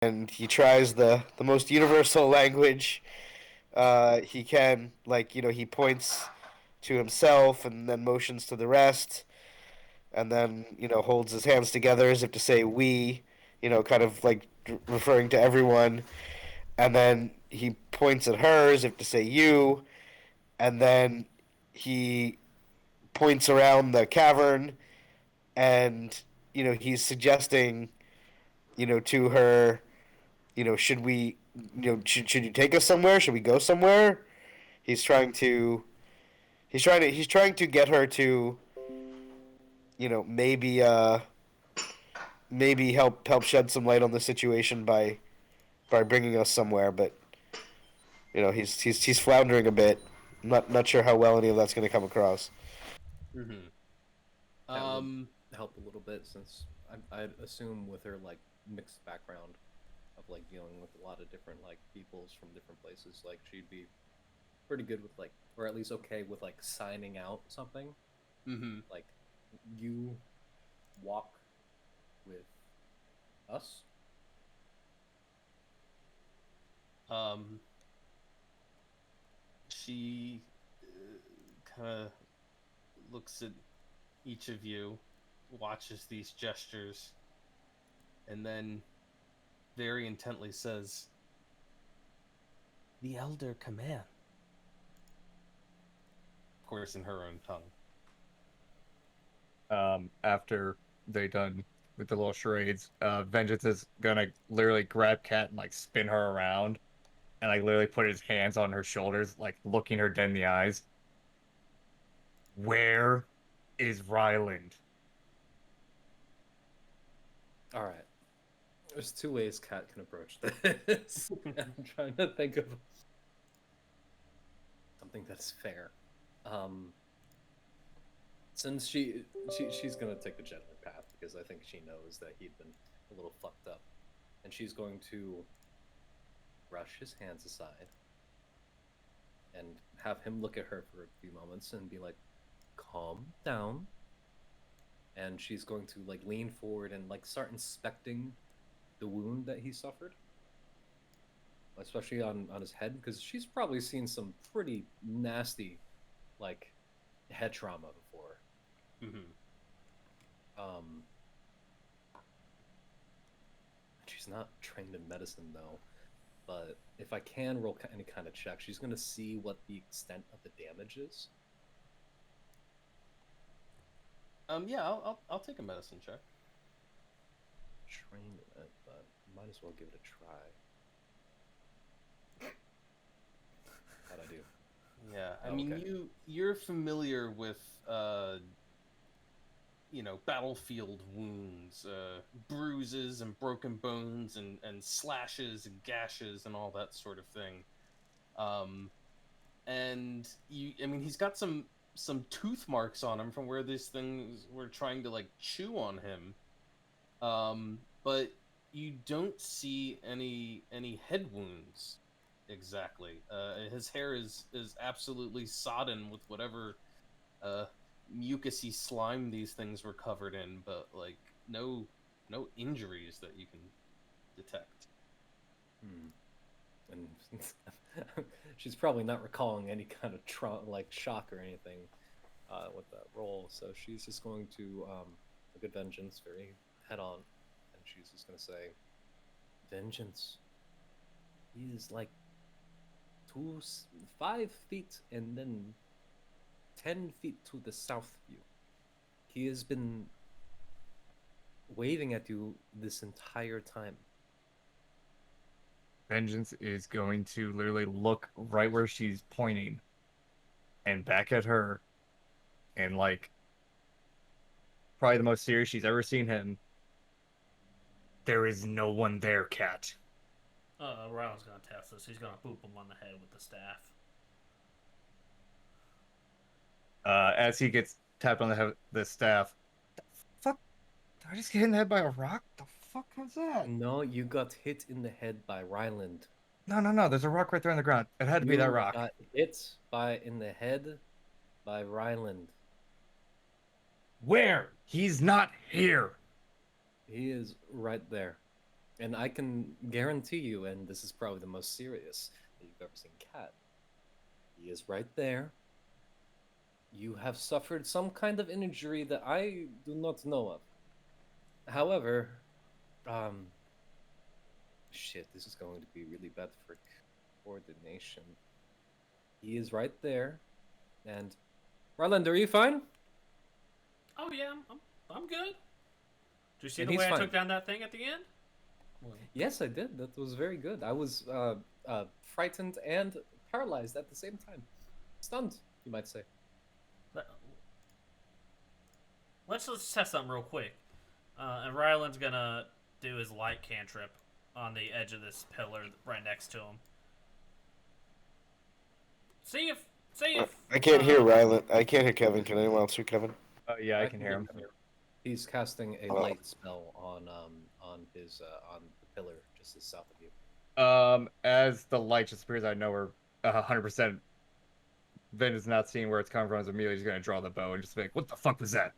and he tries the most universal language he can. Like, he points to himself and then motions to the rest, and then holds his hands together as if to say we, kind of like referring to everyone, and then he points at her as if to say you, and then he points around the cavern, and he's suggesting to her, should we, should you take us somewhere? Should we go somewhere? He's trying to he's trying to get her to maybe help shed some light on the situation by bringing us somewhere, but he's floundering a bit. Not sure how well any of that's going to come across. Mm-hmm. That would Um, help a little bit since I'd assume with her like mixed background of like dealing with a lot of different like peoples from different places, like she'd be pretty good with like, or at least okay with like signing out something. mm-hmm. Like, you walk with us. Um, she kind of looks at each of you, watches these gestures, and then very intently says, "The elder command." Of course, in her own tongue. After they done with the little charades, Vengeance is gonna literally grab Kat and like spin her around and like literally put his hands on her shoulders, like looking her dead in the eyes. Where is Ryland? All right. There's two ways Kat can approach this. I'm trying to think of something that's fair. Um, since she's gonna take the gentler path because I think she knows that he'd been a little fucked up, and she's going to brush his hands aside and have him look at her for a few moments and be like, "Calm down." And she's going to like lean forward and like start inspecting the wound that he suffered, especially on his head, because she's probably seen some pretty nasty like head trauma before. Mm-hmm. Um, she's not trained in medicine though, but if I can roll any kind of check, she's gonna see what the extent of the damage is. Yeah, I'll take a medicine check. Trained in it, but might as well give it a try. How'd I do? Yeah, I Oh, mean okay. you're familiar with battlefield wounds, bruises and broken bones and slashes and gashes and all that sort of thing. Um, and I mean, he's got some tooth marks on him from where these things were trying to like chew on him. But you don't see any head wounds exactly. His hair is absolutely sodden with whatever uh mucusy slime these things were covered in, but like no injuries that you can detect. Hmm. And she's probably not recalling any kind of like shock or anything with that role. So she's just going to look at Vengeance very head on, and she's just going to say, "Vengeance, he is like 5 feet and then 10 feet to the south of you. He has been waving at you this entire time." Vengeance is going to literally look right where she's pointing and back at her and like probably the most serious she's ever seen him. There is no one there, Cat. Rylan's gonna test this. He's gonna boop him on the head with the staff. As he gets tapped on the head, the staff. The fuck? Did I just get hit in the head by a rock? The fuck was that? No, you got hit in the head by Ryland. No, no, no. There's a rock right there on the ground. It had to be that You rock. got hit in the head by Ryland. Where? He's not here. He is right there. And I can guarantee you, and this is probably the most serious that you've ever seen Cat. He is right there. You have suffered some kind of injury that I do not know of. However, um, shit, this is going to be really bad for coordination. He is right there, and Ryland, are you fine? Oh yeah, I'm good. Did you see And the he's way I fine. took down that thing at the end? Yes, I did. That was very good. I was frightened and paralyzed at the same time. Stunned, you might say. Let's just test something real quick. And Ryland's gonna do his light cantrip on the edge of this pillar right next to him. See if I can't hear Rylan. I can't hear Kevin. Can anyone else hear Kevin? Yeah, I can hear him. He's casting a light spell on his on the pillar just as south of you. As the light just appears, I know we're 100%. Vin is not seeing where it's coming from. So immediately he's gonna draw the bow and just be like, "What the fuck was that?"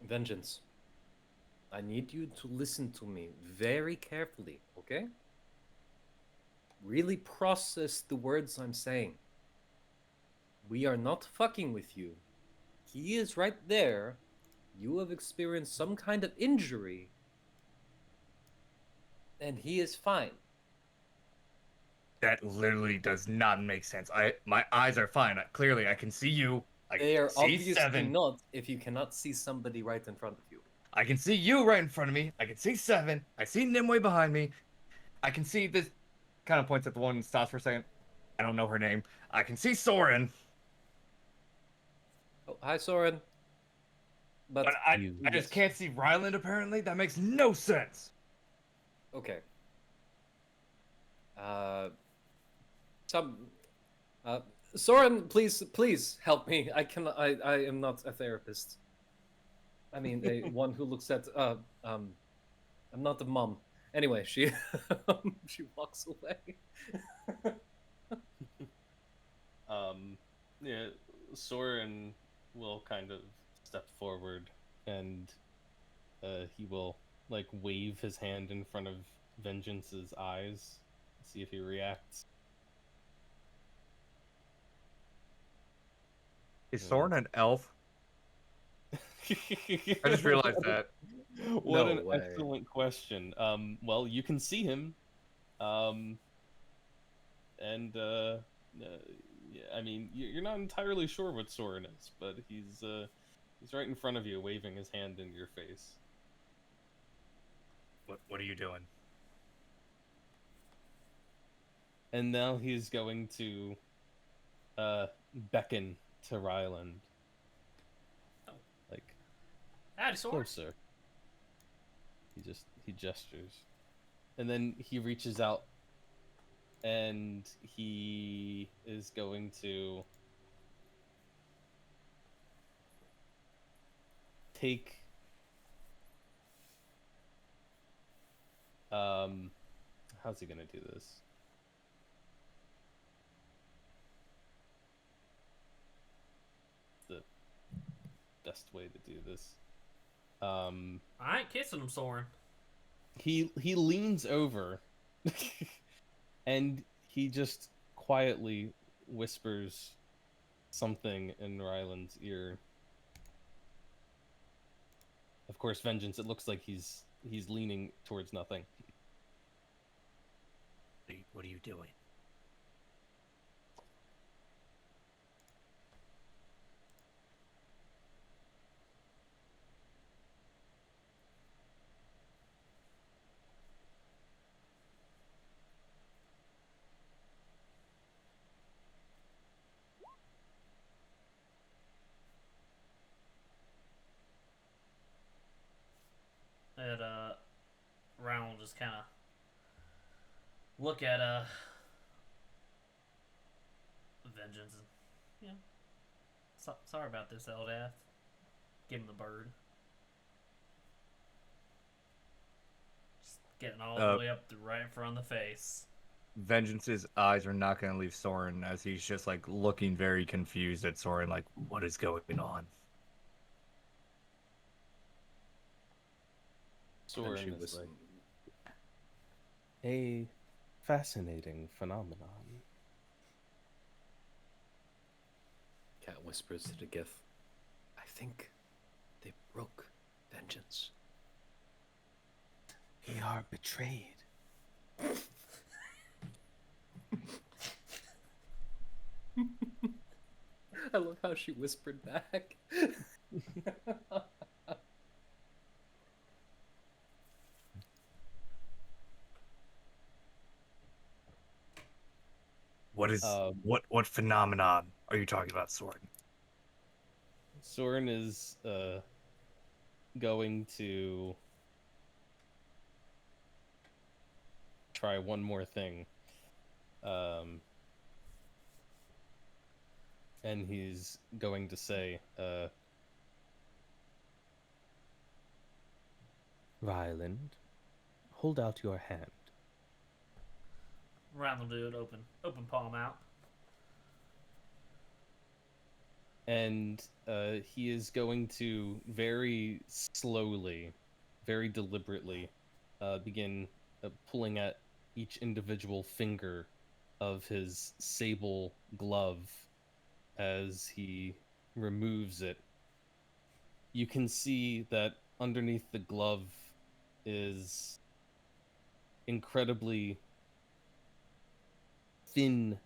Vengeance. I need you to listen to me very carefully, okay? Really process the words I'm saying. We are not fucking with you. He is right there. You have experienced some kind of injury. And he is fine. That literally does not make sense. My eyes are fine. Clearly, I can see you. I They are see obviously 7. not if you cannot see somebody right in front of you. I can see you right in front of me. I can see 7. I see Nimue behind me. I can see this. Kind of points at the one and stops for a second. I don't know her name. I can see Soren. Oh, hi, Soren. But I just can't see Ryland, apparently. That makes no sense. Okay. Soren, please help me. I am not a therapist. I mean, one who looks at, I'm not a mom. Anyway, she, she walks away. Yeah, Soren will kind of step forward and he will like wave his hand in front of Vengeance's eyes, see if he reacts. Is Soren an elf? I just realized that. What No an way. excellent question. Well, you can see him. And yeah, I mean, you're not entirely sure what Soren is, but he's right in front of you, waving his hand in your face. What are you doing? And now he's going to beckon to Ryland. Like, howdy, Soren. closer. He gestures. And then he reaches out and he is going to take how's he gonna do this? The best way to do this. I ain't kissing him, Soren. He leans over and he just quietly whispers something in Ryland's ear. Of course, Vengeance, it looks like he's leaning towards nothing. What are you doing? And Ryan will just kind of look at Vengeance and, yeah. Sorry about this, Eldath. Give him the bird. Just getting all the way up to right in front of the face. Vengeance's eyes are not going to leave Soren as he's just like looking very confused at Soren, like, what is going on? And she Soren is was like a fascinating phenomenon. Cat whispers to the Gith, I think they broke vengeance. We are betrayed. I love how she whispered back. What is what phenomenon are you talking about, Soren? Soren is going to try one more thing. And he's going to say, Ryland, hold out your hand. Ryan will do it open palm out. And he is going to very slowly, very deliberately begin pulling at each individual finger of his sable glove as he removes it. You can see that underneath the glove is incredibly thin,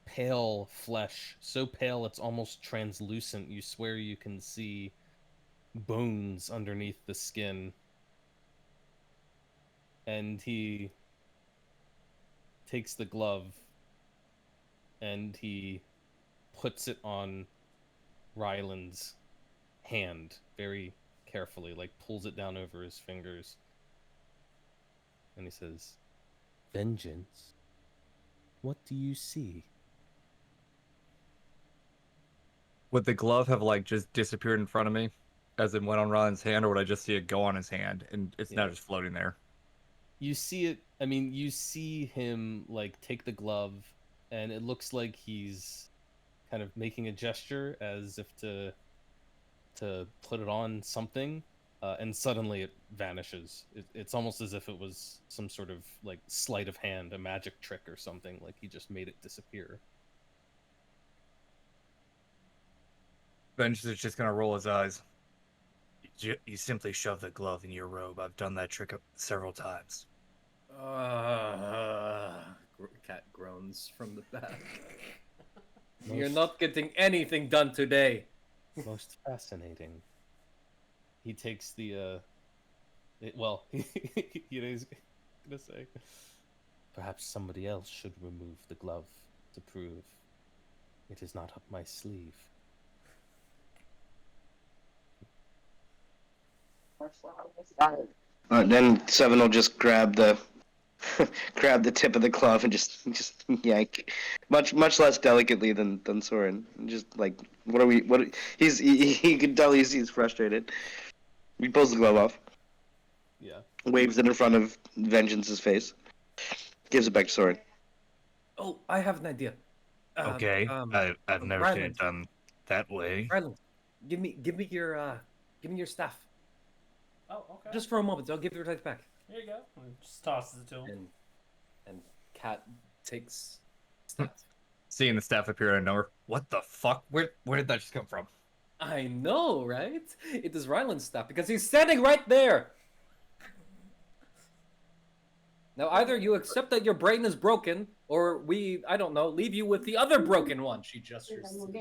pale flesh, so pale it's almost translucent. You swear you can see bones underneath the skin. And he takes the glove and he puts it on Ryland's hand very carefully, like pulls it down over his fingers. And he says, Vengeance? What do you see? Would the glove have like just disappeared in front of me as it went on Ryan's hand, or would I just see it go on his hand and it's now just floating there? You see it, I mean, you see him like take the glove and it looks like he's kind of making a gesture as if to put it on something, and suddenly it vanishes. It's almost as if it was some sort of like sleight of hand, a magic trick or something, like he just made it disappear. Vengeance is just gonna roll his eyes. You simply shove the glove in your robe. I've done that trick several times. Cat groans from the back. You're not getting anything done today. Most fascinating. He takes the well, he's gonna say, perhaps somebody else should remove the glove to prove it is not up my sleeve. Then Seven will just grab the grab the tip of the glove and just yank, much less delicately than Soren. Just like, he can tell he's frustrated. He pulls the glove off. Yeah. Waves it in front of Vengeance's face. Gives it back to Soren. Oh, I have an idea. Okay, I've never seen it done that way. Ryland, give me your staff. Oh, okay. Just for a moment, I'll give it right back. Here you go. And just tosses it to him. And Cat takes staff. Seeing the staff appear out of nowhere. What the fuck? Where did that just come from? I know, right? It is Ryland's staff because he's standing right there. Now, either you accept that your brain is broken, or we, I don't know, leave you with the other broken one. She gestures to the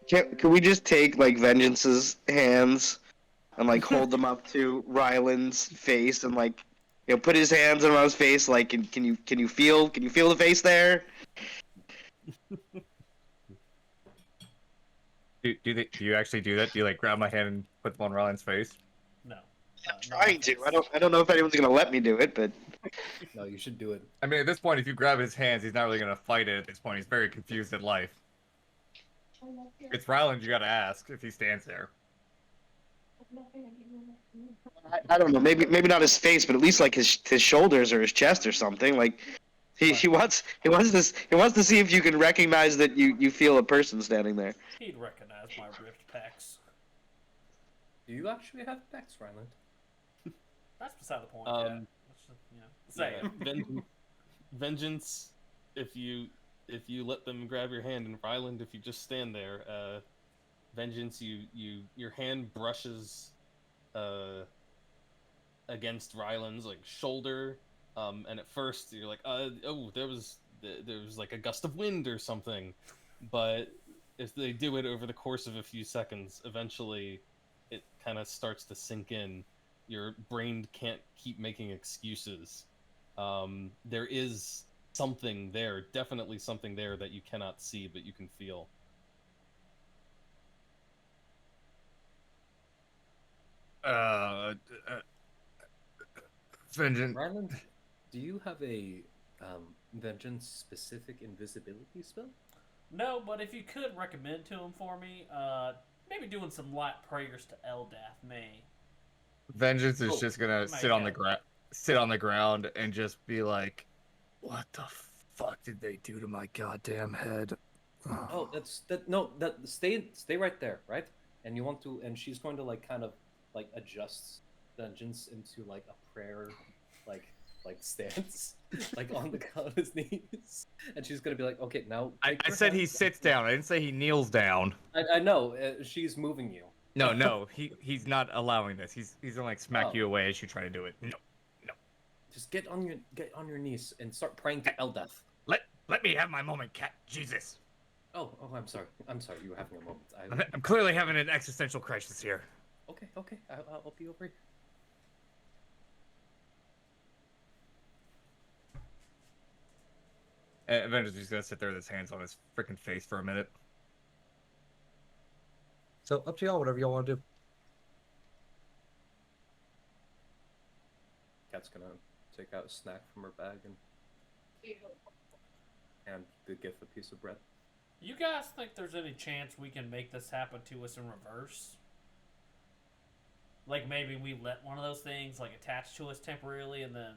gift. Can we just take like Vengeance's hands and like hold them up to Ryland's face and like, you know, put his hands around his face? Like, can you feel the face there? Do you actually do that? Do you like grab my hand and put them on Ryan's face? No. I'm trying to. I don't know if anyone's gonna let me do it, but No, you should do it. I mean, at this point, if you grab his hands, he's not really gonna fight it. At this point, he's very confused in life. It's Ryland. You gotta ask if he stands there. I don't know. Maybe not his face, but at least like his shoulders or his chest or something. Like he wants to see if you can recognize that you feel a person standing there. He'd recognize my ripped pecs. Do you actually have pets, Ryland? That's beside the point. Um, Let's just, say yeah, it. vengeance. If you let them grab your hand, and Ryland, if you just stand there, vengeance. Your hand brushes against Ryland's like shoulder, and at first you're like, oh, there was like a gust of wind or something, but if they do it over the course of a few seconds, eventually it kind of starts to sink in. Your brain can't keep making excuses. There is something there, definitely something there that you cannot see, but you can feel. Uh, uh Vengeance. Ryland, do you have a vengeance specific invisibility spell? No, but if you could recommend to him for me, maybe doing some light prayers to Eldath may Vengeance is Oh, just gonna may sit on the help. sit on the ground and just be like, "What the fuck did they do to my goddamn head?" Oh, that's that. No, that stay right there, right? And you want to, and she's going to like kind of like adjust vengeance into like a prayer, like stance, like on on his knees, and she's gonna be like, okay, now I, take I your said he hands. sits down. I didn't say he kneels down. I know she's moving you. No, no, he's not allowing this. He's gonna like smack Oh. you away as you try to do it. No, no. Just get on your knees and start praying to Eldath. Let me have my moment, cat. Jesus. Oh, I'm sorry. I'm sorry. You were having a moment. I'm clearly having an existential crisis here. Okay. I'll be over here. Avengers is gonna sit there with his hands on his freaking face for a minute. So up to y'all, whatever y'all want to do. Cat's gonna take out a snack from her bag and give a piece of bread. You guys think there's any chance we can make this happen to us in reverse? Like maybe we let one of those things like attach to us temporarily and then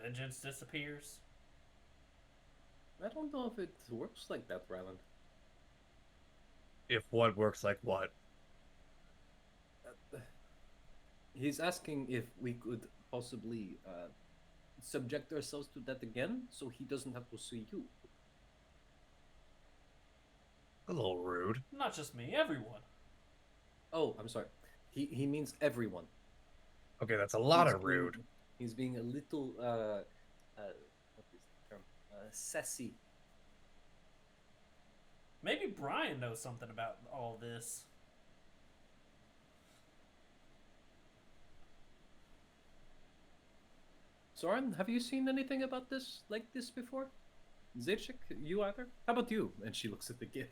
vengeance disappears? I don't know if it works like that, Ryland. If what works like what? He's asking if we could possibly subject ourselves to that again, so he doesn't have to see you. A little rude. Not just me, everyone. Oh, I'm sorry. He means everyone. Okay, that's a lot He's of rude. He's being a little what is the term? Sassy. Maybe Brian knows something about all this. Soren, have you seen anything about this like this before? Zaychik, you either? How about you? And she looks at the gift.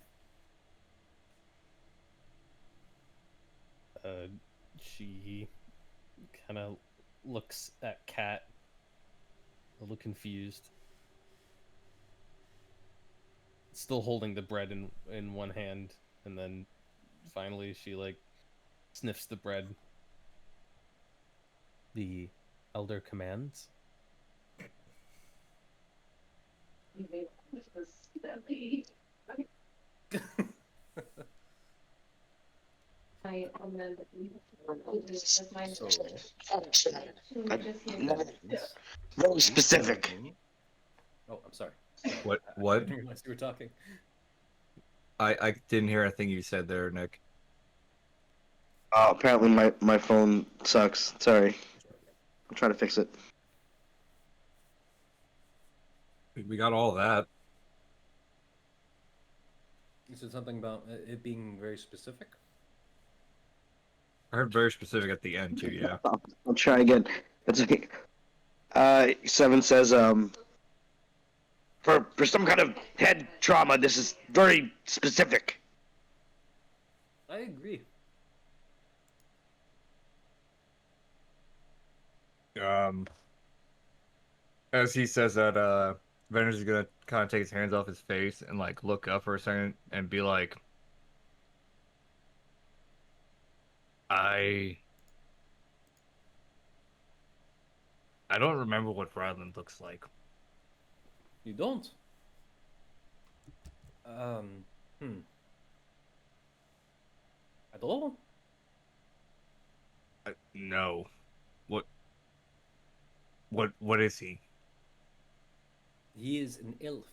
She kind of looks at Kat, a little confused, still holding the bread in one hand, and then finally she like sniffs the bread. The elder commands. Very specific. Oh, I'm sorry. What? I What? didn't realize you were talking. I didn't hear a thing you said there, Nick. Oh, apparently my phone sucks. Sorry. I'll try to fix it. We got all that. You said something about it being very specific. I heard very specific at the end too. Yeah. I'll try again. It's like, Seven says, for some kind of head trauma, this is very specific. I agree. As he says that, Venus is gonna kind of take his hands off his face and like look up for a second and be like, I don't remember what Ryland looks like. You don't. Um. At all. No. What? What is he? He is an elf.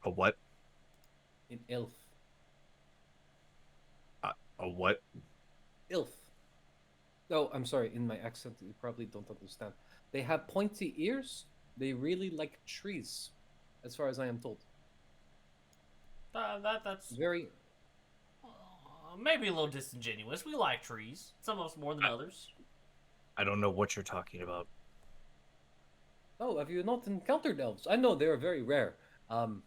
A what? An elf. A what? Elf. Oh, I'm sorry. In my accent, you probably don't understand. They have pointy ears. They really like trees, as far as I am told. That's Very. maybe a little disingenuous. We like trees, some of us more than I, others. I don't know what you're talking about. Oh, have you not encountered elves? I know they're very rare. Um,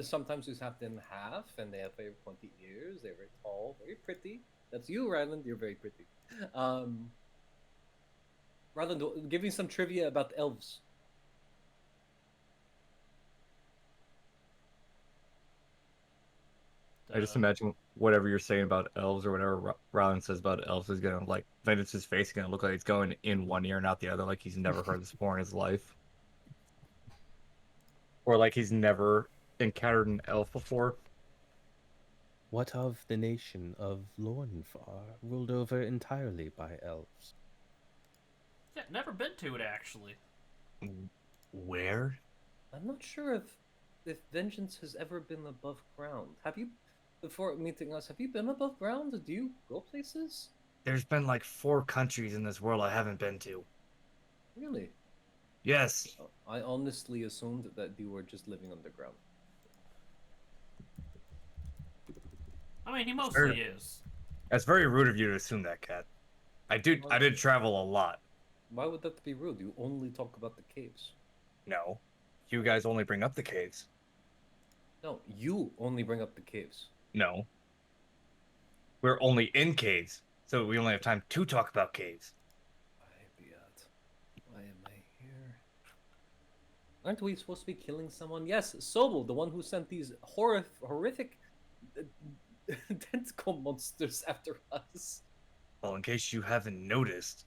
sometimes you have them half, and they have very pointy ears. They're very tall, very pretty. That's you, Ryland. You're very pretty. Um, Ryland, give me some trivia about elves. I just imagine whatever you're saying about elves or whatever Rylan says about elves is gonna like Vengeance's face is gonna look like it's going in one ear and out the other, like he's never heard this before in his life, or like he's never encountered an elf before. What of the nation of Lornfar, ruled over entirely by elves? Yeah, never been to it actually. Where? I'm not sure if vengeance has ever been above ground. Have you, before meeting us, have you been above ground? Do you go places? There's been like 4 countries in this world I haven't been to. Really? Yes. I honestly assumed that you were just living underground. I mean, he mostly is. That's very rude of you to assume that, Cat. I did travel a lot. Why would that be rude? You only talk about the caves. No. You guys only bring up the caves. No, you only bring up the caves. No. We're only in caves, so we only have time to talk about caves. Why am I here? Aren't we supposed to be killing someone? Yes, Sobel, the one who sent these horrific tentacle monsters after us. Well, in case you haven't noticed,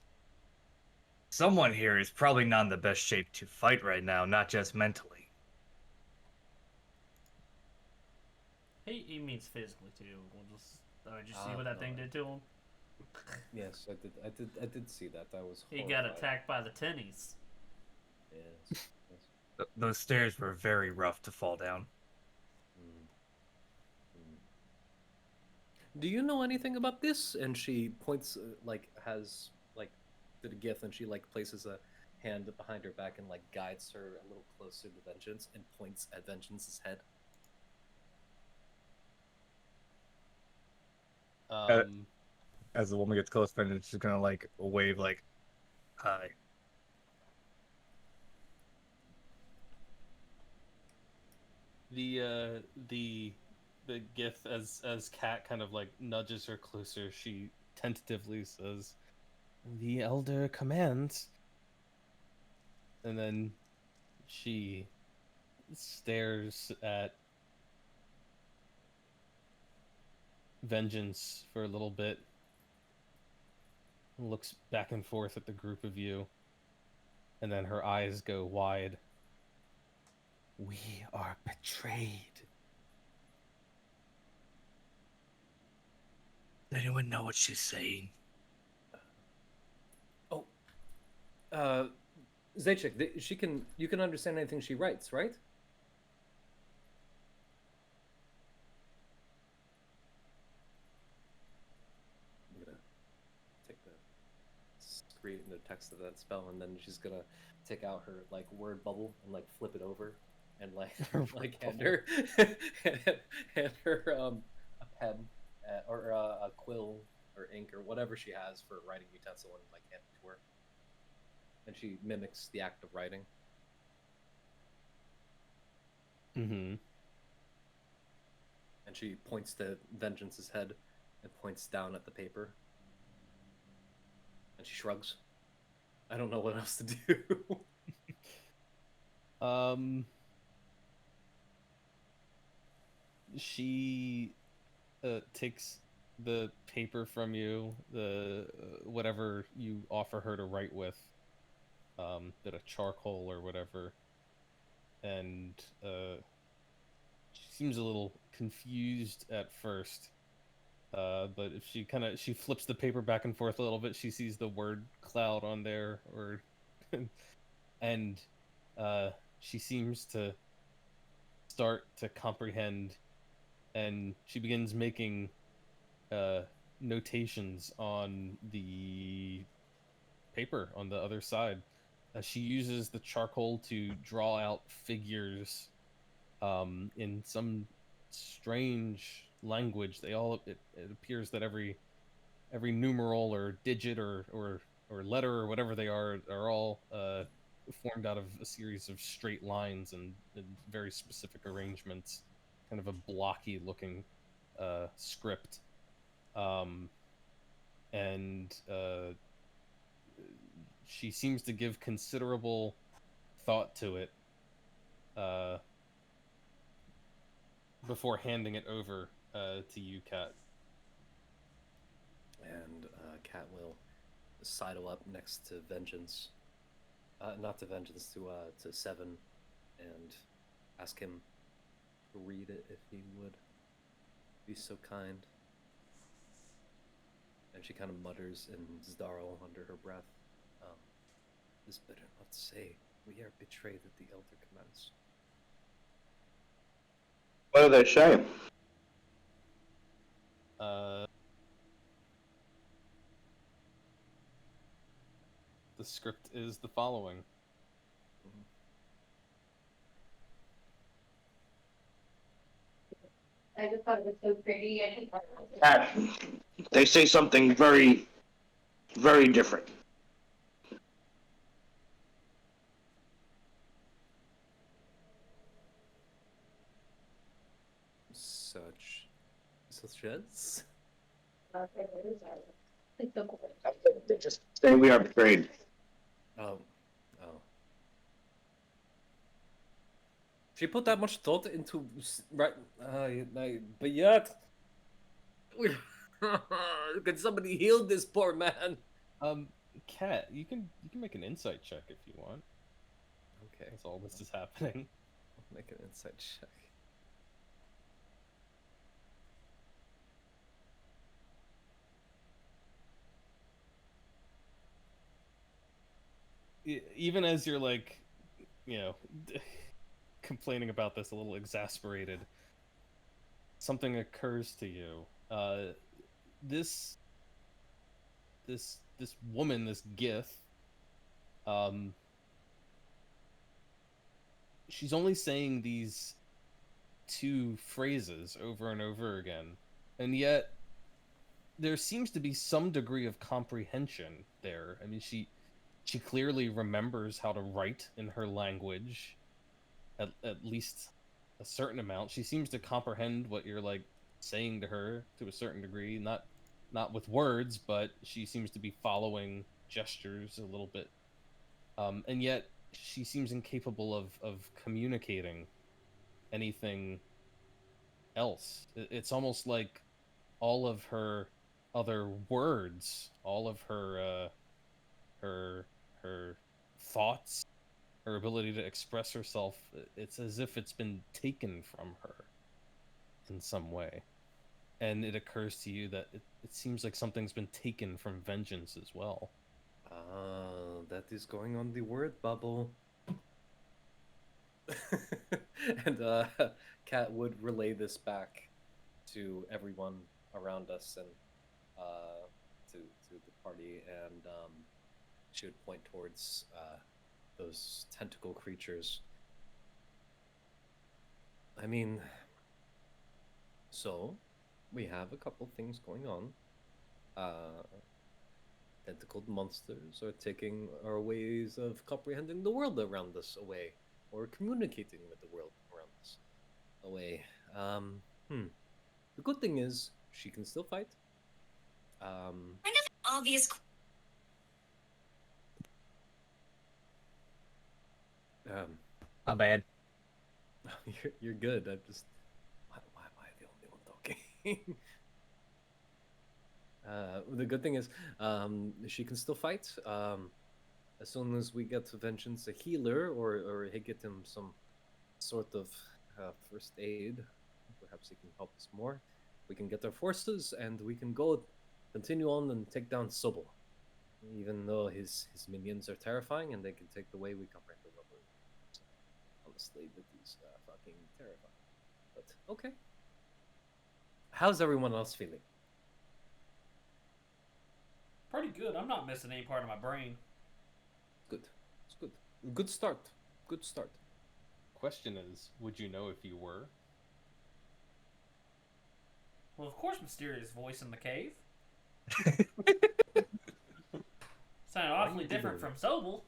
someone here is probably not in the best shape to fight right now, not just mentally. He means physically too. Did you see what that thing did to him? Yes, I did see that. That was He horrified. got attacked by the tennies. Yes. Those stairs were very rough to fall down. Do you know anything about this? And she points, has to the gift, and she places a hand behind her back and guides her a little closer to Vengeance and points at Vengeance's head. As the woman gets close, Vengeance is gonna wave hi. The gith as Kat kind of nudges her closer, she tentatively says, The elder commands. and then she stares at Vengeance for a little bit, looks back and forth at the group of you, and then her eyes go wide. We are betrayed. Does anyone know what she's saying? Zaychik, you can understand anything she writes, right? I'm gonna take the screen, the text of that spell, and then she's gonna take out her word bubble and flip it over, and hand her hand her a pen or a quill or ink or whatever she has for writing utensil, and hand it to her. And she mimics the act of writing. Mm-hmm. And she points to Vengeance's head and points down at the paper. And she shrugs. I don't know what else to do. She takes the paper from you, the whatever you offer her to write with, bit of charcoal or whatever, and she seems a little confused at first, But if she flips the paper back and forth a little bit, she sees the word cloud on there, or and she seems to start to comprehend, and she begins making notations on the paper on the other side. She uses the charcoal to draw out figures in some strange language. It appears that every numeral or digit or letter or whatever they are all formed out of a series of straight lines and very specific arrangements, kind of a blocky looking script. And she seems to give considerable thought to it uh, before handing it over to you, Kat. And Cat will sidle up next to Vengeance, not to Vengeance, to Seven, and ask him to read it if he would be so kind. And she kind of mutters in Zdarl under her breath, "This better not say we are betrayed at the Elder commands." What do they say? The script is the following. I just thought it was so pretty. I think They say something very, very different. Such as? it's so cool. They just say we are betrayed. Oh. She put that much thought into right, but yet, can somebody heal this poor man? Kat, you can make an insight check if you want. Okay, That's all this is happening. I'll make an insight check. Even as you're like, complaining about this, a little exasperated, something occurs to you. This woman, this Gith, she's only saying these two phrases over and over again, and yet there seems to be some degree of comprehension there. I mean, she clearly remembers how to write in her language, at least a certain amount. She seems to comprehend what you're like saying to her to a certain degree, not with words, but she seems to be following gestures a little bit. And yet she seems incapable of communicating anything else. It's almost like all of her other words, all of her her thoughts, her ability to express herself, it's as if it's been taken from her in some way. And it occurs to you that it seems like something's been taken from Vengeance as well. That is going on the word bubble. And Kat would relay this back to everyone around us and to the party, and she would point towards those tentacle creatures. I mean, so we have a couple things going on. Tentacled monsters are taking our ways of comprehending the world around us away, or communicating with the world around us away. The good thing is she can still fight. Kind of obvious. Not bad. You're good. I'm just. Why am I the only one talking? The good thing is, she can still fight. As soon as we get to Vengeance a healer, or get him some sort of first aid, perhaps he can help us more. We can get our forces, and we can go continue on and take down Sobel. Even though his minions are terrifying and they can take the way we comprehend the rubber. Honestly, that is fucking terrifying. But okay. How's everyone else feeling? Pretty good. I'm not missing any part of my brain. Good. It's good. Good start. Good start. Question is, would you know if you were? Well, of course, mysterious voice in the cave. Sounded awfully different from Sobel.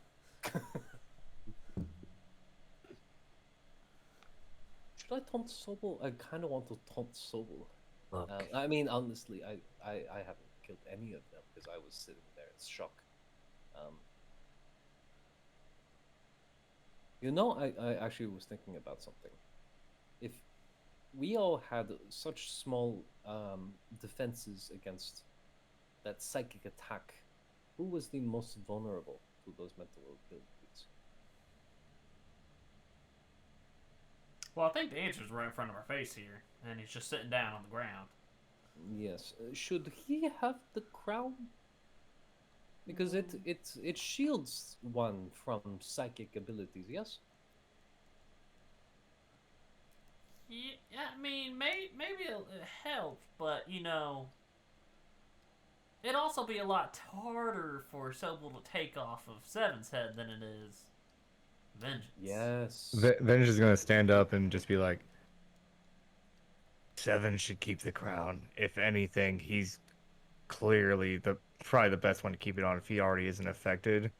Should I taunt Sobel? I kind of want to taunt Sobel. Look, I mean, honestly, I haven't killed any of them because I was sitting there in shock. You know, I actually was thinking about something. If we all had such small defenses against that psychic attack, who was the most vulnerable to those mental abilities? Well, I think the answer's right in front of our face here, and he's just sitting down on the ground. Yes. Should he have the crown? Because it shields one from psychic abilities. Yes. Yeah, I mean, maybe it'll help, but you know, it'd also be a lot harder for Sobel to take off of Seven's head than it is Vengeance. Yes. Vengeance is gonna stand up and just be like, Seven should keep the crown. If anything, he's clearly probably the best one to keep it on if he already isn't affected.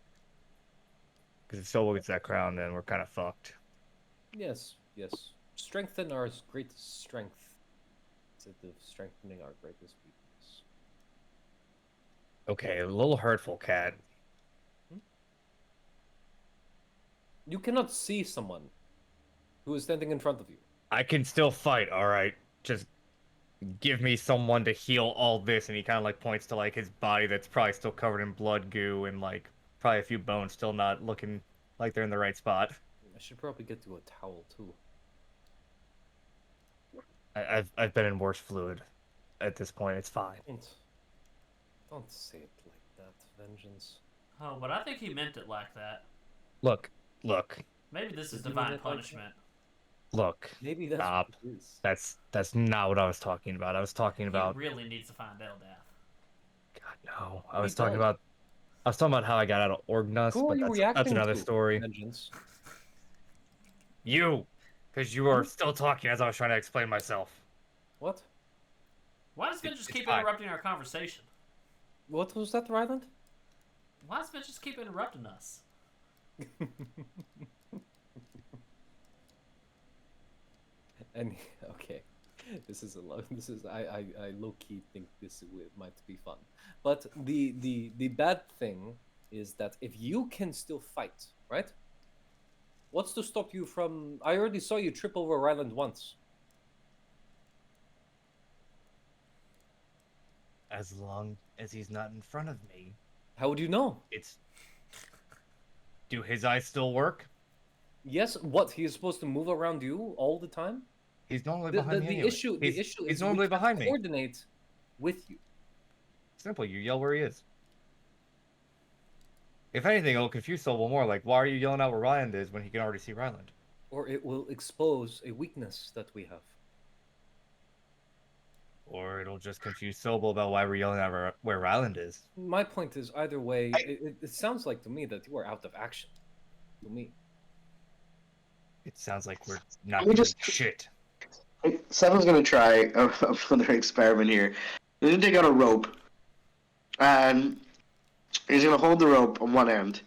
Because if Sobel gets that crown, then we're kind of fucked. Yes. Yes. Strengthen our greatest strength instead of strengthening our greatest weakness. Okay, a little hurtful, Cat. You cannot see someone who is standing in front of you. I can still fight, alright? Just give me someone to heal all this, and he kind of like points to like his body that's probably still covered in blood goo and like probably a few bones still not looking like they're in the right spot. I should probably get you a towel too. I've been in worse fluid at this point. It's fine. Don't say it like that, Vengeance. Oh, but I think he meant it like that. Look. Maybe this is Did he mean divine it like punishment. Look. Maybe that's Stop. what it is. That's not what I was talking about. I was talking about. He really needs to find Eldath. God no. I was talking about how I got out of Orgnus, Who are but you that's reacting another to, story. Vengeance? You, because you are still talking as I was trying to explain myself. What? Why does Vengeance It's keep fine. interrupting our conversation? What was that, Ryland? Why does Vengeance keep interrupting us? And okay, this is I low key think this might be fun, but the bad thing is that if you can still fight, right? What's to stop you from? I already saw you trip over Ryland once. As long as he's not in front of me, How would you know? it's. Do his eyes still work? Yes. What, he is supposed to move around you all the time? He's normally The, behind the, me the anyway. issue the issue he's is normally we can behind me. coordinate with you. Simple. You yell where he is. If anything, it'll confuse Sobel more. Like, why are you yelling out where Ryland is when he can already see Ryland? Or it will expose a weakness that we have. Or it'll just confuse Sobel about why we're yelling out where Ryland is. My point is, either way, it sounds like to me that you are out of action. To me. It sounds like we're not Let me doing just- shit. Someone's gonna try another experiment here. He's gonna take out a rope, and he's gonna hold the rope on one end,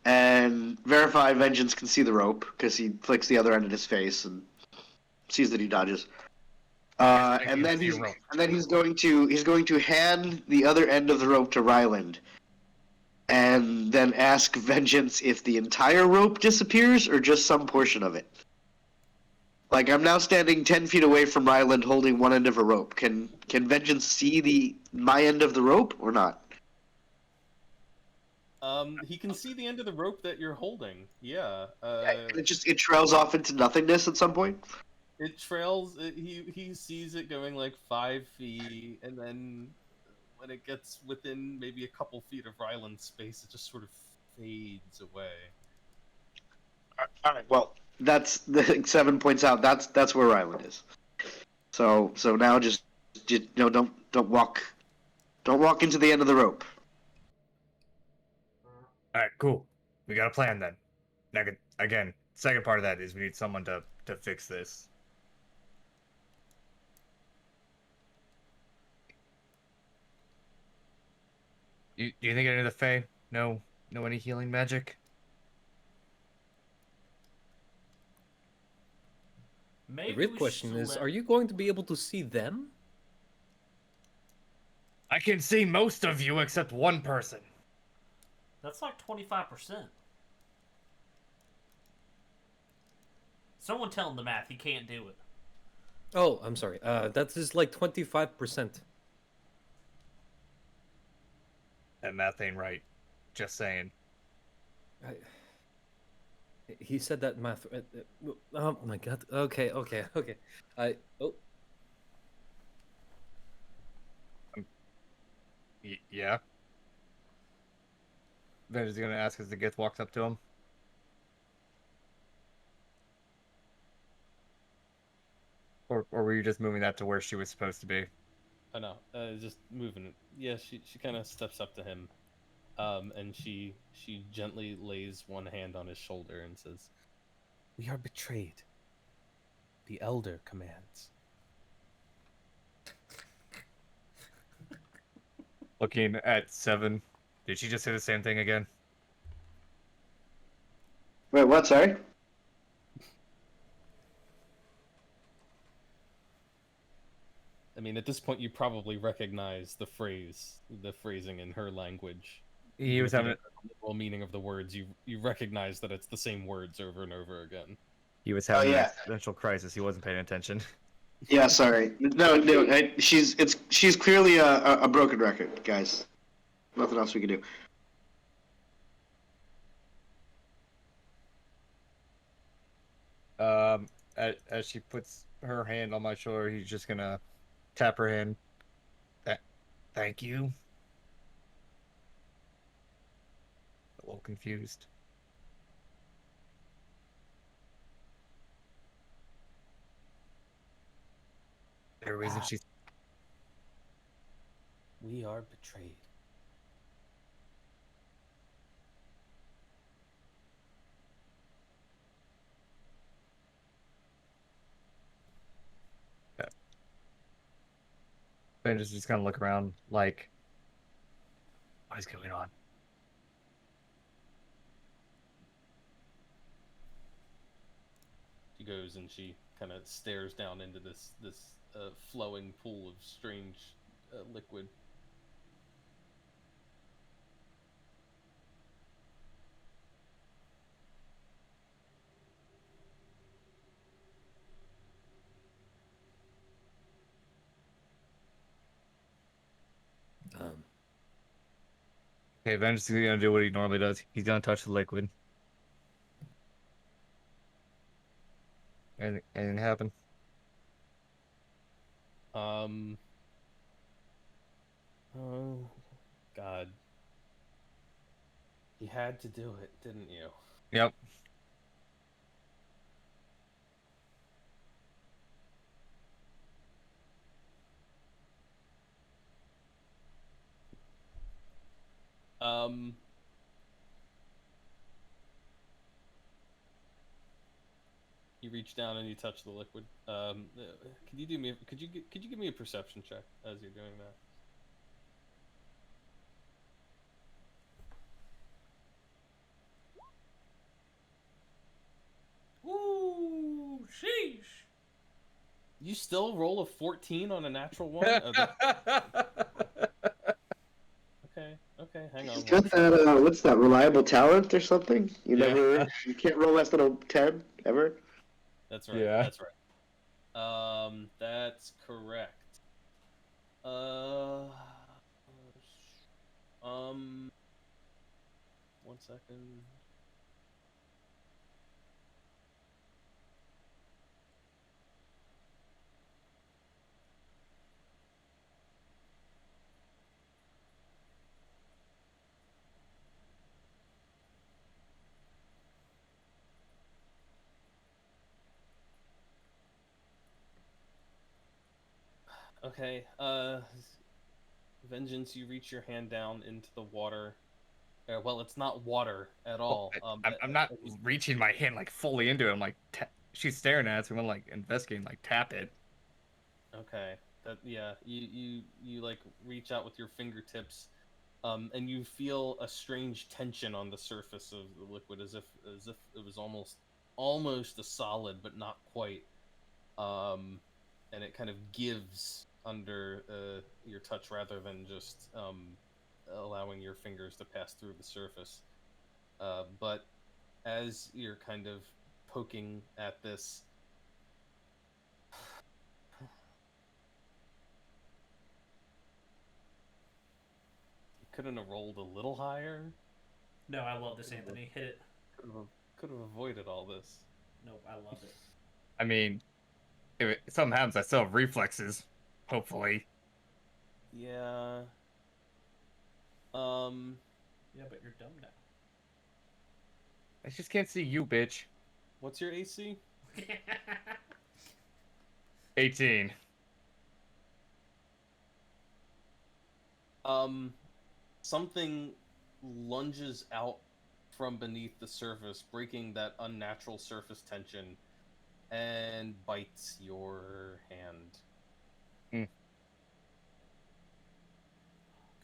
and verify Vengeance can see the rope because he flicks the other end at his face and sees that he dodges. And then he's going to hand the other end of the rope to Ryland, and then ask Vengeance if the entire rope disappears or just some portion of it. Like, I'm now standing 10 feet away from Ryland holding one end of a rope. Can Vengeance see my end of the rope or not? He can see the end of the rope that you're holding. Yeah. It trails off into nothingness at some point. It trails. He sees it going like 5 feet, and then when it gets within maybe a couple feet of Ryland's space, it just sort of fades away. All right. Well, that's the 7 points out. That's where Ryland is. So now just no, don't walk into the end of the rope. All right, cool. We got a plan then. Now, again, second part of that is we need someone to fix this. Do you think any of the Fae know any healing magic? The Maybe real we question should is, let... are you going to be able to see them? I can see most of you except one person. That's like 25%. Someone tell him the math. He can't do it. Oh, I'm sorry. That is like 25%. That math ain't right. Just saying. He said that math. Oh my god. Okay. Oh. Yeah. Then is he gonna ask as the Gith walks up to him? Or were you just moving that to where she was supposed to be? I know. Just moving it. Yeah, she kind of steps up to him, and she gently lays one hand on his shoulder and says, We are betrayed. The Elder commands. Looking at 7, did she just say the same thing again? Wait, what? Sorry. I mean, at this point, you probably recognize the phrasing in her language. He was having the literal meaning of the words. You recognize that it's the same words over and over again. an yeah. existential crisis. He wasn't paying attention. Yeah, sorry. No, she's clearly a broken record, guys. Nothing else we can do. As she puts her hand on my shoulder, he's just gonna tap her hand. Thank you. A little confused. There reason she's We are betrayed. Ben just kind of look around like, what is going on? She goes and she kind of stares down into this flowing pool of strange liquid. Okay, Vengeance is gonna do what he normally does. He's gonna touch the liquid. Anything happen? Oh, God. You had to do it, didn't you? Yep. You reach down and you touch the liquid. Could you do me? Could you give me a perception check as you're doing that? Ooh, sheesh. You still roll a 14 on a natural one? Okay, hang on. He's got that. What's that? Reliable talent or something? You can't roll less than a 10 ever. That's right. Yeah. That's right. That's correct. One second. Okay. Vengeance, you reach your hand down into the water. Well, it's not water at Well, all. I'm not reaching my hand like fully into it. I'm like, she's staring at it, so I'm like investigating, like tap it. Okay. That yeah. You like reach out with your fingertips, and you feel a strange tension on the surface of the liquid, as if it was almost a solid, but not quite. And it kind of gives under your touch rather than just allowing your fingers to pass through the surface. But as you're kind of poking at this, you couldn't have rolled a little higher. No, I love this, Anthony. Hit it. Could have avoided all this. Nope, I love it. I mean, if something happens, I still have reflexes. Hopefully. Yeah. Yeah, but you're dumb now. I just can't see you, bitch. What's your AC? 18. Something lunges out from beneath the surface, breaking that unnatural surface tension, and bites your hand.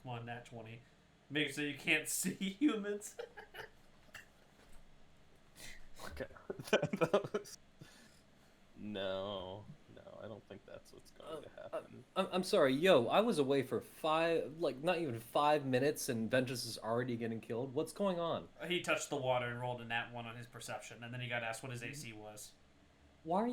Come on, nat 20. Make it so you can't see humans. Okay. No, I don't think that's what's going to happen. I'm sorry, yo. I was away for not even 5 minutes, and Vengeance is already getting killed. What's going on? He touched the water and rolled a nat 1 on his perception, and then he got asked what his AC was. Why are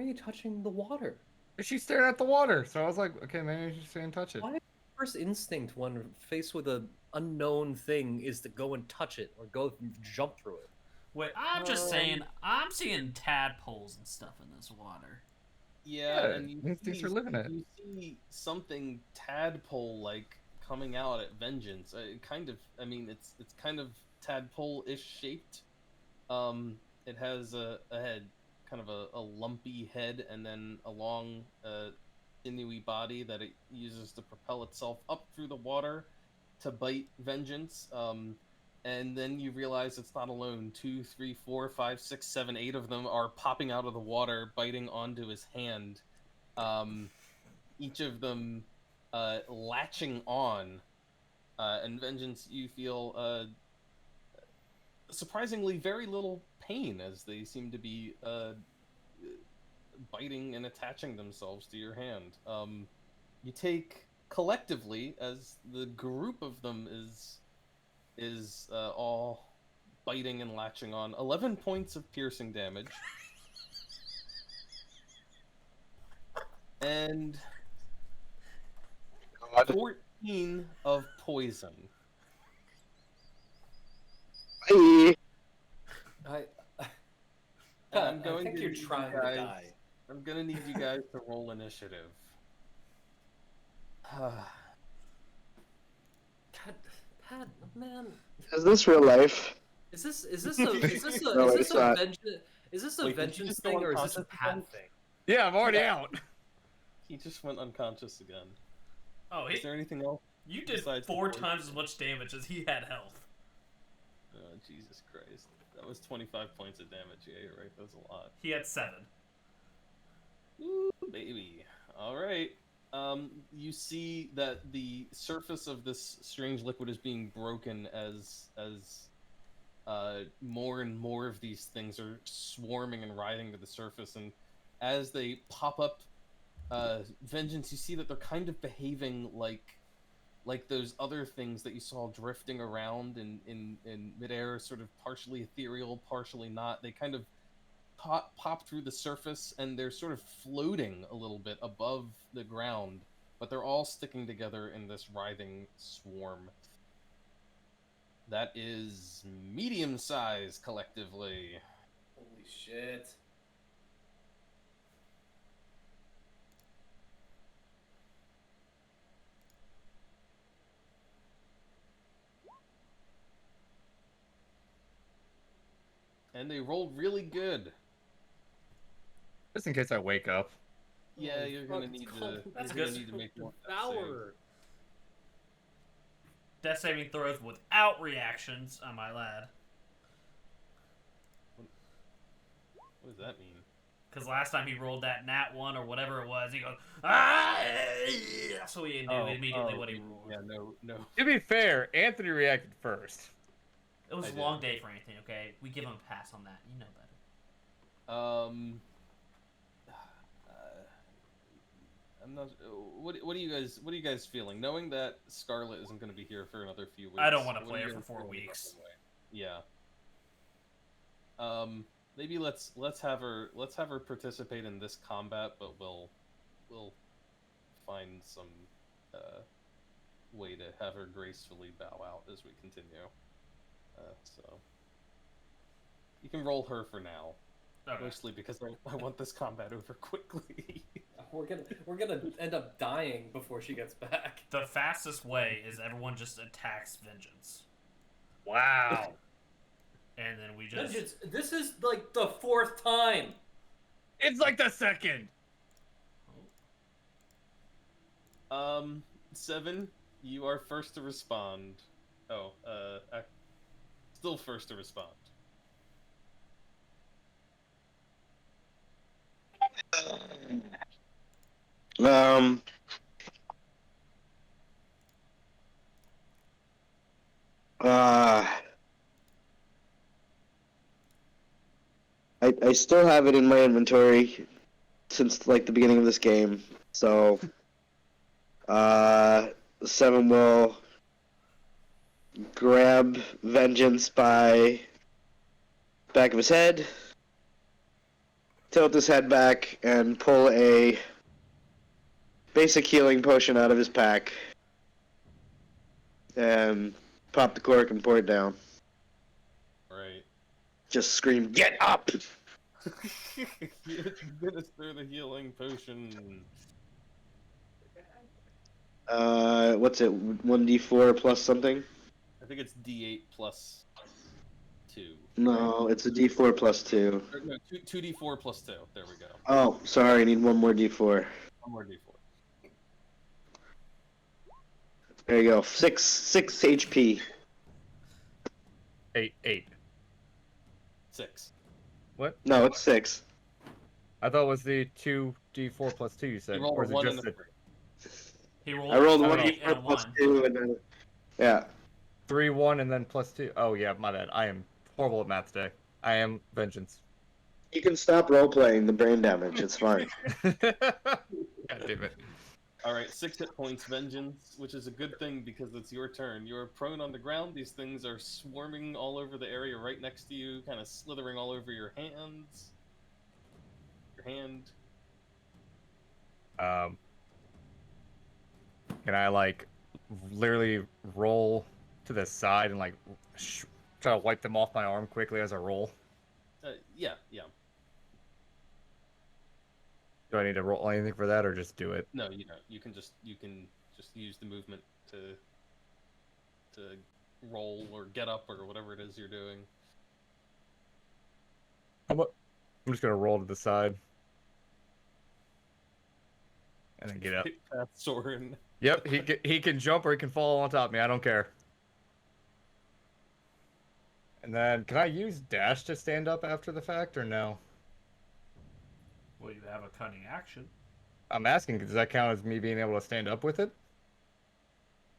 you touching the water? She's staring at the water, so I was like, okay, maybe I should stay and touch it. Why? First instinct when faced with an unknown thing is to go and touch it or go jump through it. Wait, I'm just saying, I'm seeing tadpoles and stuff in this water. Yeah, and thanks for living it. you see something tadpole-like coming out at Vengeance. I mean, it's kind of tadpole-ish shaped. It has a head, kind of a lumpy head, and then a long, sinewy body that it uses to propel itself up through the water to bite Vengeance. And then you realize it's not alone. 2, 3, 4, 5, 6, 7, 8 of them are popping out of the water, biting onto his hand. Each of them latching on. And Vengeance, you feel surprisingly very little pain as they seem to be biting and attaching themselves to your hand. You take collectively, as the group of them is all biting and latching on, 11 points of piercing damage. And 14 of poison. Bye. I'm going I think to you're need you trying to guys- die. I'm gonna need you guys to roll initiative. God, Pat, man, Is this real life? is this a No, vengeance Wait, did you just go thing or is this a unconscious Pat again? thing? Yeah, I'm already out. He just went unconscious again. Oh, Is there anything else? you did besides 4 the times as much damage as he had health. Oh, Jesus Christ. That was 25 points of damage. Yeah, you're right. That was a lot. He had 7. Ooh, baby. All right. You see that the surface of this strange liquid is being broken as more and more of these things are swarming and riding to the surface, and as they pop up, Vengeance, you see that they're kind of behaving like those other things that you saw drifting around in midair, sort of partially ethereal, partially not. They kind of pop through the surface, and they're sort of floating a little bit above the ground, but they're all sticking together in this writhing swarm. That is medium size collectively. Holy shit. And they rolled really good. Just in case I wake up. Yeah, Holy you're fuck, gonna it's need called to. That's You're gonna good. need to make one death save. Devourer. Death saving throws without reactions, I might add. What does that mean? Because last time he rolled that nat 1 or whatever it was, he goes, ah! So he knew immediately what he rolled. Yeah, no. To be fair, Anthony reacted first. It was I a did. long day for Anthony, okay? We give him a pass on that. You know better. I'm not. What are you guys feeling? Knowing that Scarlet isn't going to be here for another few weeks. I don't want to what play are her you for guys 4 feeling about weeks. the way? Yeah. Maybe let's have her participate in this combat, but we'll find some way to have her gracefully bow out as we continue. So you can roll her for now. Okay. Mostly because I want this combat over quickly. We're gonna end up dying before she gets back. The fastest way is everyone just attacks Vengeance. Wow. And then we just... Vengeance, this is like the 4th time. It's like the second. 7, you are first to respond. Oh, still first to respond. Um. I still have it in my inventory since like the beginning of this game. So, 7 will grab Vengeance by back of his head, tilt his head back, and pull a basic healing potion out of his pack, and pop the cork and pour it down. Right. Just scream, "Get up!" You administer the healing potion. What's it? 1d4 plus something? I think it's D8 plus 2. No, it's a d4 plus 2. Or, no, 2d4 plus 2. There we go. Oh, sorry, I need one more d4. One more d4. There you go. 6 HP. 8. 6. What? No, it's 6. I thought it was the 2d4 plus 2 you said. You roll Or a is it 1 just and a the 3. He rolled, I rolled a 1 3 and a d4 plus 1. 2, and then yeah. 3, 1, and then plus 2? Oh, yeah, my bad. I am horrible at math today. I am Vengeance. You can stop role playing the brain damage. It's fine. God damn it. Alright, 6 hit points, Vengeance, which is a good thing because it's your turn. You're prone on the ground. These things are swarming all over the area right next to you, kind of slithering all over your hands. Your hand. Can I, like, literally roll to the side and, like, try to wipe them off my arm quickly as I roll? Yeah. Do I need to roll anything for that, or just do it? No, you don't. You can just use the movement to roll or get up or whatever it is you're doing. I'm just gonna roll to the side. And then get up. Past Soren. Yep, he can jump or he can fall on top of me. I don't care. And then, can I use dash to stand up after the fact, or no? Well, you have a cunning action. I'm asking, does that count as me being able to stand up with it?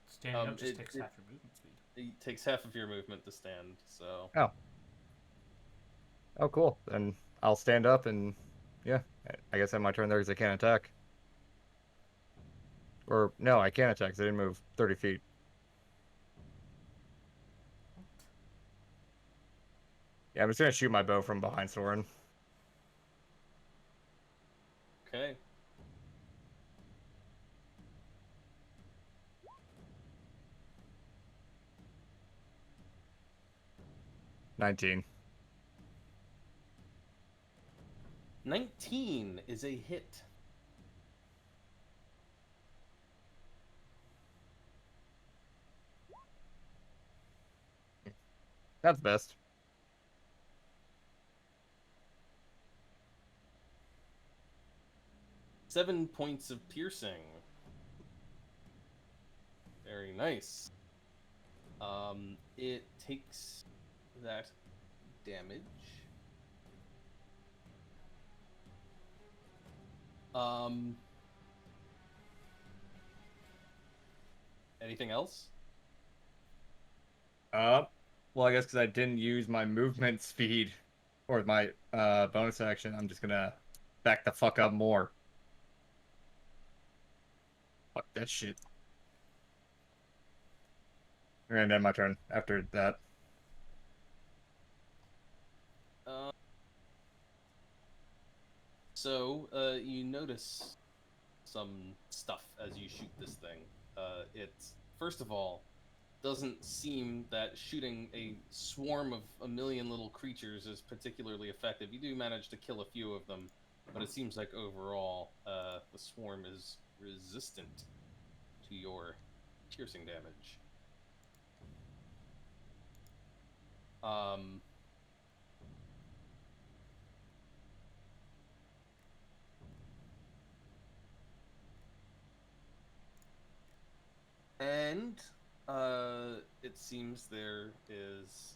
Standing up just takes half your movement speed. It takes half of your movement to stand, so... Oh, cool. Then I'll stand up and, yeah, I guess I my turn there because I can't attack. Or, no, I can't attack because I didn't move 30 feet. Yeah, I'm just going to shoot my bow from behind Soren. Okay. $19. 19 is a hit. That's best. 7 points of piercing. Very nice. It takes that damage. Anything else? Well, I guess because I didn't use my movement speed or my bonus action, I'm just gonna back the fuck up more. Fuck that shit. And then my turn after that. So, you notice some stuff as you shoot this thing. It, first of all, doesn't seem that shooting a swarm of a million little creatures is particularly effective. You do manage to kill a few of them, but it seems like overall, the swarm is resistant to your piercing damage. And it seems there is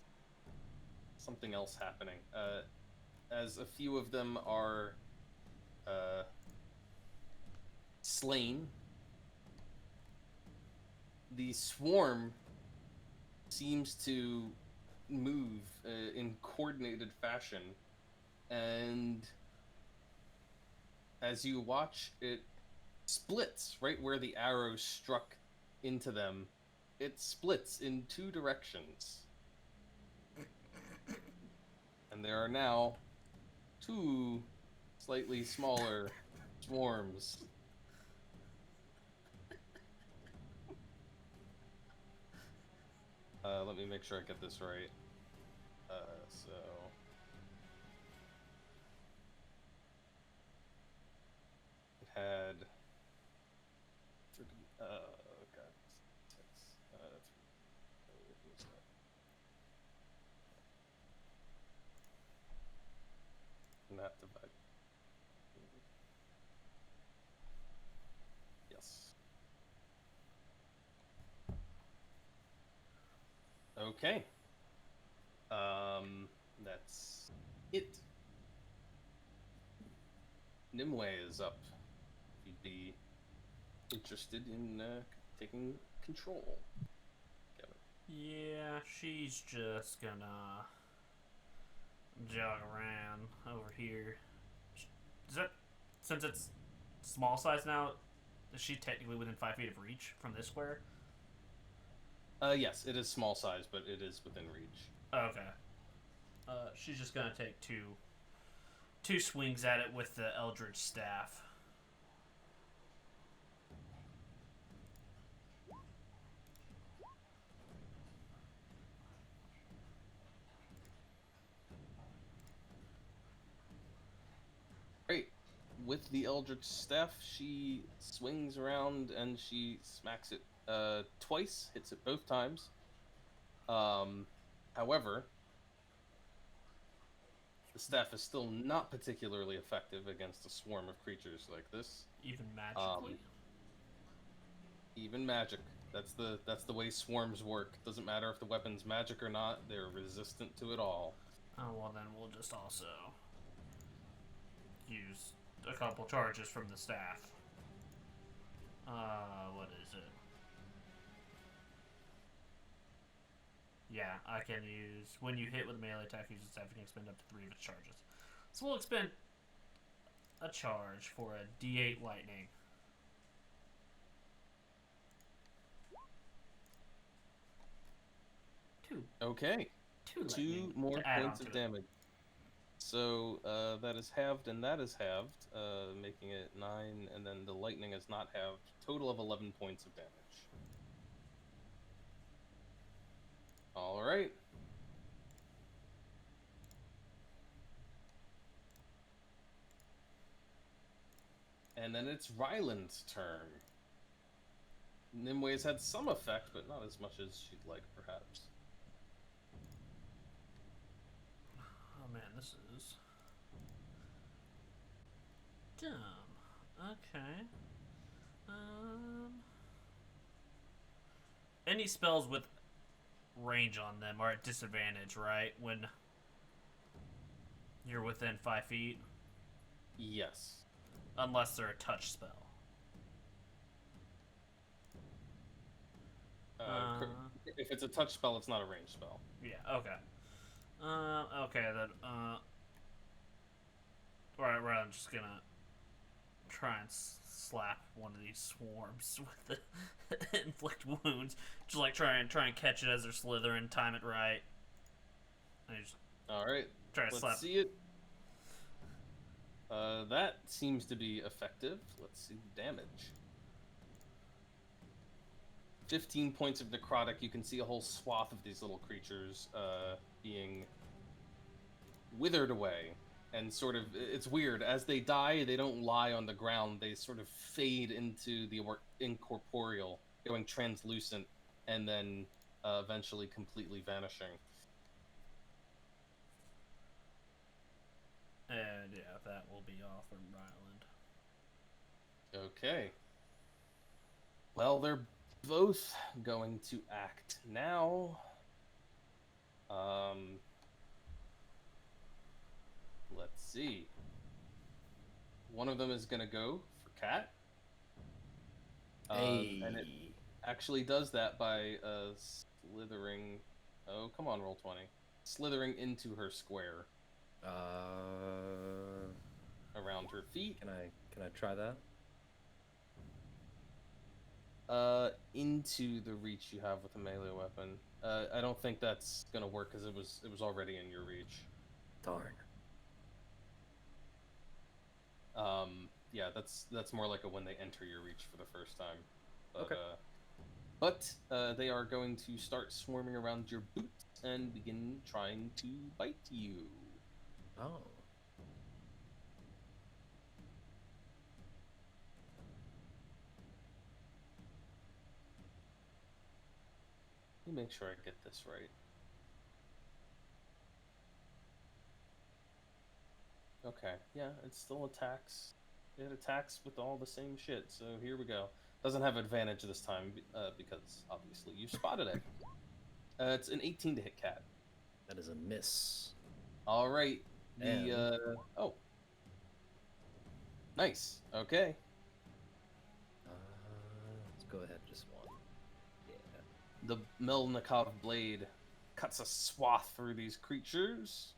something else happening. As a few of them are slain, the swarm seems to move in coordinated fashion, and as you watch, it splits right where the arrow struck into them. It splits in 2 directions. And there are now 2 slightly smaller swarms. Let me make sure I get this right. So... It had... Oh, God. Not divide. Yes. Okay. That's it. Nimue is up. If you'd be interested in taking control. Kevin. Yeah, she's just gonna jog around over here. Is that, since it's small size now, is she technically within 5 feet of reach from this square? Yes, it is small size, but it is within reach. Okay. She's just gonna take two swings at it with the Eldritch Staff. Great. With the Eldritch Staff, she swings around and she smacks it twice, hits it both times. However, the staff is still not particularly effective against a swarm of creatures like this. Even magically? Even magic. That's the way swarms work. Doesn't matter if the weapon's magic or not, they're resistant to it all. Oh, well then we'll just also use a couple charges from the staff. What is it? Yeah, I can use, when you hit with a melee attack, use the staff, you can expend up to 3 of its charges. So we'll expend a charge for a D8 lightning. Two. Okay. Two 2 lightning more to add points on of to it. damage. So that is halved and that is halved, making it 9, and then the lightning is not halved. Total of 11 points of damage. All right. And then it's Ryland's turn. Nimue's had some effect, but not as much as she'd like, perhaps. Oh man, this is dumb. Okay. Any spells with range on them are at disadvantage, right? When you're within 5 feet, Yes. unless they're a touch spell. If it's a touch spell, it's not a ranged spell. Yeah. Okay. Okay. Then. Right. I'm just gonna try and slap one of these swarms with the inflict wounds. Just like try and catch it as they're slithering, time it right. And just All right. try to Let's slap. see it. That seems to be effective. Let's see the damage. 15 points of necrotic. You can see a whole swath of these little creatures being withered away. And sort of, it's weird. As they die, they don't lie on the ground. They sort of fade into the incorporeal, going translucent, and then eventually completely vanishing. And yeah, that will be all from Ryland. Okay. Well, they're both going to act now. Let's see. One of them is going to go for Cat. And it actually does that by slithering. Oh, come on, roll 20. Slithering into her square around her feet. Can I try that? Into the reach you have with a melee weapon. I don't think that's gonna work because it was already in your reach. Darn. Yeah, that's more like a when they enter your reach for the first time. But, Okay. But they are going to start swarming around your boots and begin trying to bite you. Oh. Let me make sure I get this right. Okay, yeah, it still attacks. It attacks with all the same shit, so here we go. Doesn't have advantage this time because obviously you spotted it. It's an 18 to hit Cat. That is a miss. All right. Oh. Nice. Okay. Let's go ahead, just one. Yeah. The Melnikov blade cuts a swath through these creatures.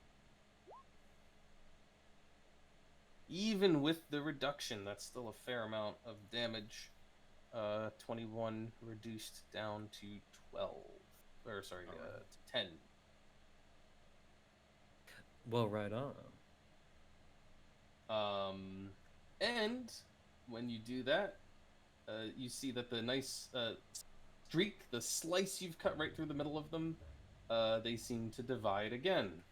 Even with the reduction, that's still a fair amount of damage. 21 reduced down to 12. Or, sorry, to 10. Well, right on. And when you do that, you see that the nice streak, the slice you've cut right through the middle of them, they seem to divide again.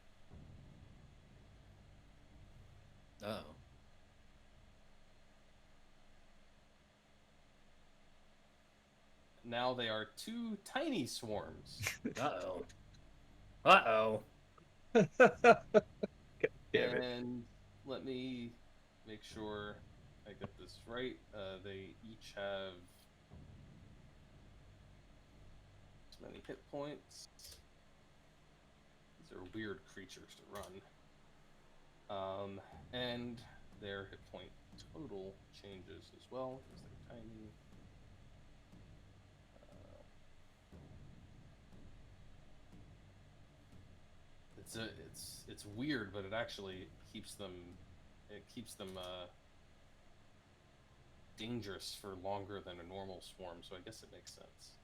Oh. Now they are two tiny swarms. Uh-oh. Uh-oh. Damn it. And let me make sure I get this right. They each have as many hit points. These are weird creatures to run. And their hit point total changes as well because they're tiny. It's weird, but it actually keeps them dangerous for longer than a normal swarm. So I guess it makes sense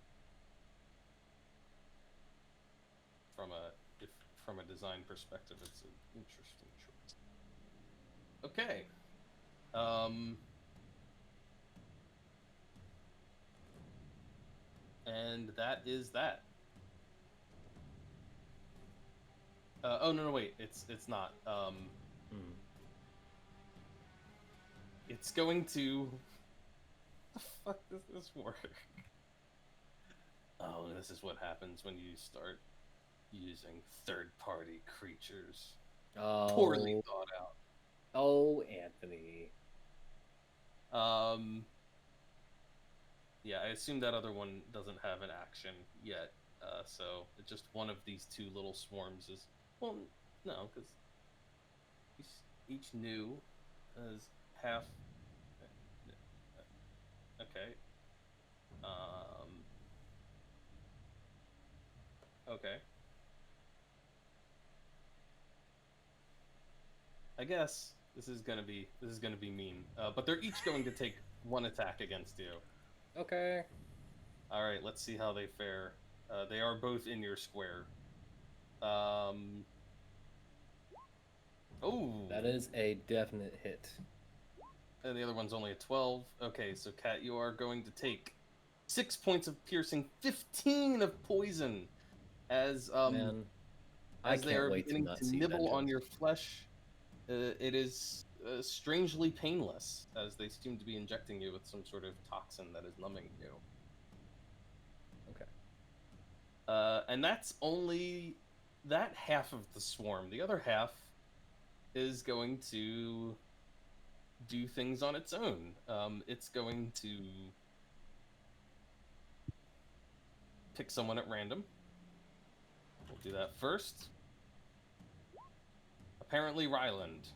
from a design perspective. It's an interesting choice. Okay. And that is that. Oh no, wait, it's not. It's going to. The fuck does this work? Oh, this is what happens when you start using third-party creatures. Oh. Poorly thought out. Oh, Anthony. Um, yeah, I assume that other one doesn't have an action yet. So just one of these two little swarms is, well, no, because each new is half. Okay. Um. Okay. I guess this is gonna be mean. But they're each going to take one attack against you. Okay. All right. Let's see how they fare. They are both in your square. Um. Oh. That is a definite hit. And the other one's only a 12. Okay, so Kat, you are going to take 6 points of piercing, 15 of poison, as Man, I they can't are wait to beginning not to see nibble on vengeance. your flesh. It is strangely painless, as they seem to be injecting you with some sort of toxin that is numbing you. Okay. And that's only that half of the swarm. The other half is going to do things on its own. It's going to pick someone at random. We'll do that first. Apparently, Ryland.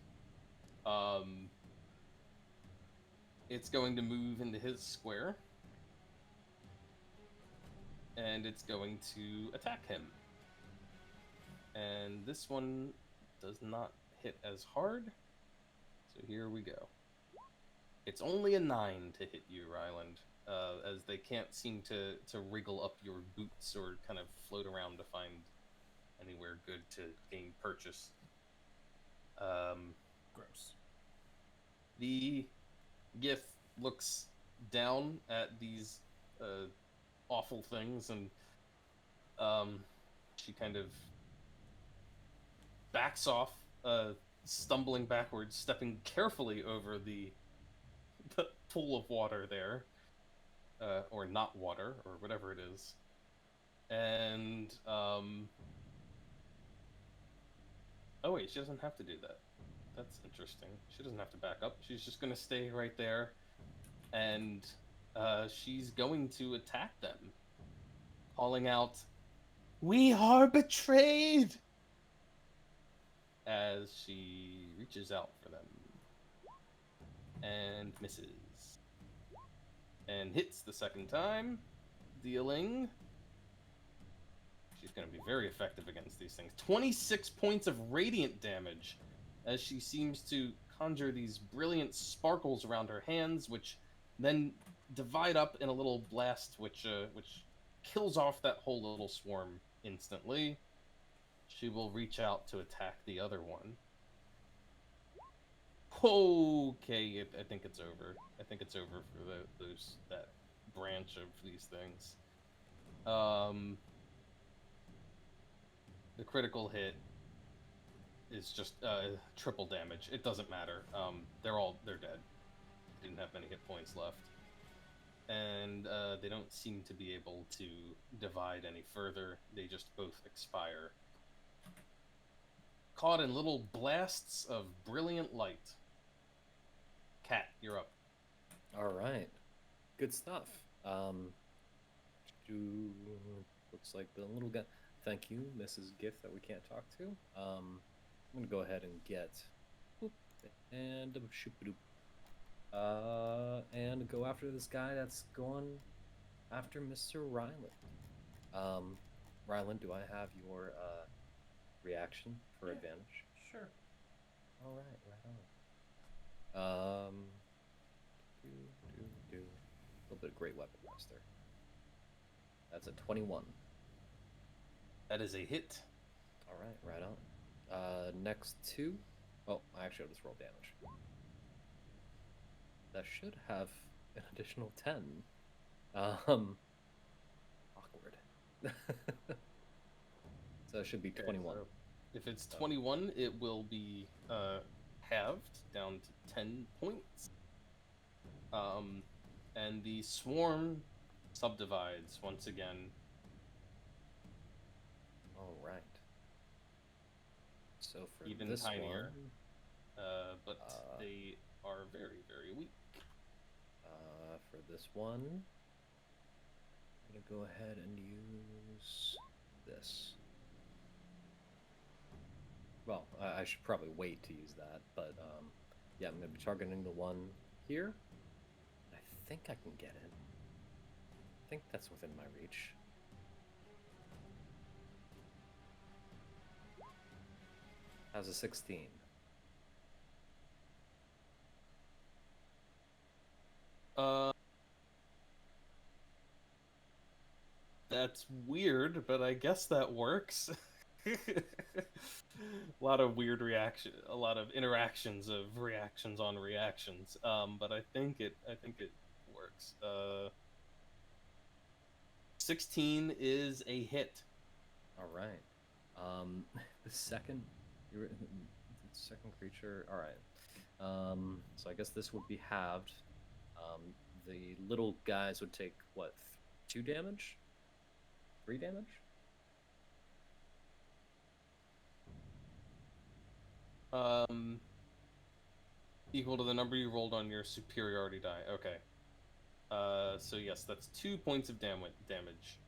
It's going to move into his square. And it's going to attack him. And this one does not hit as hard. So here we go. It's only a 9 to hit you, Ryland, as they can't seem to wriggle up your boots or kind of float around to find anywhere good to gain purchase. Gross. The Gith looks down at these awful things, and she kind of backs off, stumbling backwards, stepping carefully over the pool of water there, or not water, or whatever it is. And oh wait, she doesn't have to do that. That's interesting. She doesn't have to back up. She's just gonna stay right there, and she's going to attack them, calling out, "We are betrayed!" as she reaches out for them and misses, and hits the second time, dealing. She's going to be very effective against these things. 26 points of radiant damage, as she seems to conjure these brilliant sparkles around her hands, which then divide up in a little blast, which kills off that whole little swarm instantly. She will reach out to attack the other one. Okay, I think it's over. I think it's over for that branch of these things. The critical hit is just triple damage. It doesn't matter. They're dead. Didn't have many hit points left, and they don't seem to be able to divide any further. They just both expire, caught in little blasts of brilliant light. Cat, you're up. All right. Good stuff. Looks like the little guy. Thank you, Mrs. Gift, that we can't talk to. I'm gonna go ahead and get, and and go after this guy that's going after Mr. Ryland. Ryland, do I have your reaction for Yeah. advantage? Sure. All right, right on. A little bit of great weapon master. That's a 21. That is a hit. All right, right on. Next two. Oh, actually, I'll just roll damage. That should have an additional 10. Awkward. So it should be 21. Okay, so if it's 21, it will be halved down to 10 points. And the swarm subdivides once again. All right. So for Even this tinier. one, But they are very, very weak. for this one, I'm gonna go ahead and use this. Well, I should probably wait to use that, but yeah, I'm gonna be targeting the one here. I think I can get it. I think that's within my reach. How's a 16? That's weird, but I guess that works. A lot of weird a lot of interactions of reactions on reactions. But I think it works. 16 is a hit. All right. The second, the second creature. All right. So I guess this would be halved. The little guys would take what, 2 damage, 3 damage. Equal to the number you rolled on your superiority die. Okay. So yes, that's 2 points of damage.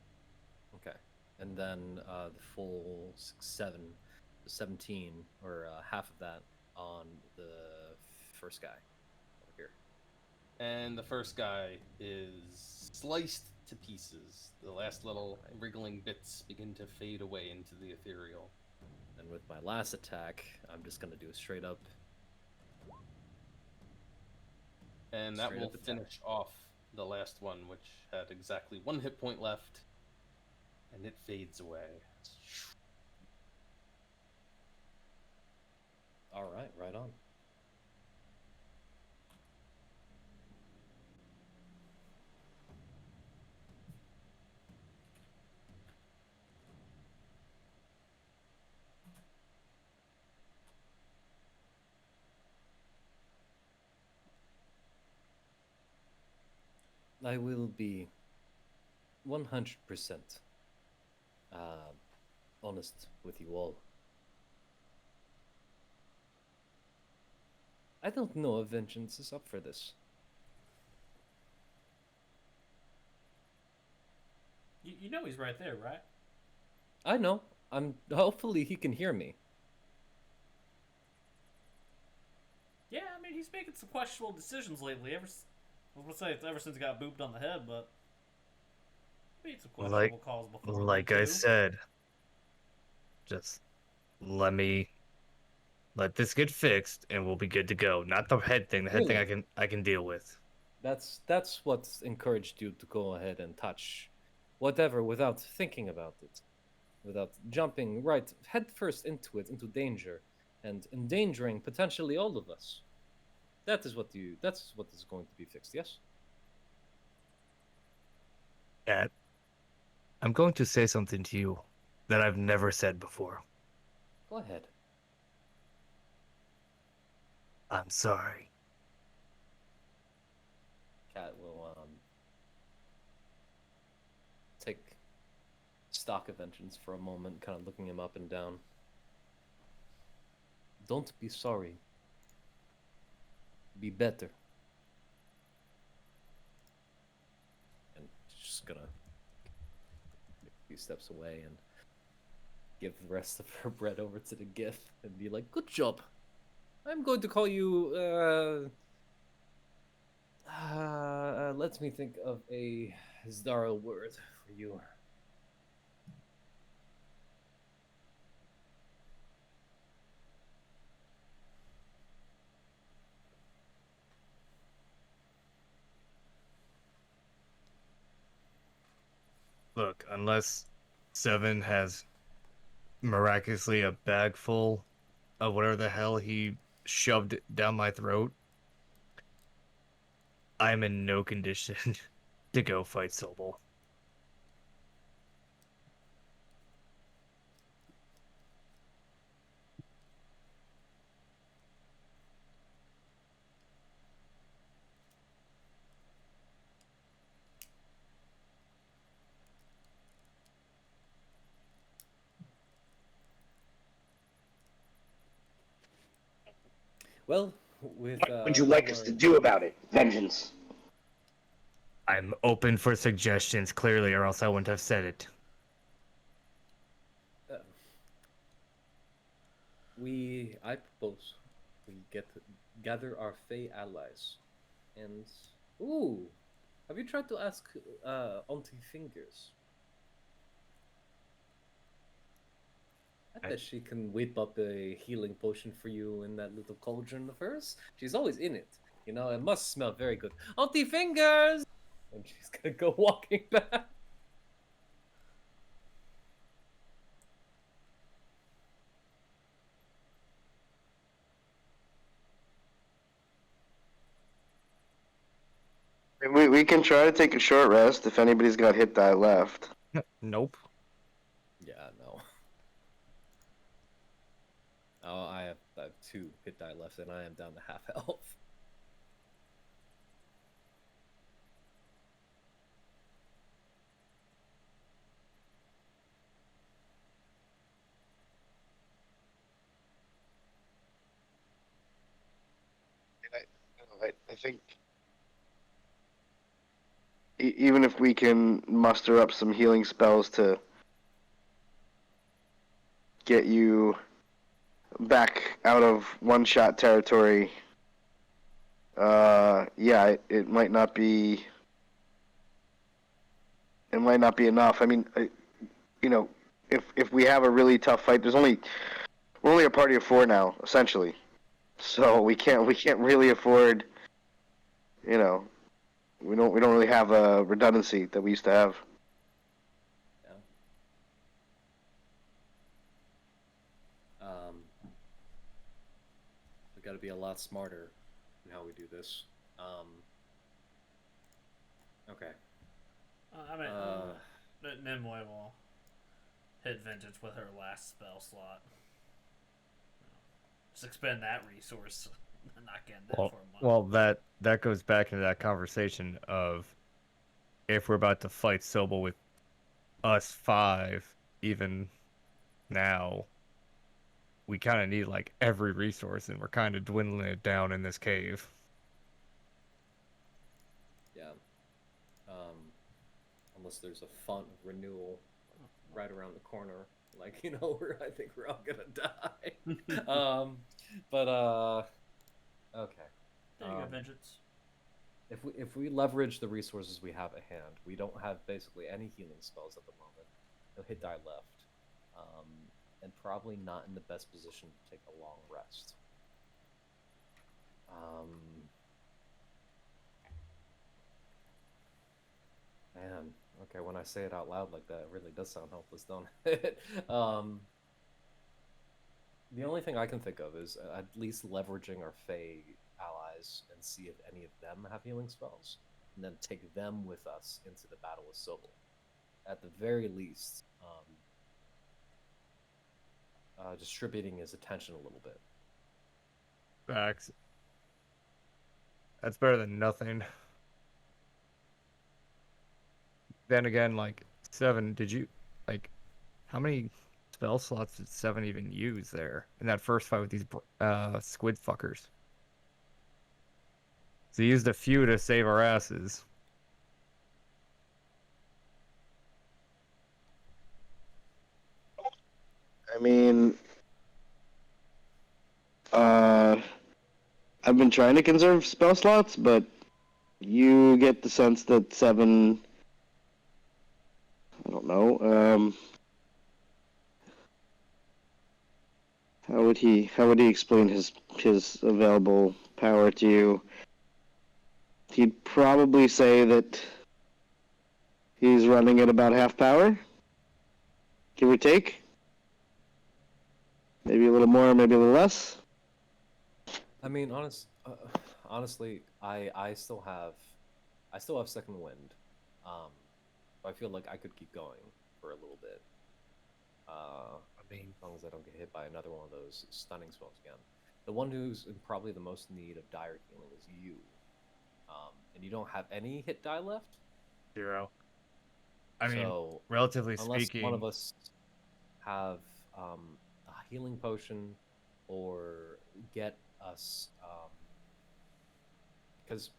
Okay, and then the full 17, or half of that on the first guy over here. And the first guy is sliced to pieces. The last little wriggling bits begin to fade away into the ethereal. And with my last attack, I'm just gonna do a straight up. And that will finish off the last one, which had exactly 1 hit point left. And it fades away. All right, right on. I will be 100% honest with you all. I don't know if Vengeance is up for this. You know he's right there, right? I know. Hopefully he can hear me. Yeah, I mean, he's making some questionable decisions lately. I was gonna say it's ever since he got booped on the head, but made some questionable calls before. Like I said, just let this get fixed and we'll be good to go. Not the head thing. The head Really? thing I can deal with. That's what's encouraged you to go ahead and touch whatever without thinking about it, without jumping right headfirst into it, into danger, and endangering potentially all of us. That's what is going to be fixed. Yes. Cat, I'm going to say something to you that I've never said before. Go ahead. I'm sorry. Cat will take stock of Vengeance for a moment, kind of looking him up and down. Don't be sorry. Be better. And just gonna take a few steps away and give the rest of her bread over to the Gith and be like, "Good job. I'm going to call you. Let me think of a Zdara word for you." Look, unless Seven has miraculously a bag full of whatever the hell he shoved down my throat, I'm in no condition to go fight Sobel. Well, with What would you like us to do about it, Vengeance? I'm open for suggestions, clearly, or else I wouldn't have said it. Uh, I propose we gather our Fey allies, and ooh, have you tried to ask Auntie Fingers? I bet she can whip up a healing potion for you in that little cauldron of hers. She's always in it. You know, it must smell very good. Auntie Fingers! And she's gonna go walking back. We can try to take a short rest if anybody's got hit die left. Nope. Yeah, no. Oh, I have 2 hit die left, and I am down to half health. I think even if we can muster up some healing spells to get you back out of one-shot territory, yeah, it might not be. It might not be enough. I mean, you know, if we have a really tough fight, we're only a party of 4 now, essentially. So we can't really afford, you know, we don't really have a redundancy that we used to have. Yeah. We got to be a lot smarter in how we do this. Okay. I mean, Nimue will hit Vengeance with her last spell slot. Just expend that resource. Not getting that for a month. Well, that goes back into that conversation of if we're about to fight Sobel with us 5, even now, we kind of need like every resource, and we're kind of dwindling it down in this cave. Yeah. Unless there's a font renewal right around the corner, like, you know, where I think we're all gonna die. Okay. There you go, Vengeance. If we leverage the resources we have at hand, we don't have basically any healing spells at the moment. No hit die left, and probably not in the best position to take a long rest. Man, okay, when I say it out loud like that, it really does sound hopeless, don't it? The only thing I can think of is at least leveraging our Fey allies and see if any of them have healing spells, and then take them with us into the battle with Sobel. At the very least, distributing his attention a little bit. Facts. That's better than nothing. Then again, like 7, did you like how many spell slots did 7 even use there in that first fight with these squid fuckers? So he used a few to save our asses. I mean, I've been trying to conserve spell slots, but you get the sense that 7. I don't know. How would he explain his available power to you? He'd probably say that he's running at about half power, give or take. Maybe a little more, maybe a little less. I mean, honestly, I still have second wind. I feel like I could keep going for a little bit. I mean, as long as I don't get hit by another one of those stunning spells again. The one who's in probably the most need of dire healing is you. And you don't have any hit die left? 0. I mean, so, relatively unless speaking, one of us have a healing potion or get us, because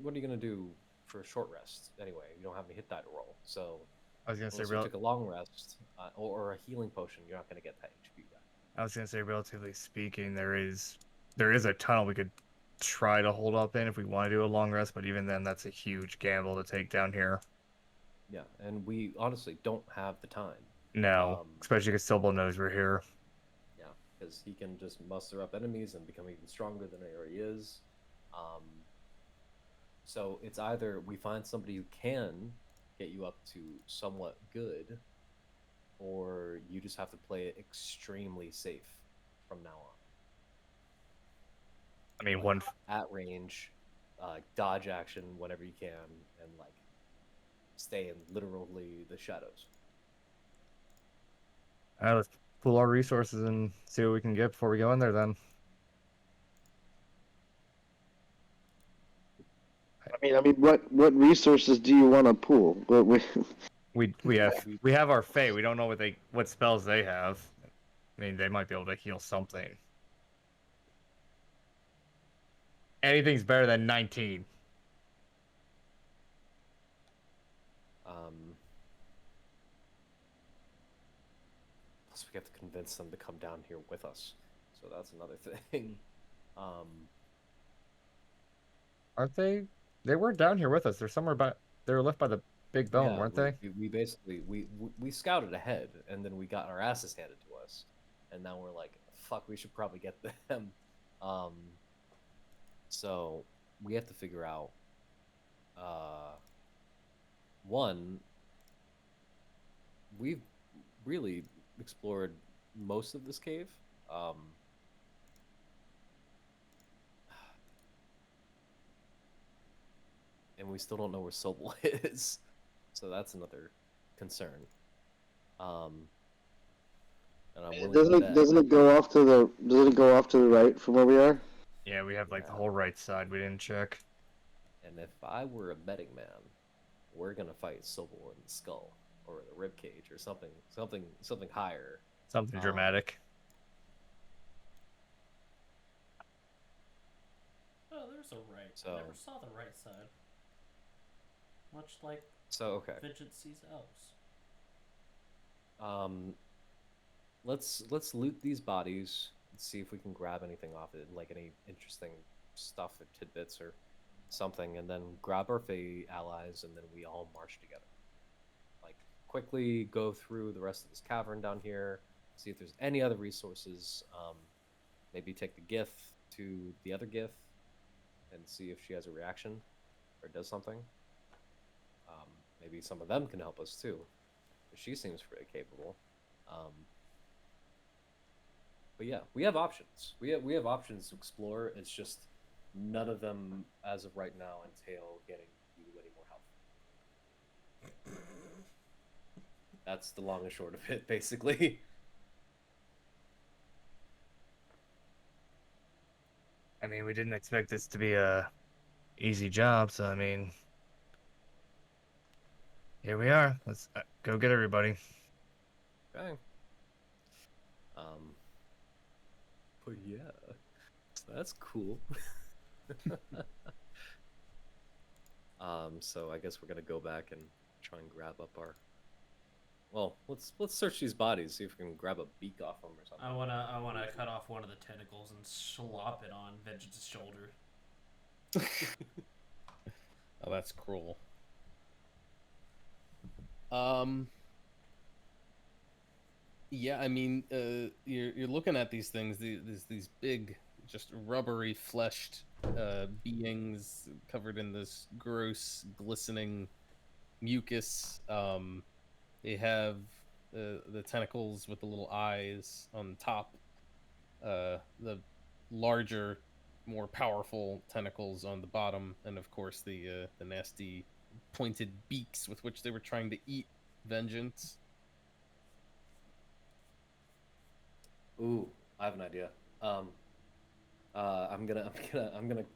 what are you gonna do for a short rest anyway. You don't have any hit die to roll, so I was gonna say unless you took a long rest or a healing potion, you're not gonna get that HP back. I was gonna say, relatively speaking, there is a tunnel we could try to hold up in if we want to do a long rest, but even then, that's a huge gamble to take down here. Yeah, and we honestly don't have the time. No, especially because Silbo knows we're here. Yeah, because he can just muster up enemies and become even stronger than he already is. So it's either we find somebody who can get you up to somewhat good, or you just have to play it extremely safe from now on. I mean, like, at range, dodge action whenever you can, and like stay in literally the shadows. Let's pool our resources and see what we can get before we go in there. Then. I mean, what resources do you want to pool? We have our Fae. We don't know what spells they have. I mean, they might be able to heal something. Anything's better than 19. Plus, we have to convince them to come down here with us. So that's another thing. Aren't they? They weren't down here with us. They're somewhere by. They were left by the big bone, yeah, weren't they? We basically we scouted ahead, and then we got our asses handed to us, and now we're like, fuck, we should probably get them. So we have to figure out. One, we've really explored most of this cave. And we still don't know where Sobel is, so that's another concern. And I'm willing to bet. Doesn't it go off to the right from where we are? Yeah, we have like the whole right side. We didn't check. And if I were a betting man, we're gonna fight Sobel in the skull or the rib cage or something higher. Something dramatic. Oh, there's a right. So, I never saw the right side. Much like Vengeance sees elves. Let's loot these bodies and see if we can grab anything off it, like any interesting stuff or tidbits or something, and then grab our Fae allies, and then we all march together. Like, quickly go through the rest of this cavern down here, see if there's any other resources. Maybe take the Gith to the other Gith and see if she has a reaction or does something. Maybe some of them can help us too. She seems pretty capable. But yeah, we have options. We have options to explore. It's just none of them, as of right now, entail getting you any more help. That's the long and short of it, basically. I mean, we didn't expect this to be a easy job, so I mean, here we are. Let's go get everybody. Okay. But yeah, that's cool. So I guess we're gonna go back and try and grab up our. Well, let's search these bodies, see if we can grab a beak off them or something. I wanna cut off one of the tentacles and slop it on Vengeance's shoulder. Oh, that's cruel. Yeah, I mean, you're looking at these things, these big, just rubbery fleshed beings covered in this gross, glistening mucus. They have the tentacles with the little eyes on top. The larger, more powerful tentacles on the bottom, and of course the nasty, pointed beaks with which they were trying to eat Vengeance. Ooh, I have an idea. I'm gonna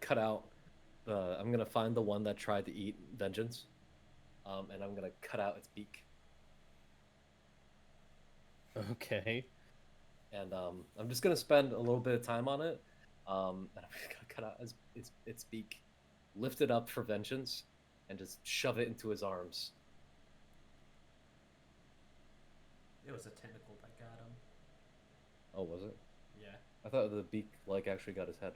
cut out the. I'm gonna find the one that tried to eat Vengeance, and I'm gonna cut out its beak. Okay. And I'm just gonna spend a little bit of time on it. And I'm just gonna cut out its beak, lift it up for Vengeance, and just shove it into his arms. It was a tentacle that got him. Oh, was it? Yeah. I thought the beak like actually got his head.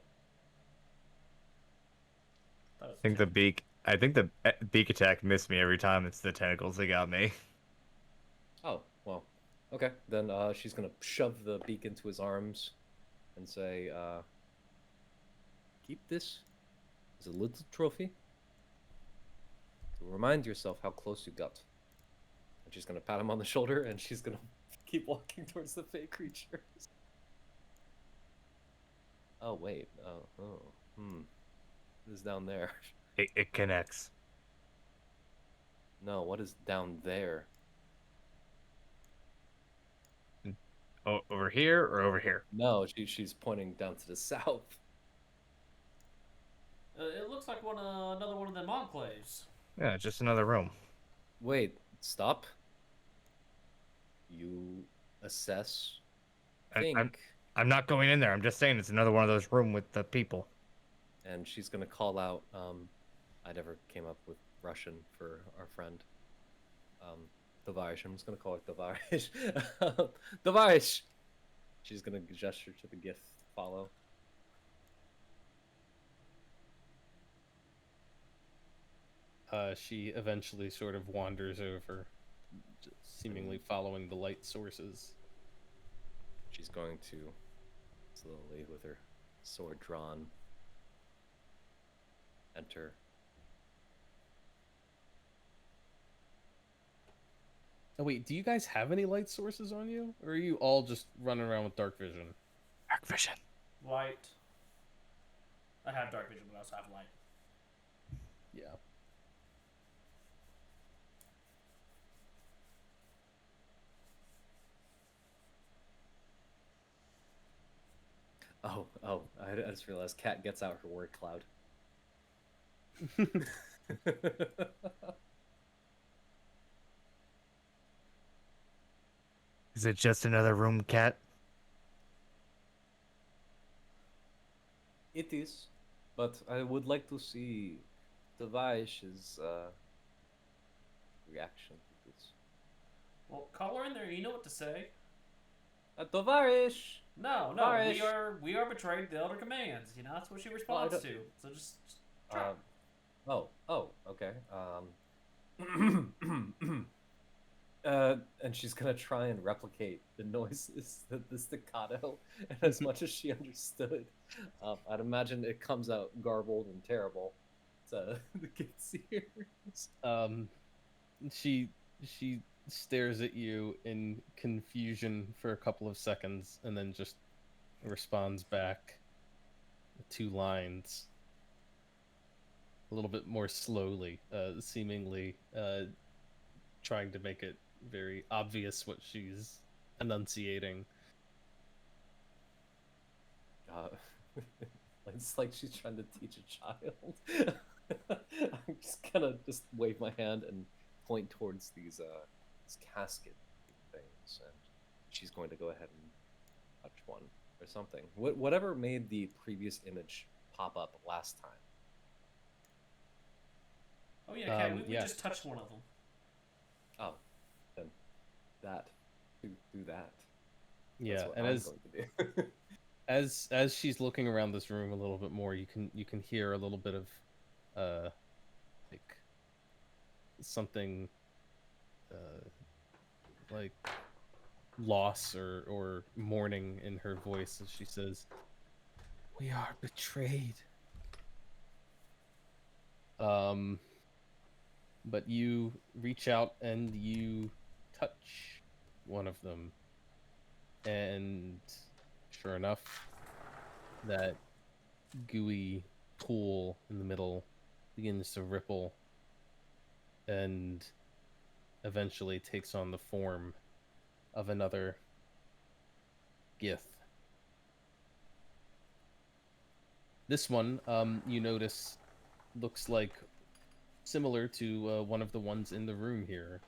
That was I think the beak. I think the beak attack missed me every time. It's the tentacles that got me. Oh, well. Okay, then she's gonna shove the beak into his arms and say, keep this as a little trophy to remind yourself how close you got. And she's gonna pat him on the shoulder and she's gonna keep walking towards the fake creatures. Oh, wait. What is down there? It connects. No, what is down there? Over here or over here? No, she's pointing down to the south. It looks like another one of them enclaves. Yeah, just another room. Wait, stop. You assess, think, I'm not going in there. I'm just saying it's another one of those room with the people. and she's gonna call out. I never came up with Russian for our friend. Tavarish. I'm just gonna call it Tavarish. Tavarish. She's gonna gesture to the gift follow. She eventually sort of wanders over, seemingly following the light sources. She's going to slowly, with her sword drawn, enter. Oh wait, do you guys have any light sources on you, or are you all just running around with dark vision? Dark vision. Light. I have dark vision, but I also have light. Yeah. Oh! I just realized Kat gets out her word cloud. Is it just another room, cat? It is, but I would like to see Tavish's reaction to this. Well, call her in there. You know what to say. Tavarish! No, Varish. we are betrayed the elder commands. You know that's what she responds don't- to. So just try. Okay. And she's gonna try and replicate the noises, the staccato, and as much as she understood, I'd imagine it comes out garbled and terrible to the kids' ears. She stares at you in confusion for a couple of seconds, and then just responds back 2 lines, a little bit more slowly, seemingly trying to make it very obvious what she's enunciating. It's like she's trying to teach a child. I'm just gonna wave my hand and point towards these casket things, and she's going to go ahead and touch one or something. Whatever made the previous image pop up last time. Oh yeah, Kat, we yeah. just touched one of them. Oh, then that do that. Yeah, That's what and I'm as going to do. as she's looking around this room a little bit more, you can hear a little bit of like something like loss or mourning in her voice as she says, "We are betrayed." But you reach out and you touch one of them, and sure enough, that gooey pool in the middle begins to ripple and eventually takes on the form of another Gith. This one, you notice, looks like similar to one of the ones in the room here.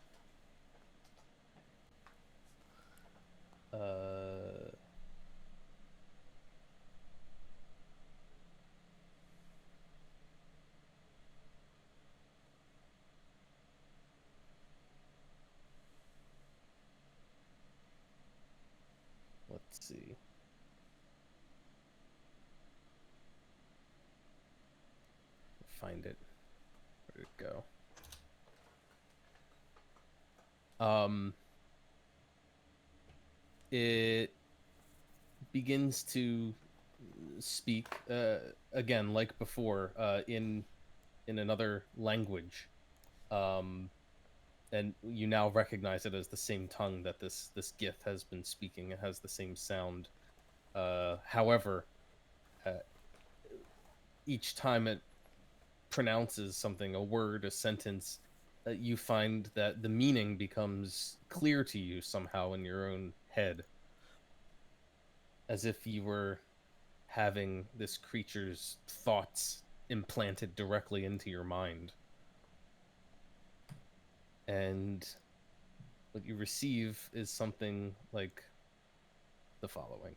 Let's see. Find it. Where'd it go? It begins to speak again, like before, in another language, and you now recognize it as the same tongue that this Gith has been speaking. It has the same sound. However, uh, each time it pronounces something, a word, a sentence, you find that the meaning becomes clear to you somehow in your own head, as if you were having this creature's thoughts implanted directly into your mind. And what you receive is something like the following.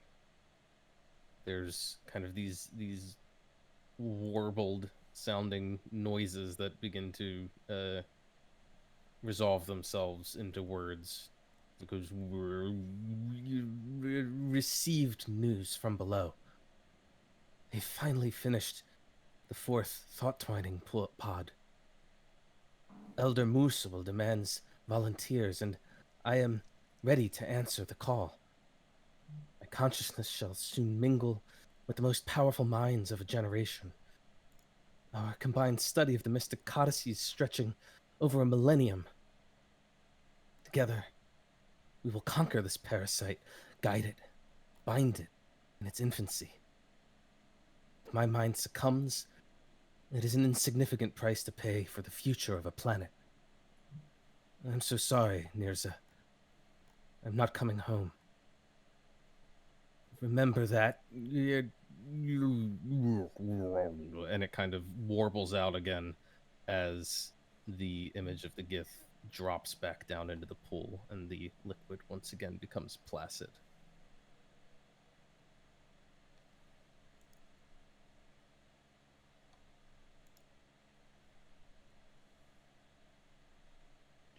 There's kind of these warbled sounding noises that begin to resolve themselves into words. It goes, received news from below. They finally finished the fourth thought twining pod. Elder Musil demands volunteers, and I am ready to answer the call. My consciousness shall soon mingle with the most powerful minds of a generation. Our combined study of the mystic codices stretching over a millennium. Together, we will conquer this parasite, guide it, bind it in its infancy. If my mind succumbs, it is an insignificant price to pay for the future of a planet. I'm so sorry, Nirza. I'm not coming home. Remember that. And it kind of warbles out again as the image of the Gith drops back down into the pool and the liquid once again becomes placid.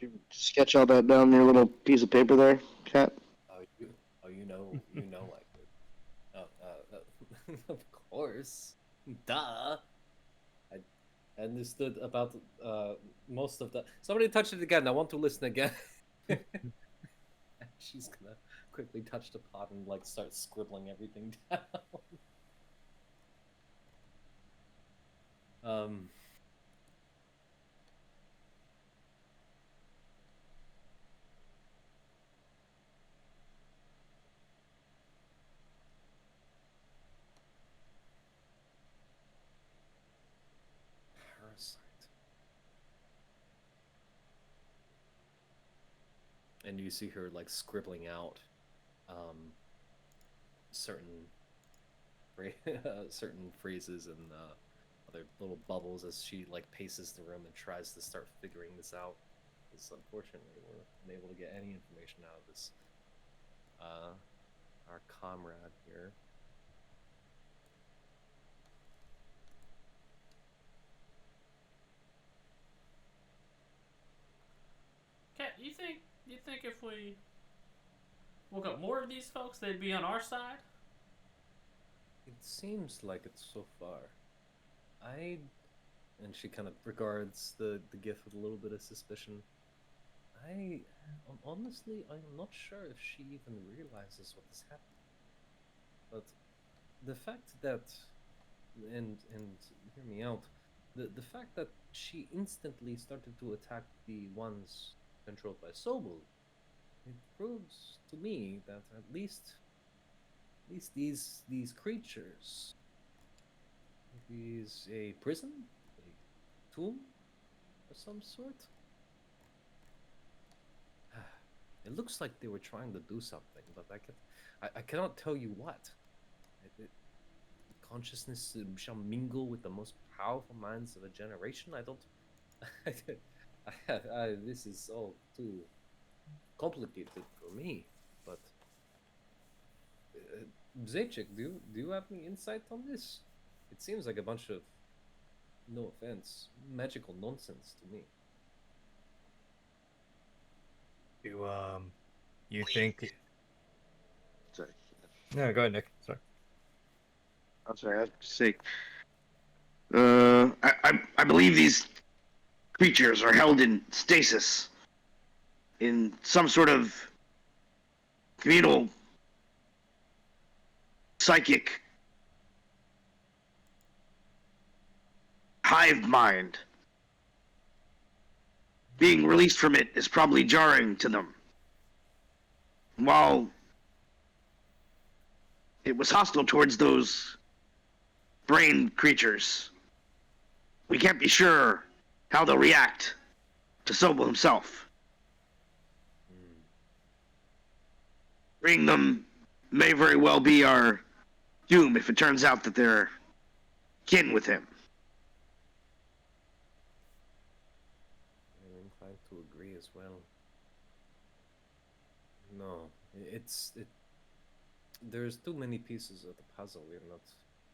Did you sketch all that down on your little piece of paper there, Cat? You know I could. Of course. Duh. I understood about most of that. Somebody touch it again. I want to listen again. She's gonna quickly touch the pot and like start scribbling everything down. Parasite. And you see her like scribbling out certain certain phrases and other little bubbles as she like paces the room and tries to start figuring this out. Because unfortunately, we're unable to get any information out of this our comrade here. Cat, you think if we woke up more of these folks, they'd be on our side? It seems like it so far. And she kind of regards the gift with a little bit of suspicion. Honestly, I'm not sure if she even realizes what is happening. But the fact that, and hear me out, the fact that she instantly started to attack the ones controlled by Sobel, it proves to me that at least these creatures, it is a prison, a tomb of some sort. It looks like they were trying to do something, but I cannot tell you what. Consciousness shall mingle with the most powerful minds of a generation. I don't. This is all too complicated for me. But Zaychik, do you have any insight on this? It seems like a bunch of, no offense, magical nonsense to me. You think? Sorry. No, go ahead, Nick. Sorry. I'm sorry, I was say. I believe these creatures are held in stasis in some sort of communal psychic hive mind. Being released from it is probably jarring to them. While it was hostile towards those brain creatures, we can't be sure how they'll react to Sobel himself. Freeing them may very well be our doom if it turns out that they're kin with him. I'm inclined to agree as well. No, there's too many pieces of the puzzle we're not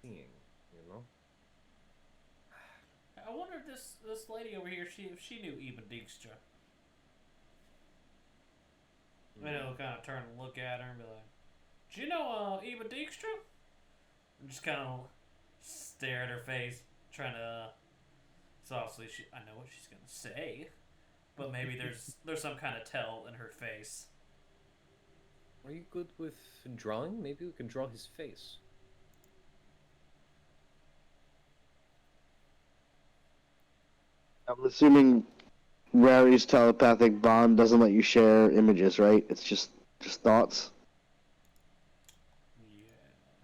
seeing, you know? I wonder if this lady over here, if she knew Eva Dijkstra. And he'll kind of turn and look at her and be like, "Do you know Eva Dijkstra?" And just kind of stare at her face, trying to. So obviously, I know what she's gonna say, but maybe there's some kind of tell in her face. Are you good with drawing? Maybe we can draw his face. I'm assuming Rary's telepathic bond doesn't let you share images, right? It's just thoughts. Yeah,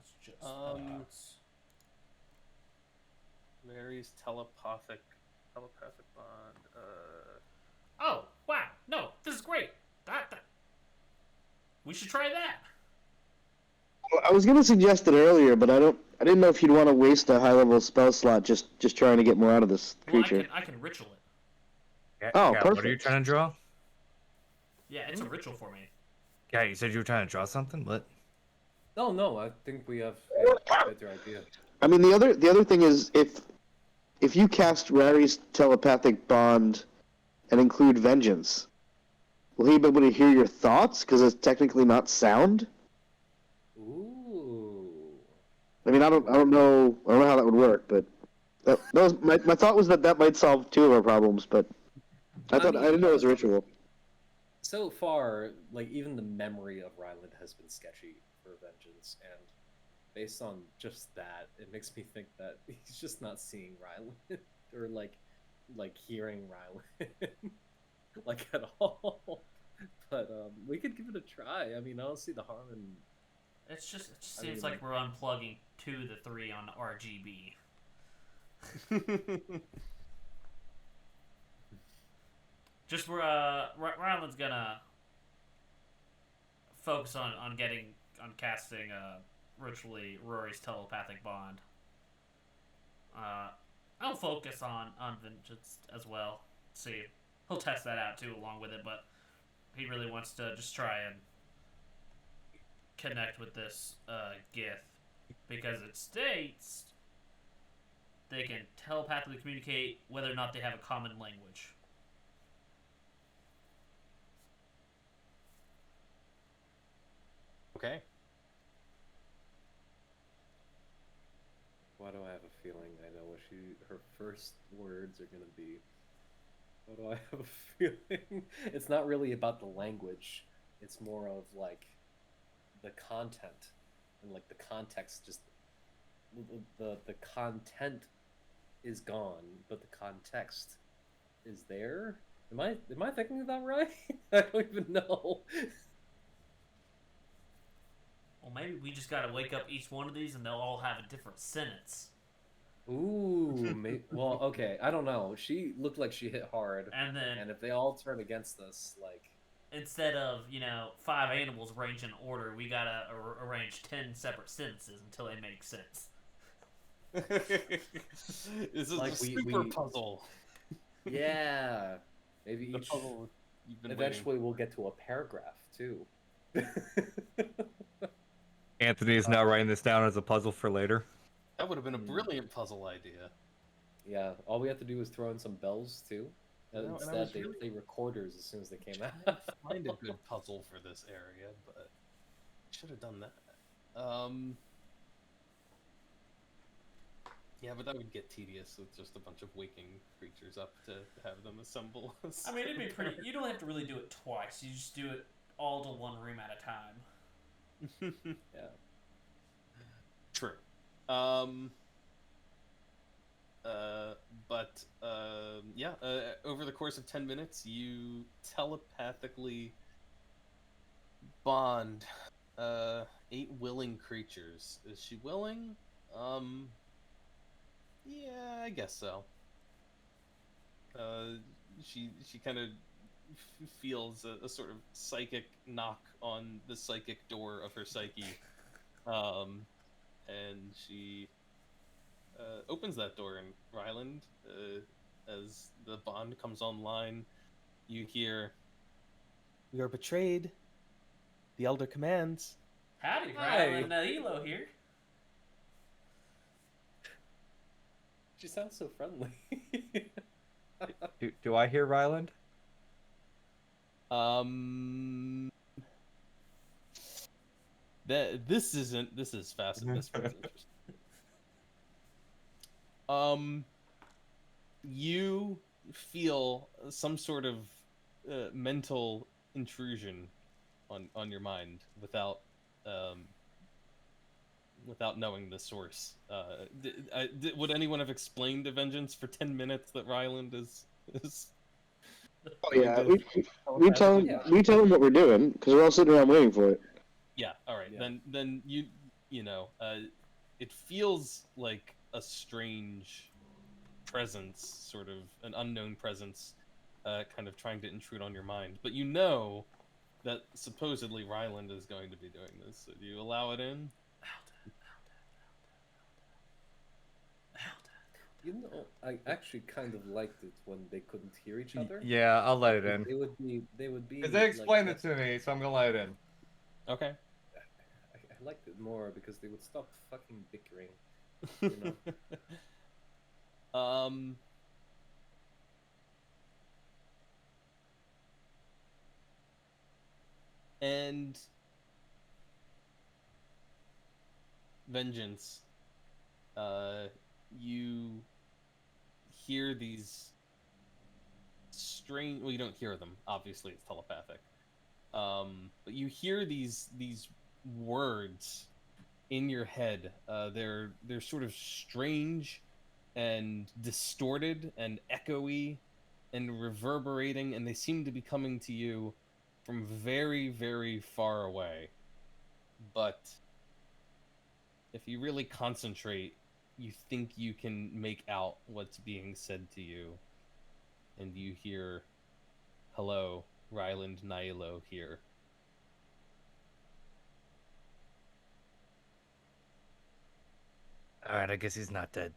it's just thoughts. Mary's telepathic bond. Oh wow! No, this is great. That we should try that. Well, I was gonna suggest it earlier, but I didn't know if you'd want to waste a high level spell slot just trying to get more out of this creature. Well, I can ritual it. Yeah, Oh, yeah, what are you perfect. trying to draw? Yeah, it's a ritual for me. Yeah, you said you were trying to draw something? What? No, I think we have a better idea. I mean, the other thing is if you cast Rary's telepathic bond and include vengeance, will he be able to hear your thoughts? Because it's technically not sound. Ooh. I mean, I don't know how that would work, but that was my thought was that might solve two of our problems, but I didn't know it was a ritual. So far, like, even the memory of Ryland has been sketchy for vengeance, and based on just that, it makes me think that he's just not seeing Ryland or like hearing Ryland like at all. But we could give it a try. I mean, I don't see the harm in. It just seems like we're unplugging 2 to 3 on RGB. Just Ryland's gonna focus on casting virtually Rory's telepathic bond. I'll focus on vengeance as well. See, he'll test that out too along with it, but he really wants to just try and connect with this Gith because it states they can telepathically communicate whether or not they have a common language. Okay. Why do I have a feeling I know what her first words are gonna be? Why do I have a feeling? It's not really about the language. It's more of like the content and like the context. Just the content is gone, but the context is there. Am I thinking of that right? I don't even know. Well, maybe we just gotta wake up each one of these and they'll all have a different sentence. Ooh, well, okay, I don't know. She looked like she hit hard, And if they all turn against us, like... instead of, 5 animals arranged in order, we gotta arrange 10 separate sentences until they make sense. This is Like a super puzzle. Yeah. Maybe The each... puzzle you've been Eventually we'll get to a paragraph, too. Anthony is now writing this down as a puzzle for later. That would have been a brilliant puzzle idea. Yeah, all we have to do is throw in some bells, too. Instead, they play recorders as soon as they came out. Find a good puzzle for this area, but should have done that. Yeah, but that would get tedious with just a bunch of waking creatures up to have them assemble. I mean, it'd be pretty. You don't have to really do it twice. You just do it all to one room at a time. Yeah. True. Um. But yeah. Over the course of 10 minutes, you telepathically bond 8 willing creatures. Is she willing? Yeah, I guess so. She kind of feels a sort of psychic knock on the psychic door of her psyche, and she opens that door. And Ryland, as the bond comes online, you hear, "We are betrayed. The Elder commands." Howdy, Hi. Rylan Nailo here. She sounds so friendly. Do I hear Ryland? This is fascinating. This one's interesting. You feel some sort of mental intrusion on your mind without knowing the source. Would anyone have explained to Vengeance for 10 minutes that Ryland is Oh yeah, Yeah. we tell him what we're doing because we're all sitting around waiting for it. Yeah, all right. Yeah. Then you know, it feels like a strange presence, sort of an unknown presence, kind of trying to intrude on your mind. But you know that supposedly Ryland is going to be doing this. So do you allow it in? You know, I actually kind of liked it when they couldn't hear each other. Yeah, I'll let it in. They would be. Because they explained it to me, so I'm gonna let it in. Okay. I liked it more because they would stop fucking bickering. You know. And Vengeance, you hear these strange. Well, you don't hear them. Obviously, it's telepathic. But you hear these words in your head. They're sort of strange and distorted and echoey and reverberating, and they seem to be coming to you from very, very far away. But if you really concentrate, you think you can make out what's being said to you. And you hear, "Hello, Ryland Nailo here." Alright, I guess he's not dead.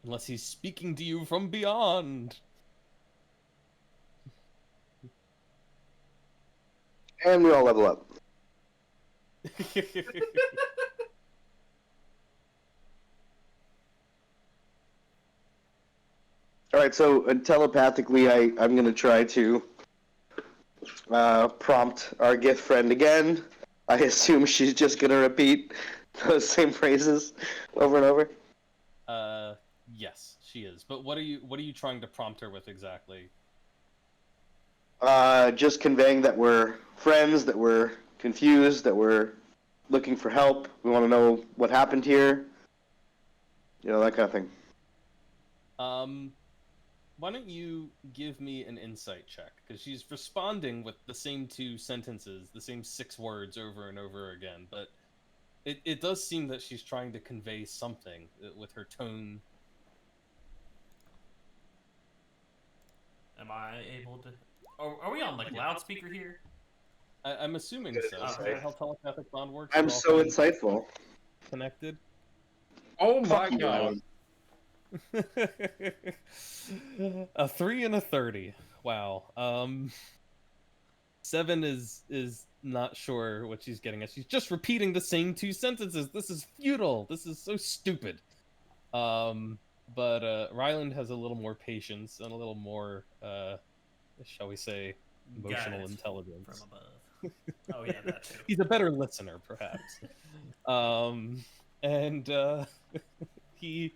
Unless he's speaking to you from beyond. And we all level up. All right, so telepathically, I'm gonna try to prompt our gift friend again. I assume she's just gonna repeat those same phrases over and over. Yes, she is. But what are you trying to prompt her with exactly? Just conveying that we're friends, that we're confused, that we're looking for help. We want to know what happened here. You know, that kind of thing. Why don't you give me an insight check? Because she's responding with the same 2 sentences, the same 6 words over and over again. But it does seem that she's trying to convey something with her tone. Am I able to? Are we on like loudspeaker here? I'm assuming so. Is that how telepathic bond works? I'm We're all so kind of insightful. connected. Oh my Fuck you, god. Alan. A 3 and a 30. Wow. 7 is not sure what she's getting at. She's just repeating the same 2 sentences. This is futile. This is so stupid. But Ryland has a little more patience and a little more, shall we say, emotional Guidance intelligence. from above. Oh yeah, that too. He's a better listener, perhaps. And he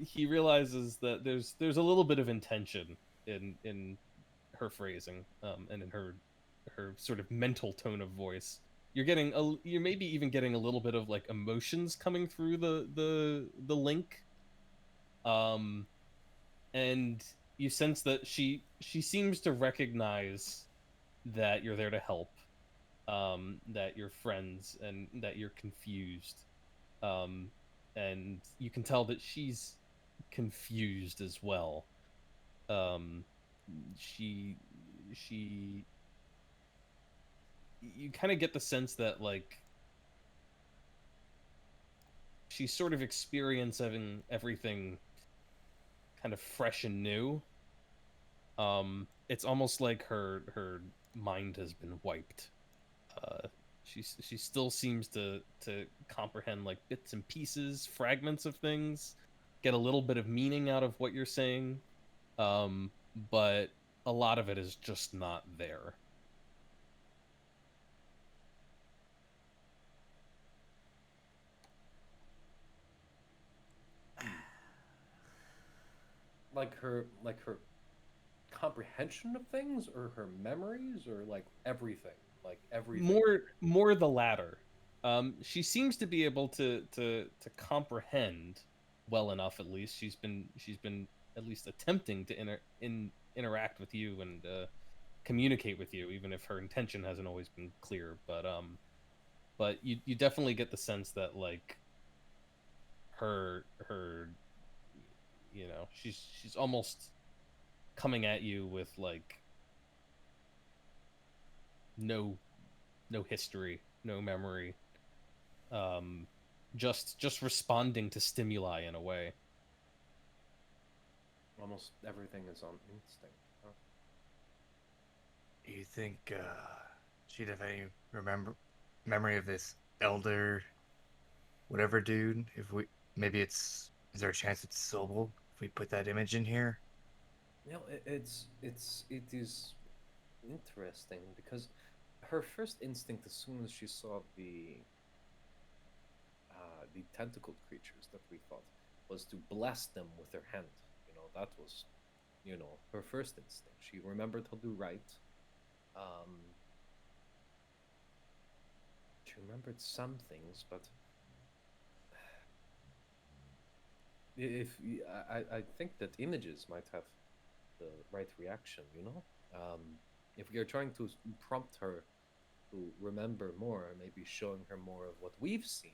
he realizes that there's a little bit of intention in her phrasing, and in her sort of mental tone of voice. You're maybe even getting a little bit of like emotions coming through the link, um, and you sense that she seems to recognize that you're there to help, that you're friends, and that you're confused, um, and you can tell that she's confused as well. Um, she she you kind of get the sense that like she's sort of experiencing everything kind of fresh and new. It's almost like her mind has been wiped. She still seems to comprehend like bits and pieces, fragments of things, get a little bit of meaning out of what you're saying, but a lot of it is just not there. Like her comprehension of things, or her memories, or like everything, like everything. More the latter. She seems to be able to comprehend well enough. At least she's been at least attempting to interact with you and communicate with you, even if her intention hasn't always been clear. But you definitely get the sense that like her she's almost coming at you with like no no history, no memory, um just responding to stimuli in a way. Almost everything is on instinct. Huh? Do you think she'd have any memory of this elder, whatever dude? If we maybe is there a chance it's Sobel if we put that image in here? It is interesting because her first instinct, as soon as she saw the tentacled creatures that we fought, was to blast them with her hand. That was, her first instinct. She remembered how to write. Um, she remembered some things, but if I think that images might have the right reaction. If we are trying to prompt her to remember more, maybe showing her more of what we've seen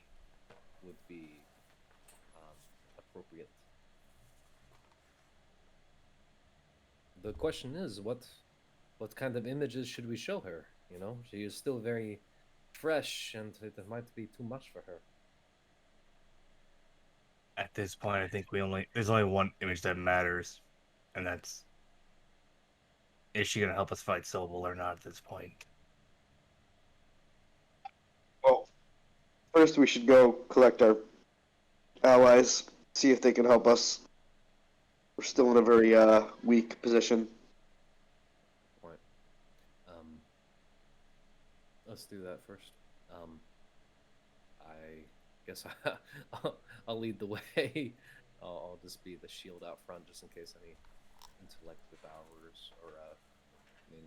would be appropriate. The question is, what kind of images should we show her? She is still very fresh, and it might be too much for her. At this point, I think there's only one image that matters, and that's is she gonna help us fight Sobel or not at this point? Well, first we should go collect our allies, see if they can help us. We're still in a very weak position. Right. Let's do that first. I guess I'll lead the way. I'll just be the shield out front, just in case any intellect devourers or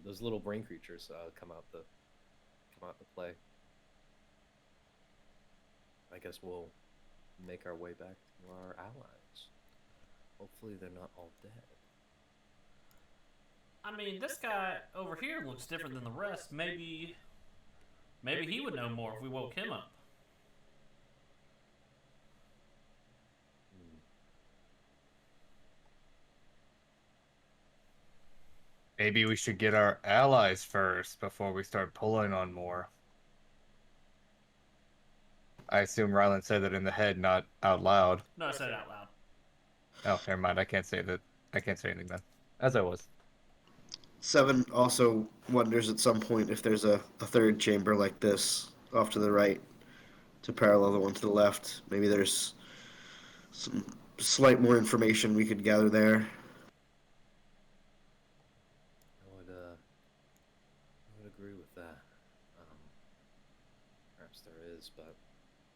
those little brain creatures come out to play. I guess we'll make our way back to our allies. Hopefully, they're not all dead. I mean, this guy over here looks different than the rest. Maybe he would know more if we woke him up. Maybe we should get our allies first before we start pulling on more. I assume Rylan said that in the head, not out loud. No, I said it out loud. Oh, never mind. I can't say that. I can't say anything then. As I was. Seven also wonders at some point if there's a third chamber like this off to the right to parallel the one to the left. Maybe there's some slight more information we could gather there. I would agree with that. perhaps there is, but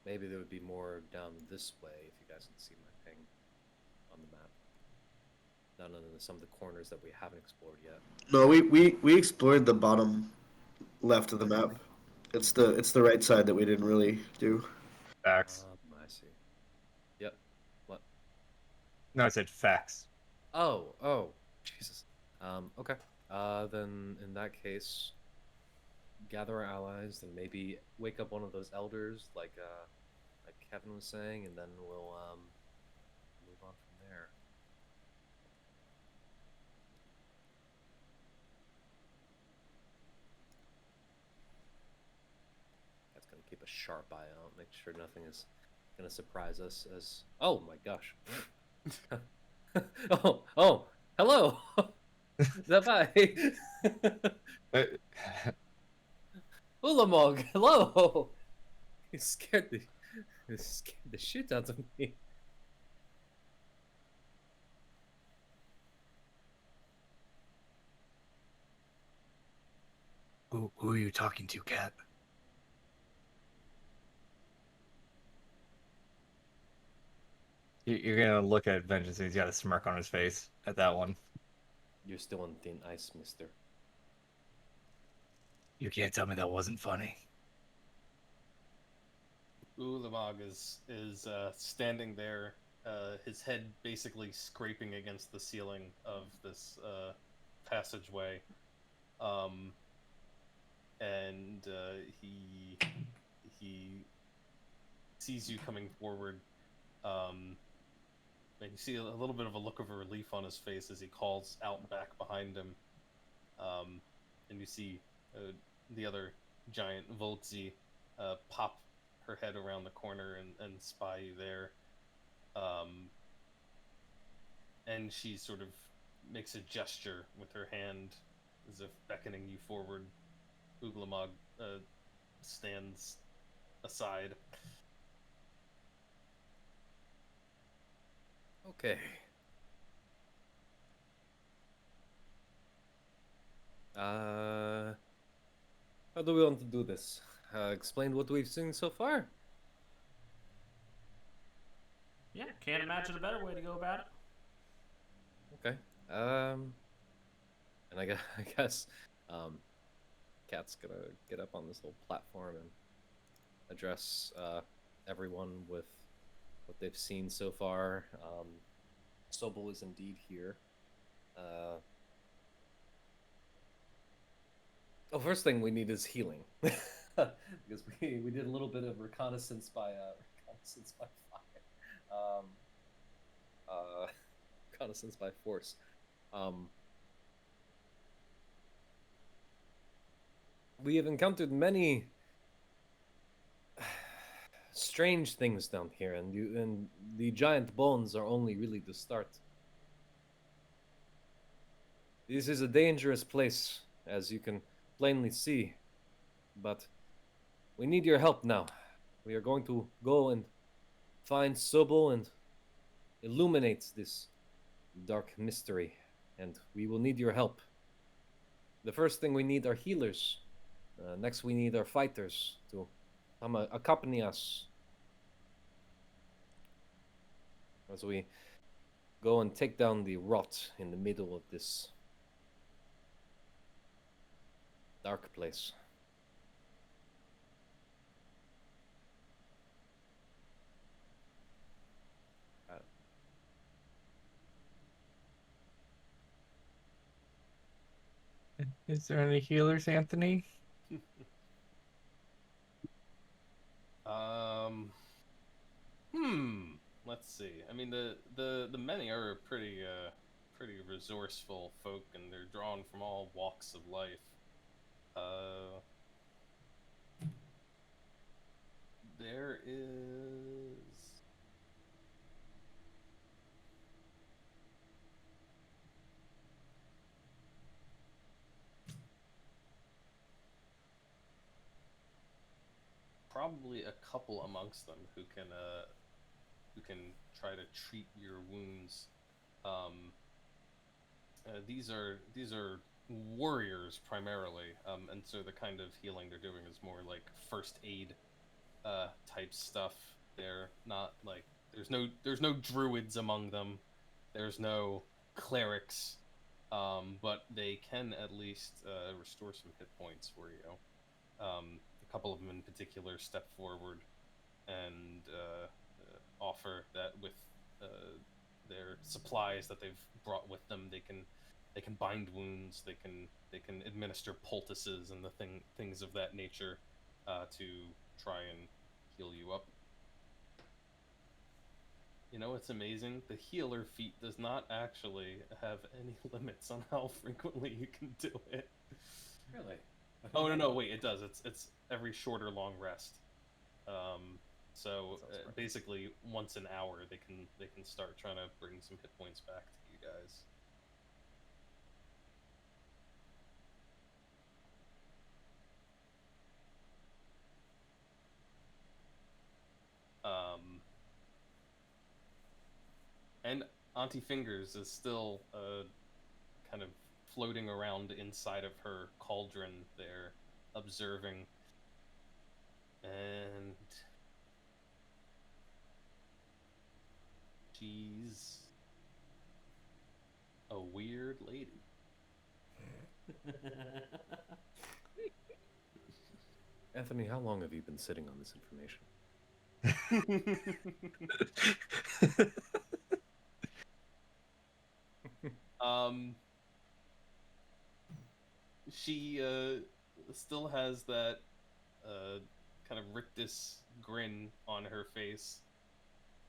maybe there would be more down this way if you guys can see my ping on the map. Down in some of the corners that we haven't explored yet. No, we explored the bottom left of the map. It's the right side that we didn't really do. Facts. I see. Yep. What? No, I said facts. Oh, Jesus. Okay. Then in that case, gather our allies and maybe wake up one of those elders, like Kevin was saying, and then we'll move on from there. That's gonna keep a sharp eye out, make sure nothing is gonna surprise us. As oh my gosh. oh, hello. Zapai. Uh, Ulamog, hello. You scared the shit out of me. who are you talking to, Cat? You're gonna look at Vengeance and he's got a smirk on his face at that one. You're still on thin ice, mister. You can't tell me that wasn't funny. Ulamog is standing there, his head basically scraping against the ceiling of this passageway, and he sees you coming forward, and you see a little bit of a look of relief on his face as he calls out back behind him, and you see the other giant Voltzi pop her head around the corner and spy you there, and she sort of makes a gesture with her hand as if beckoning you forward. Uglamog stands aside. Okay. How do we want to do this? Explain what we've seen so far? Yeah, can't imagine a better way to go about it. Okay. And I guess Cat's gonna get up on this little platform and address everyone with what they've seen so far. Sobel is indeed here. First thing we need is healing, because we did a little bit of reconnaissance by fire, reconnaissance by force. We have encountered many strange things down here, and the giant bones are only really the start. This is a dangerous place, as you can plainly see, but we need your help now. We are going to go and find Sobel and illuminate this dark mystery, and we will need your help. The first thing we need are healers. Next, we need our fighters to come accompany us as we go and take down the rot in the middle of this dark place. Is there any healers, Anthony? Let's see. I mean, the many are pretty resourceful folk, and they're drawn from all walks of life. There is probably a couple amongst them who can try to treat your wounds. These are warriors primarily, and so the kind of healing they're doing is more like first aid type stuff. They're not like there's no druids among them. There's no clerics, but they can at least restore some hit points for you. A couple of them in particular step forward and offer that with their supplies that they've brought with them, they can bind wounds, they can administer poultices and things of that nature to try and heal you up. You know what's amazing? The healer feat does not actually have any limits on how frequently you can do it. Really? Oh no, wait, it does. It's every short or long rest. So basically, once an hour, they can start trying to bring some hit points back to you guys. And Auntie Fingers is still kind of floating around inside of her cauldron there, observing. And she's a weird lady. Anthony, how long have you been sitting on this information? She still has that kind of rictus grin on her face.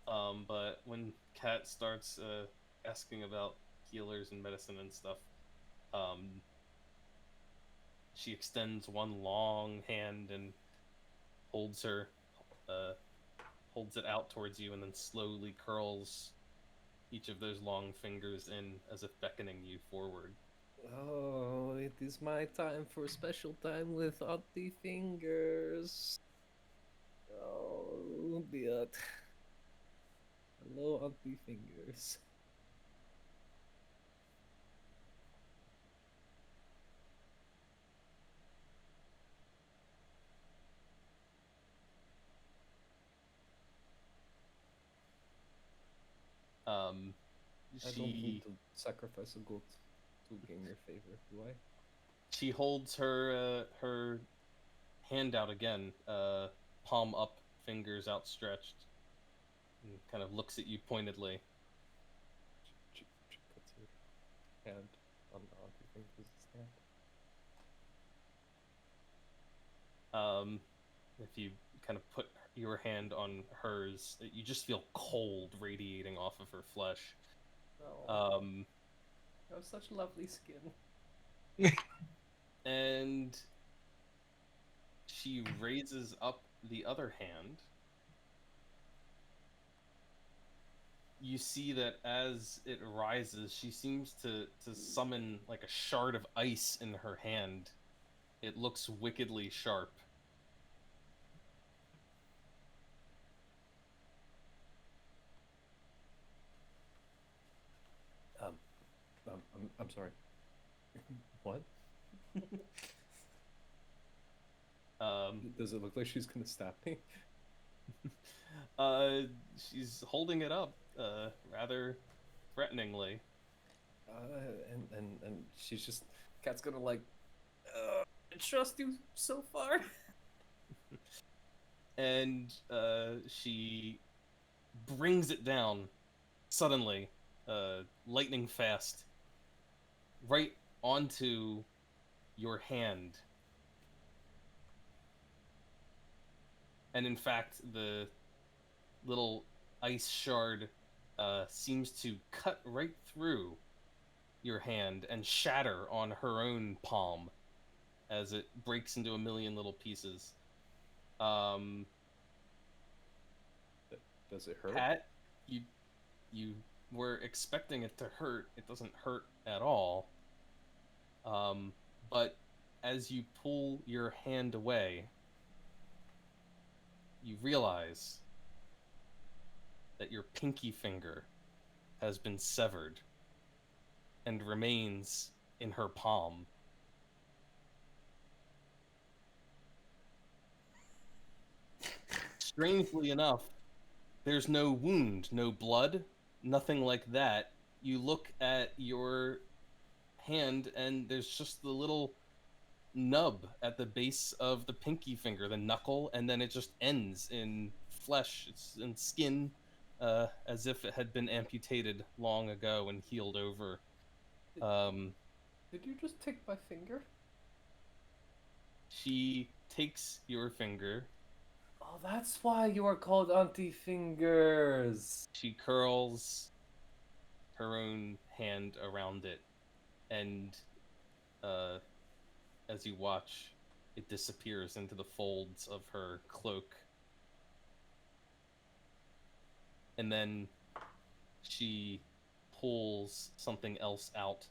But when Kat starts asking about healers and medicine and stuff, she extends one long hand and holds it out towards you, and then slowly curls each of those long fingers in as if beckoning you forward. Oh, it is my time for special time with Auntie Fingers. Oh, dear. Hello, Auntie Fingers. I don't need to sacrifice a goat to gain your favor, do I? She holds her hand out again, palm up, fingers outstretched, and kind of looks at you pointedly. She puts her hand on Auntie Fingers' hand. If you kind of put your hand on hers, you just feel cold radiating off of her flesh. Oh, you have such lovely skin. And she raises up the other hand. You see that as it rises, she seems to summon like a shard of ice in her hand. It looks wickedly sharp. I'm sorry. What? Does it look like she's gonna stab me? She's holding it up, rather threateningly. And she's just Cat's gonna like I trust you so far. And she brings it down suddenly, lightning fast, right onto your hand. And in fact, the little ice shard seems to cut right through your hand and shatter on her own palm as it breaks into a million little pieces. Does it hurt? Pat, you were expecting it to hurt. It doesn't hurt at all. But as you pull your hand away, you realize that your pinky finger has been severed and remains in her palm. strangely enough, there's no wound, no blood, nothing like that. You look at your hand, and there's just the little nub at the base of the pinky finger, the knuckle, and then it just ends in flesh. It's in skin, as if it had been amputated long ago and healed over. Um, Did you just take my finger? she takes your finger. Oh, that's why you are called Auntie Fingers. She curls her own hand around it, and uh, as you watch, it disappears into the folds of her cloak. And then she pulls something else out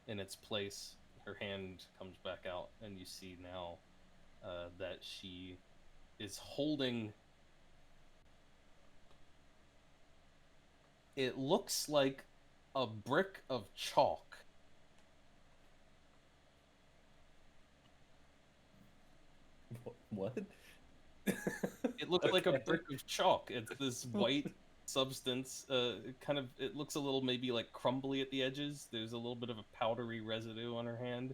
in its place. Her hand comes back out, and you see now that she is holding. It looks like a brick of chalk. What? It looks like a Okay. brick of chalk. It's this white substance. It looks a little maybe like crumbly at the edges. There's a little bit of a powdery residue on her hand.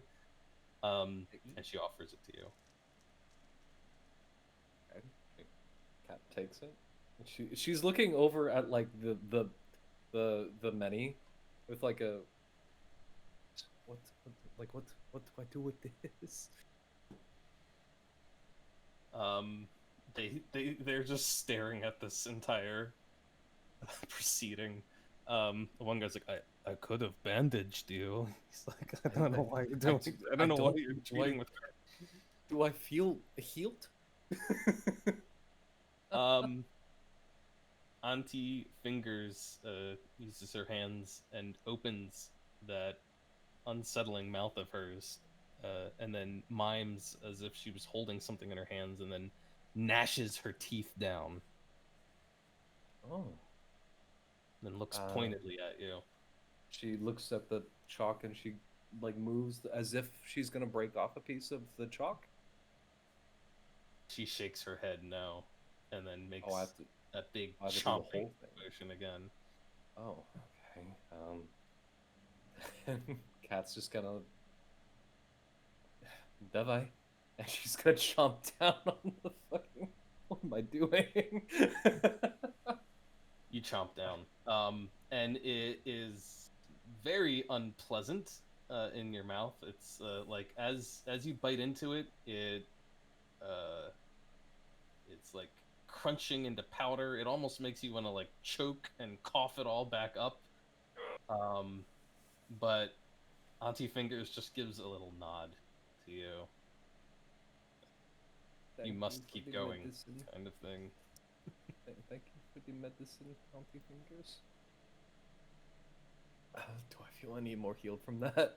And she offers it to you. Cat takes it. She's looking over at like the many with like a what do I do with this? They're just staring at this entire proceeding. One guy's like, I could have bandaged you. He's like, I don't know why you're doing. I don't know why you're treating with her. Do I feel healed? Auntie Fingers uses her hands and opens that unsettling mouth of hers, and then mimes as if she was holding something in her hands, and then gnashes her teeth down. Oh. And then looks pointedly at you. She looks at the chalk and she like moves as if she's gonna break off a piece of the chalk. She shakes her head no, and then makes a big I have to do the chomping whole thing. motion again. Oh, okay. Cat's just gonna Devi, and she's gonna chomp down on the fucking. What am I doing? You chomp down, and it is very unpleasant in your mouth. It's like as you bite into it, it's like crunching into powder. It almost makes you want to like choke and cough it all back up. But Auntie Fingers just gives a little nod to you. You must keep going, medicine. kind of thing. Thank you for the medicine, Auntie Fingers. Do I feel any more healed from that?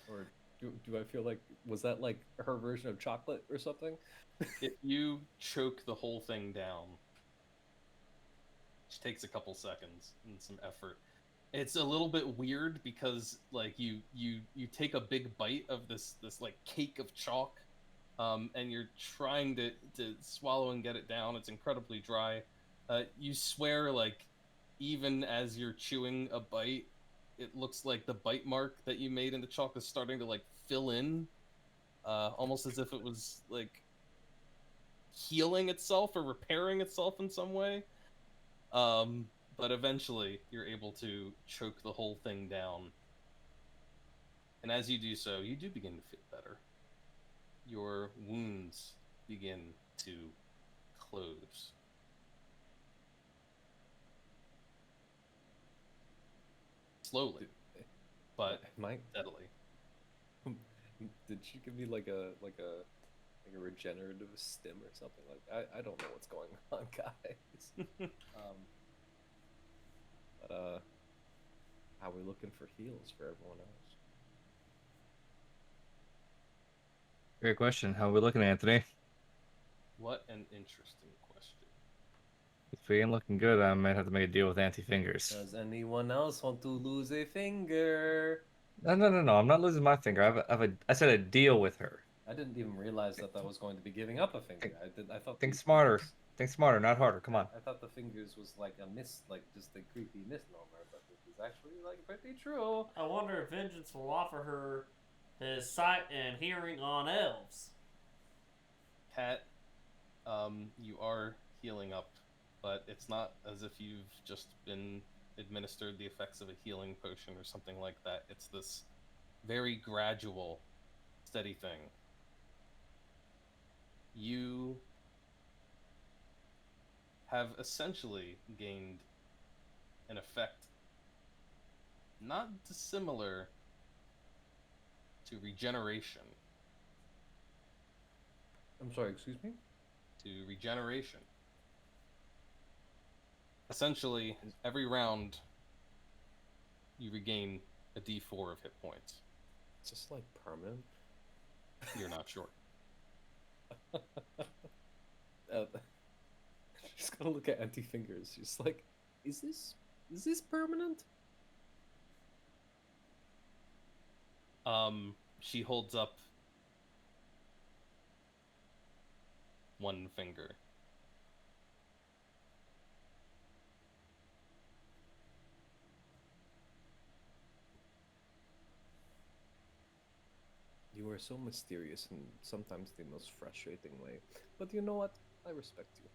Or do I feel like, was that like her version of chocolate or something? If you choke the whole thing down, which takes a couple seconds and some effort, it's a little bit weird because like you take a big bite of this like cake of chalk, and you're trying to swallow and get it down. It's incredibly dry. You swear, like, even as you're chewing a bite, it looks like the bite mark that you made in the chalk is starting to like fill in, almost as if it was like healing itself or repairing itself in some way. But eventually you're able to choke the whole thing down. And as you do so, you do begin to feel better. Your wounds begin to close. Slowly, but steadily. Did she give me like a regenerative stim or something? Like I don't know what's going on, guys. But how are we looking for heals for everyone else? Great question. How are we looking, Anthony? What an interesting question. If we ain't looking good, I might have to make a deal with Auntie Fingers. Does anyone else want to lose a finger? No. I'm not losing my finger. I said a deal with her. I didn't even realize that was going to be giving up a finger. I thought Think the smarter. fingers- Think smarter, not harder. Come on. I thought the fingers was like a like just a creepy misnomer, but it is actually like pretty true. I wonder if Vengeance will offer her his sight and hearing on elves. Cat, you are healing up, but it's not as if you've just been administered the effects of a healing potion or something like that. It's this very gradual, steady thing. You have essentially gained an effect not dissimilar to regeneration. I'm sorry, excuse me? To regeneration. Essentially, every round you regain a d4 of hit points. It's just like permanent. You're not sure. She's gonna look at empty fingers. She's like, is this permanent? She holds up one finger. You are so mysterious in sometimes the most frustrating way. But you know what? I respect you.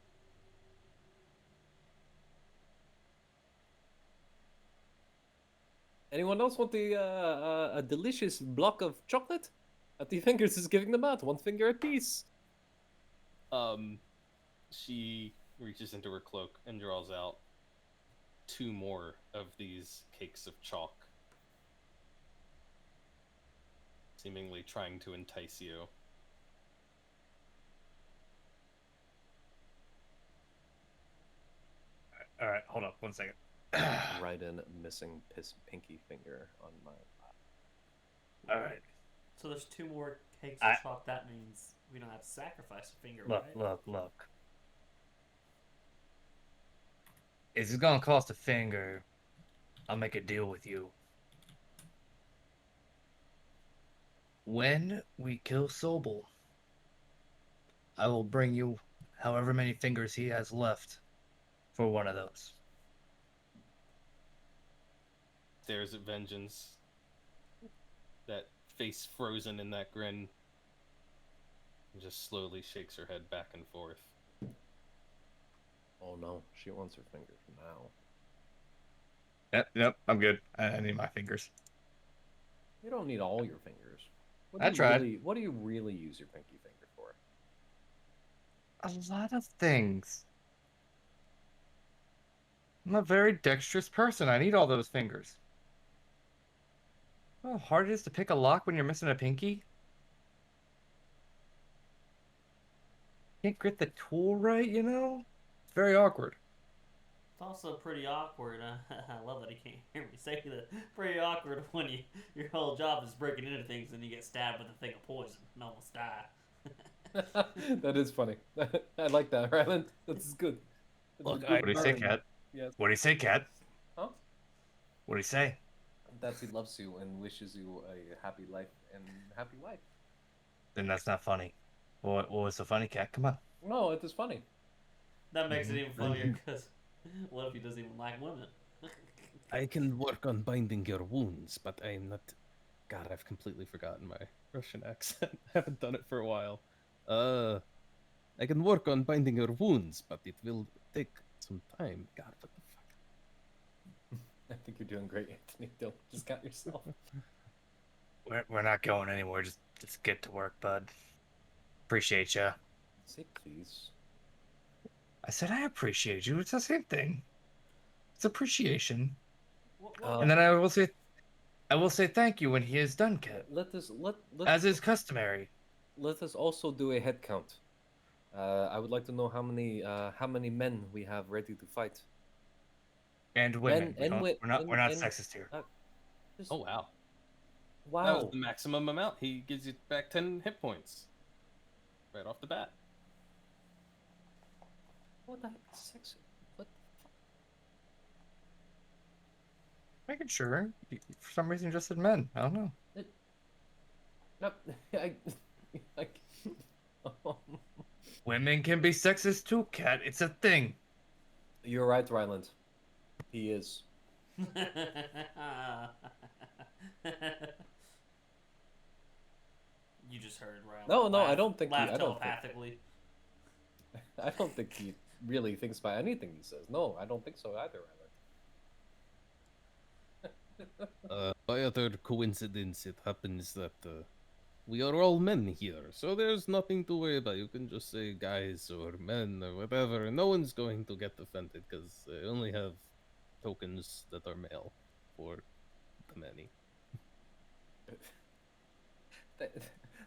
Anyone else want a delicious block of chocolate? The fingers is giving them out, one finger apiece. She reaches into her cloak and draws out 2 more of these cakes of chalk, seemingly trying to entice you. All right, hold up 1 second. Write in missing pinky finger on my lap. All right. So there's 2 more cakes of chalk. That means we don't have to sacrifice a finger, right? Look. Is it gonna cost a finger? I'll make a deal with you. When we kill Sobel, I will bring you however many fingers he has left for one of those. Stares at Vengeance. That face frozen in that grin. And just slowly shakes her head back and forth. Oh no, she wants her fingers now. Yep, I'm good. I need my fingers. You don't need all your fingers. I tried. What do you really use your pinky finger for? A lot of things. I'm a very dexterous person. I need all those fingers. Oh, how hard it is to pick a lock when you're missing a pinky? Can't grip the tool right, you know? It's very awkward. It's also pretty awkward. I love that he can't hear me say that. Pretty awkward when your whole job is breaking into things and you get stabbed with a thing of poison and almost die. That is funny. I like that, Ryland. That's good. Look, What do you say, Cat? Yes. What do you say, Cat? Huh? What do you say? That he loves you and wishes you a happy life and happy life. Then that's not funny. What was so funny, Cat? Come on. No, it is funny. That makes it even funnier because what if he doesn't even like women? I can work on binding your wounds, but I'm not. God, I've completely forgotten my Russian accent. Haven't done it for a while. I can work on binding your wounds, but it will take some time. God, what the fuck? I think you're doing great, Anthony. Don't discount yourself. We're not going anywhere. Just get to work, bud. Appreciate ya. Say please. I said I appreciate you. It's the same thing. It's appreciation. What? And then I will say thank you when he is done, Cat. Let As is customary. Let us also do a head count. I would like to know how many men we have ready to fight. And women. Men We're not sexist here. Just- Oh, wow. That wow. was the maximum amount. He gives you back 10 hit points. Right off the bat. What the heck is sexy? What the fuck? Making sure. For some reason, you just said men. I don't know. No, Like, Women can be sexist too, Cat. It's a thing. you're right, Ryland. He is. You just heard Rylan No, I laugh, don't think he. laugh I don't think. telepathically. I don't think he really thinks by anything he says. No, I don't think so either, Ryland. By other coincidence, it happens that we are all men here, so there's nothing to worry about. You can just say guys or men or whatever, and no one's going to get offended because I only have tokens that are male for the many.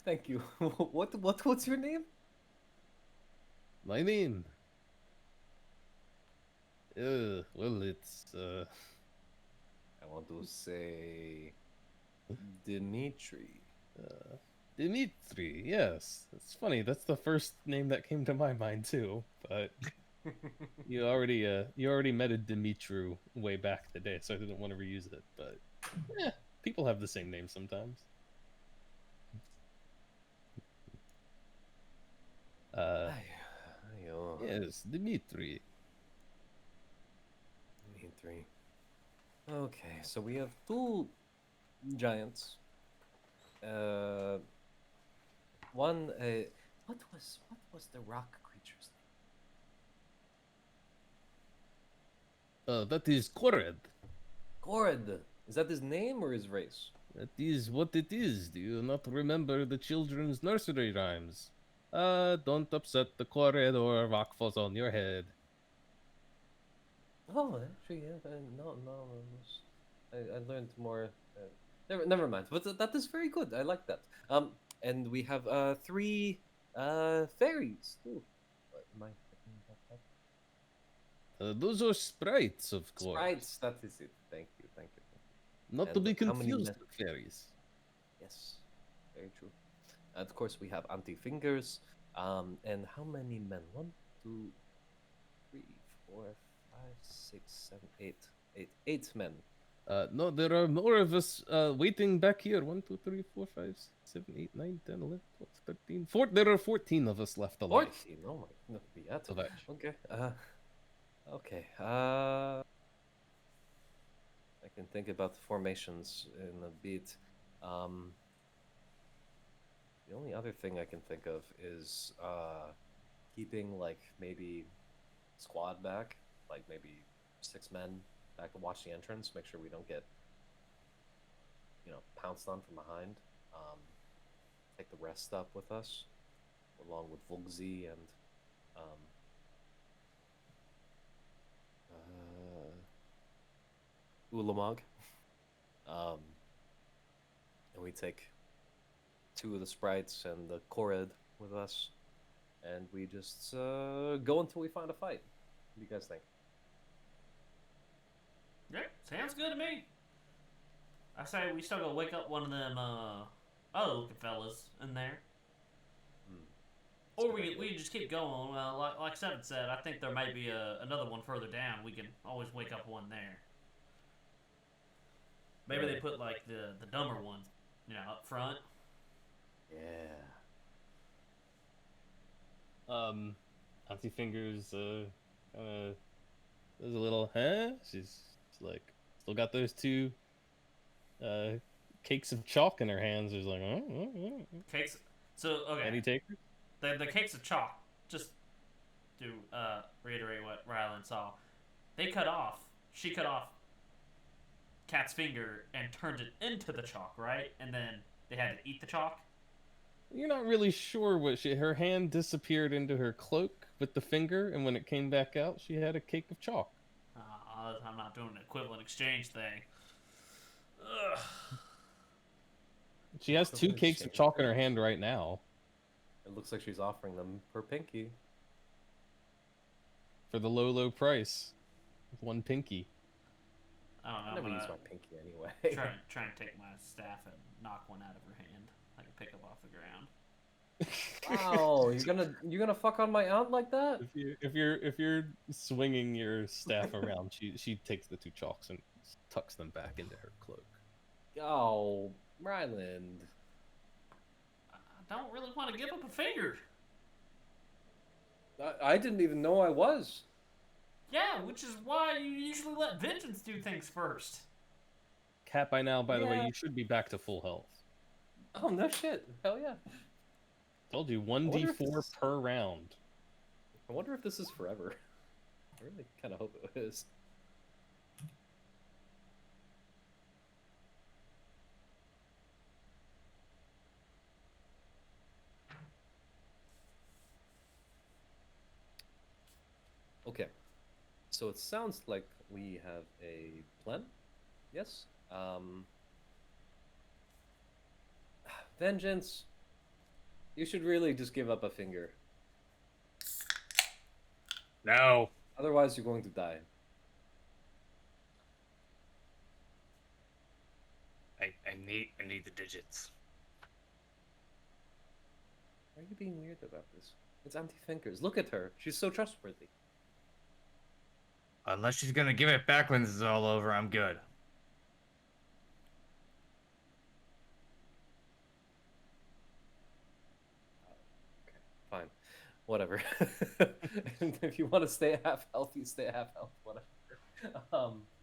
Thank you. What's your name? My name. Well, it's I want to say Dimitri. Dimitri. Yes, it's funny. That's the first name that came to my mind too. But you already met a Dimitru way back in the day, so I didn't want to reuse it. But yeah, people have the same name sometimes. Yes, Dimitri. Dimitri. Okay, so we have two giants. One. What was the rock creature's name? That is Kored. Gored. Is that his name or his race? That is what it is. Do you not remember the children's nursery rhymes? Don't upset the Kored or a rock falls on your head. Oh, actually, yeah. No. I learned more. Never mind. But that is very good. I like that. And we have three fairies too. What am I thinking about that? Those are sprites, of course. Sprites. That is it. Thank you. Not to And be how many confused men- with fairies. Yes, very true. And of course, we have anti-fingers. And how many men? 1, 2, 3, 4, 5, 6, 7, 8. 8 men. No, there are more of us waiting back here. 1, 2, 3, 4, 5, 6, 7, 8, 9, 10, 11, 12, 13. There are 14 of us left alive. 14. Oh my, not be that. Alive. Okay. Okay. I can think about the formations in a bit. The only other thing I can think of is keeping like maybe squad back, like maybe 6 men back to watch the entrance, make sure we don't get pounced on from behind. Take the rest up with us, along with Vugzi and Ulamog. And we take 2 of the sprites and the Kored with us, and we just go until we find a fight. What do you guys think? Yeah, sounds good to me. I say we still gotta wake up one of them other looking fellas in there. Or we can just keep going. Like Seven said, I think there may be another one further down. We can always wake up one there. Maybe they put like the dumber ones, up front. Yeah. Auntie Fingers kind of does a little, huh? She's like, still got those 2 cakes of chalk in her hands. She's like, oh. Cakes. So okay. Any takers? The cakes of chalk. Just to reiterate what Rylan saw, she cut off Cat's finger and turned it into the chalk, right? And then they had to eat the chalk. You're not really sure what her hand disappeared into her cloak with the finger, and when it came back out, she had a cake of chalk. I'm not doing an equivalent exchange thing. Ugh. She has 2 cakes of chalk in her hand right now. It looks like she's offering them per pinky. For the low price. With 1 pinky. I don't know. I never I'm use gonna my pinky anyway. try and take my staff and knock one out of her hand. I can pick up off the ground. Wow, you're gonna fuck on my aunt like that? If you're swinging your staff around, she takes the 2 chalks and tucks them back into her cloak. Oh, Ryland. don't really want to give up a finger. I didn't even know I was. Yeah, which is why you usually let Vengeance do things first. Cat, by now, by the way, Yeah. you should be back to full health. Oh no shit! Hell yeah! Told you, wonder if 1d4 this- per round. I wonder if this is forever. I really kind of hope it is. Okay, so it sounds like we have a plan. Yes. Vengeance. You should really just give up a finger. No. Otherwise, you're going to die. I need the digits. Why are you being weird about this? It's empty fingers. Look at her. She's so trustworthy. Unless she's gonna give it back when this is all over, I'm good. Okay, fine. Whatever. And if you want to stay at half health, you stay at half health. Whatever.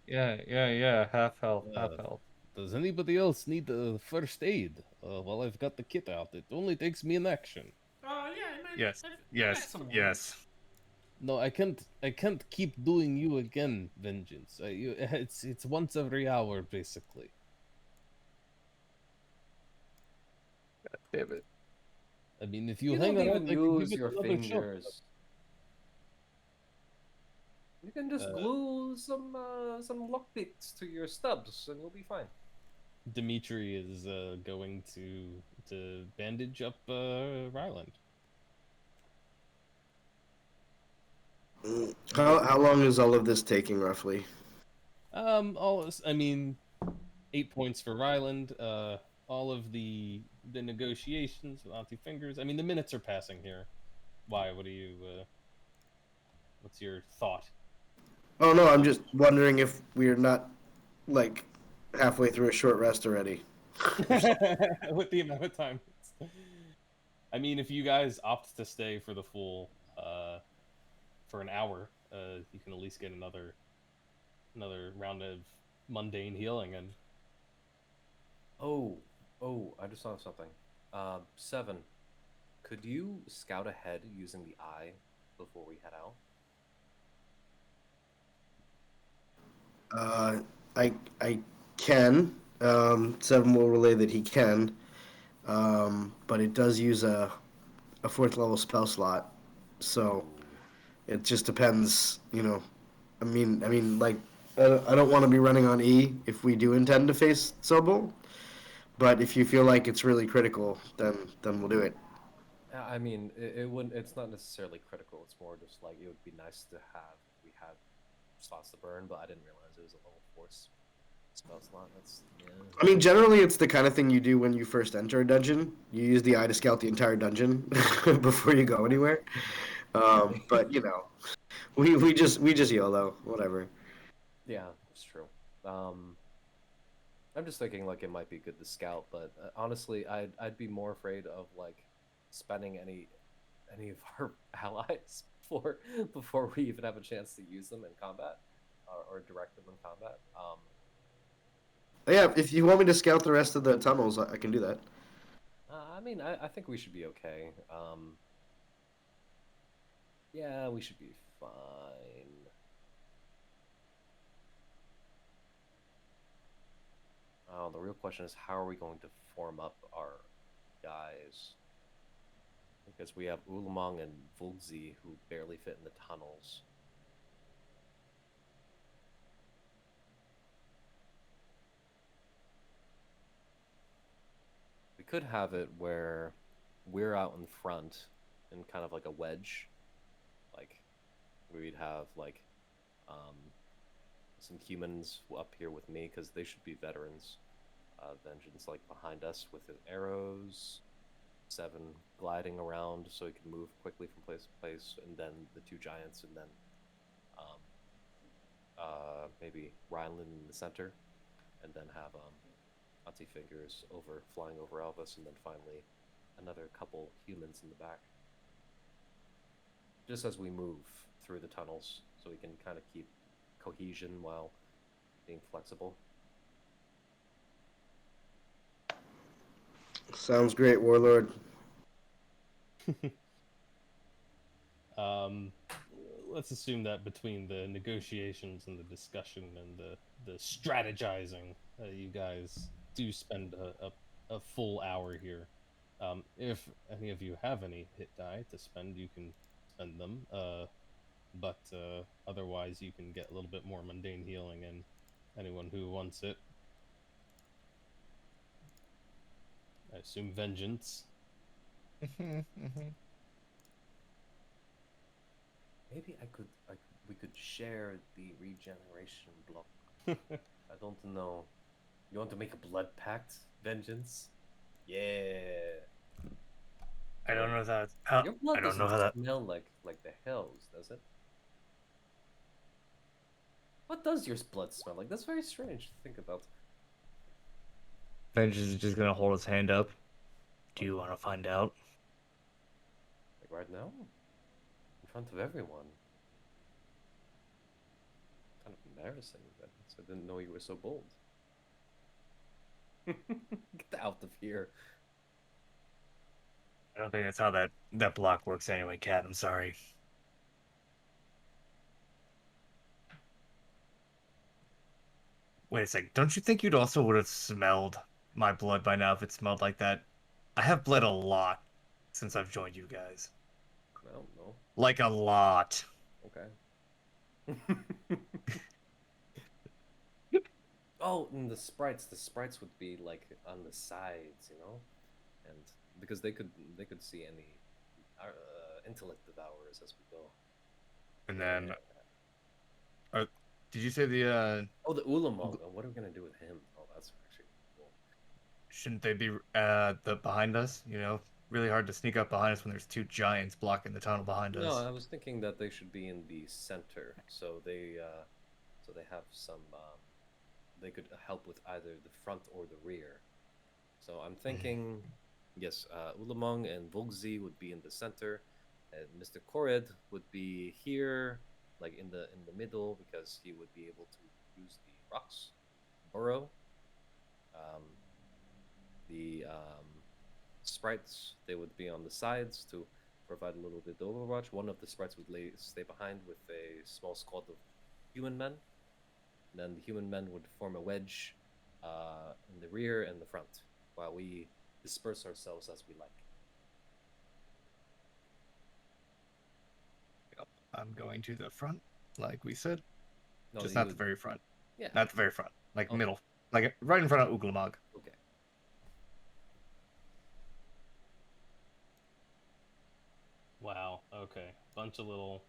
Yeah. Half health, half Uh, health. Does anybody else need the first aid? Well, I've got the kit out. It only takes me an action. Oh, yeah, man. Yes, I got yes, some yes. No, I can't. I can't keep doing you again, Vengeance. It's once every hour, basically. Damn it. I mean, if you, You hang don't around, even I can give use it your another shot. fingers. You can just Uh, glue some lockpicks to your stubs, and you'll be fine. Dimitri is going to bandage up Ryland. How long is all of this taking roughly? I mean, 8 points for Ryland. All of the negotiations with Auntie Fingers. I mean, the minutes are passing here. Why? What do you? What's your thought? Oh no, I'm just wondering if we're not like halfway through a short rest already. With the amount of time. I mean, if you guys opt to stay for the full, for an hour, you can at least get another round of mundane healing and. Oh, I just saw something. Seven. Could you scout ahead using the eye before we head out? I can. Seven will relay that he can, but it does use a fourth level spell slot, so it just depends. Like I don't want to be running on E if we do intend to face Sobel, but if you feel like it's really critical, then we'll do it. I mean, it wouldn't. It's not necessarily critical. It's more just like it would be nice to have if we had slots to burn, but I didn't realize it was a level 4 spell slot. That's I mean, generally, it's the kind of thing you do when you first enter a dungeon. You use the eye to scout the entire dungeon before you go anywhere. But we just YOLO, whatever. Yeah, it's true. I'm just thinking like it might be good to scout, but honestly, I'd be more afraid of like spending any of our allies before we even have a chance to use them in combat or direct them in combat. Yeah, if you want me to scout the rest of the tunnels, I can do that. I mean, I think we should be okay. Yeah, we should be fine. Oh, the real question is how are we going to form up our guys? Because we have Ulamong and Vulgzi who barely fit in the tunnels. We could have it where we're out in front in kind of like a wedge. Like, we'd have like some humans up here with me because they should be veterans. Vengeance like behind us with his arrows. Seven gliding around so he can move quickly from place to place, and then the two giants, and then maybe Rhineland in the center, and then have Auntie Fingers flying over Elvis, and then finally another couple humans in the back. Just as we move through the tunnels, so we can kind of keep cohesion while being flexible. Sounds great, Warlord. Um, let's assume that between the negotiations and the discussion and the strategizing, you guys do spend a full hour here. If any of you have any hit die to spend, you can spend them. But otherwise, you can get a little bit more mundane healing, and anyone who wants it, I assume vengeance. Maybe we could share the regeneration block. I don't know. You want to make a blood pact? Vengeance? Yeah. I don't know that. Your blood I don't doesn't know how that. smell like the hells, does it? What does your blood smell like? That's very strange to think about. Vengeance is just gonna hold his hand up. Do you want to find out? Like right now? In front of everyone. Kind of embarrassing, but I didn't know you were so bold. Get out of here. I don't think that's how that block works anyway, Cat. I'm sorry. Wait a sec. Don't you think you'd also would have smelled my blood by now if it smelled like that? I have bled a lot since I've joined you guys. I don't know. Like a lot. Okay. Oh, and the sprites would be like on the sides, and because they could see any intellect devourers as we go. And then, did you say the Oh, the Ulamog. What are we gonna do with him? Oh, that's actually cool. shouldn't they be the behind us? Really hard to sneak up behind us when there's two giants blocking the tunnel behind No, us. I was thinking that they should be in the center, so they have some. They could help with either the front or the rear. So I'm thinking, yes, Ulamong and Volgzi would be in the center, and Mr. Kored would be here, like in the middle, because he would be able to use the rocks burrow. The sprites, they would be on the sides to provide a little bit of overwatch. One of the sprites would stay behind with a small squad of human men. Then the human men would form a wedge in the rear and the front, while we disperse ourselves as we like. Yep. I'm going to the front, like we said. No, Just not the very front. Yeah. Not the very front. Like Okay. middle. Like right in front of Uglamog. Okay. Wow. Okay. Bunch of little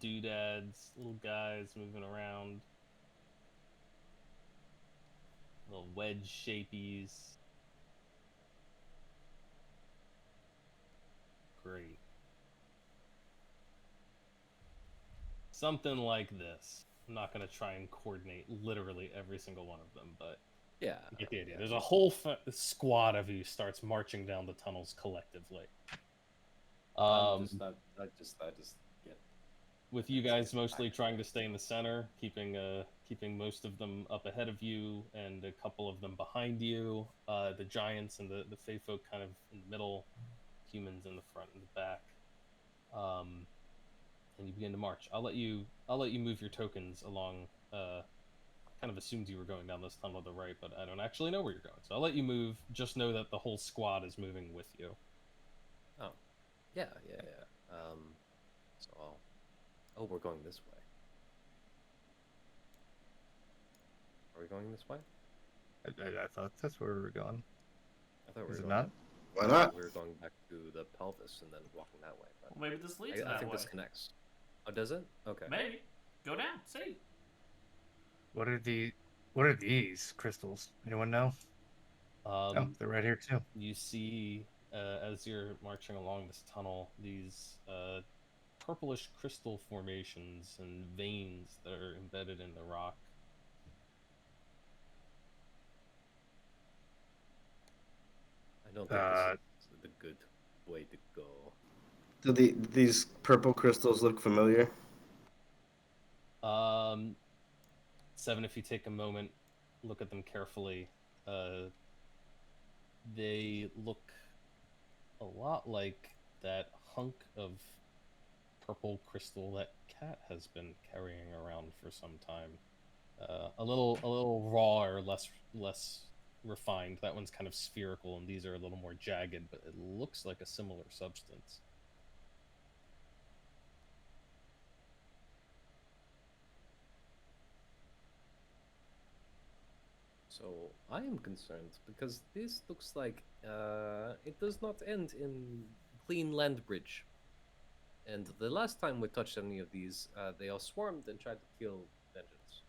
doodads, little guys moving around. Little wedge shapies. Great. Something like this. I'm not gonna try and coordinate literally every single one of them, but Yeah. you get the idea. There's a whole squad of you starts marching down the tunnels collectively. I just get. With you guys mostly trying to stay in the center, keeping most of them up ahead of you and a couple of them behind you. The giants and the Fey folk kind of in the middle, humans in the front and the back. And you begin to march. I'll let you move your tokens along. Kind of assumed you were going down this tunnel to the right, but I don't actually know where you're going. So I'll let you move. Just know that the whole squad is moving with you. Oh, yeah. So oh, we're going this way. Are we going this way? I thought that's where we were going. I thought we Is were it going. not? Why not? We were going back to the pelvis and then walking that way. But Well, maybe this leads I that think way. this connects. Oh, does it? Okay. Maybe. Go down. See. What are these crystals? Anyone know? Oh, they're right here too. You see, as you're marching along this tunnel, these purplish crystal formations and veins that are embedded in the rock. I don't think good way to go. Do these purple crystals look familiar? 7, if you take a moment, look at them carefully. They look a lot like that hunk of purple crystal that Cat has been carrying around for some time. A little raw or less refined. That one's kind of spherical, and these are a little more jagged, but it looks like a similar substance. So I am concerned because this looks like it does not end in clean land bridge. And the last time we touched any of these, they all swarmed and tried to kill Vengeance.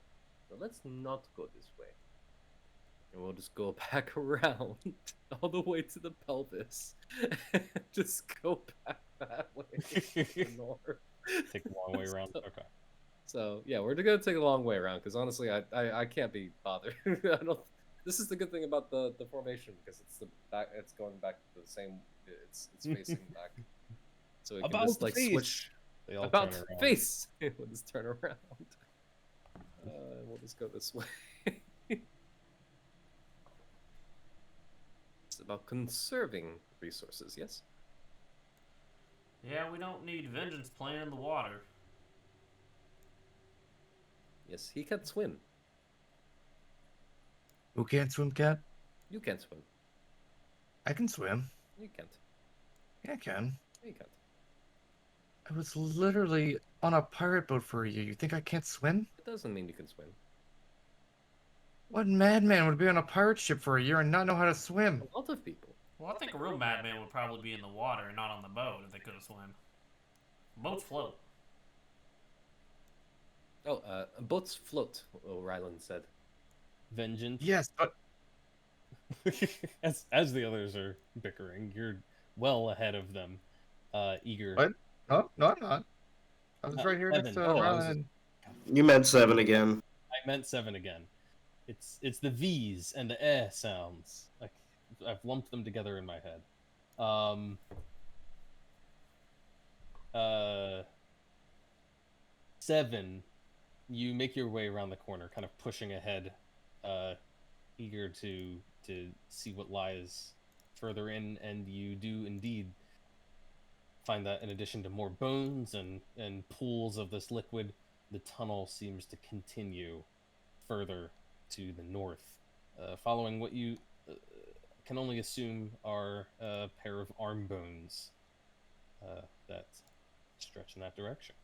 So let's not go this way. And we'll just go back around all the way to the pelvis. Just go back that way to the north. Take a long way around. Okay. So yeah, we're gonna take a long way around because honestly, I can't be bothered. I don't. This is the good thing about the formation because it's the back. It's going back to the same. It's facing back. So we can About just like face! switch. They all About turn around. face. We'll just turn around. We'll just go this way. It's about conserving resources. Yes. Yeah, we don't need Vengeance playing in the water. Yes, he can swim. Who can't swim, Cat? You can't swim. I can swim. You can't. Yeah, I can. You can't. I was literally on a pirate boat for a year. You think I can't swim? It doesn't mean you can swim. What madman would be on a pirate ship for a year and not know how to swim? A lot of people. Well, I think a real madman would probably be in the water and not on the boat if they couldn't swim. Boats float. Oh, boats float. Ryland said. Vengeance. Yes, but as the others are bickering, you're well ahead of them. Eager. What? No, I'm not. I was right here next Evan. to Oh, I was Ryland. You meant 7 again. I meant 7 again. It's the V's and the eh sounds. Like I've lumped them together in my head. 7. You make your way around the corner, kind of pushing ahead, eager to see what lies further in, and you do indeed find that in addition to more bones and pools of this liquid, the tunnel seems to continue further to the north, following what you can only assume are a pair of arm bones that stretch in that direction.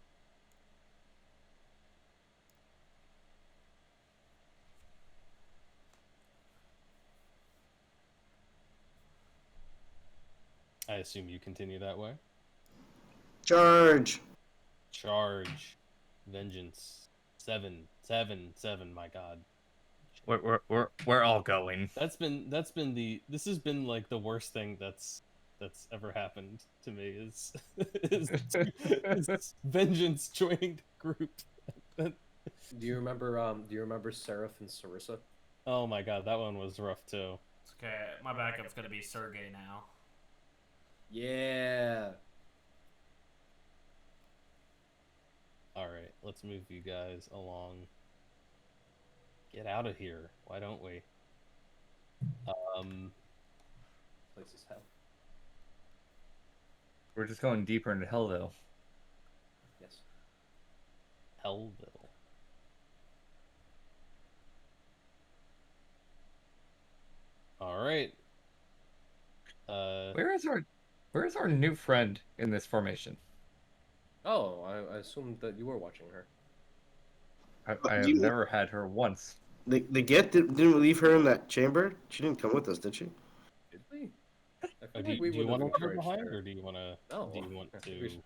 I assume you continue that way. Charge! Charge. Vengeance. 7, 7, 7, my god. We're all going. This has been like the worst thing that's ever happened to me is Vengeance joining the group. Do you remember Seraph and Sarissa? Oh my god, that one was rough too. It's okay, my backup's gonna be Sergey now. Yeah. Alright, let's move you guys along. Get out of here. Why don't we? Place is hell. We're just going deeper into Hellville. Yes. Hellville. Alright. Where is our new friend in this formation? Oh, I assumed that you were watching her. I have never had her once. The didn't we leave her in that chamber? She didn't come with us, did she? Did we? I feel do like we you would want have to leave her encouraged behind, her. or do you want to? No. Do you want I to? think we should-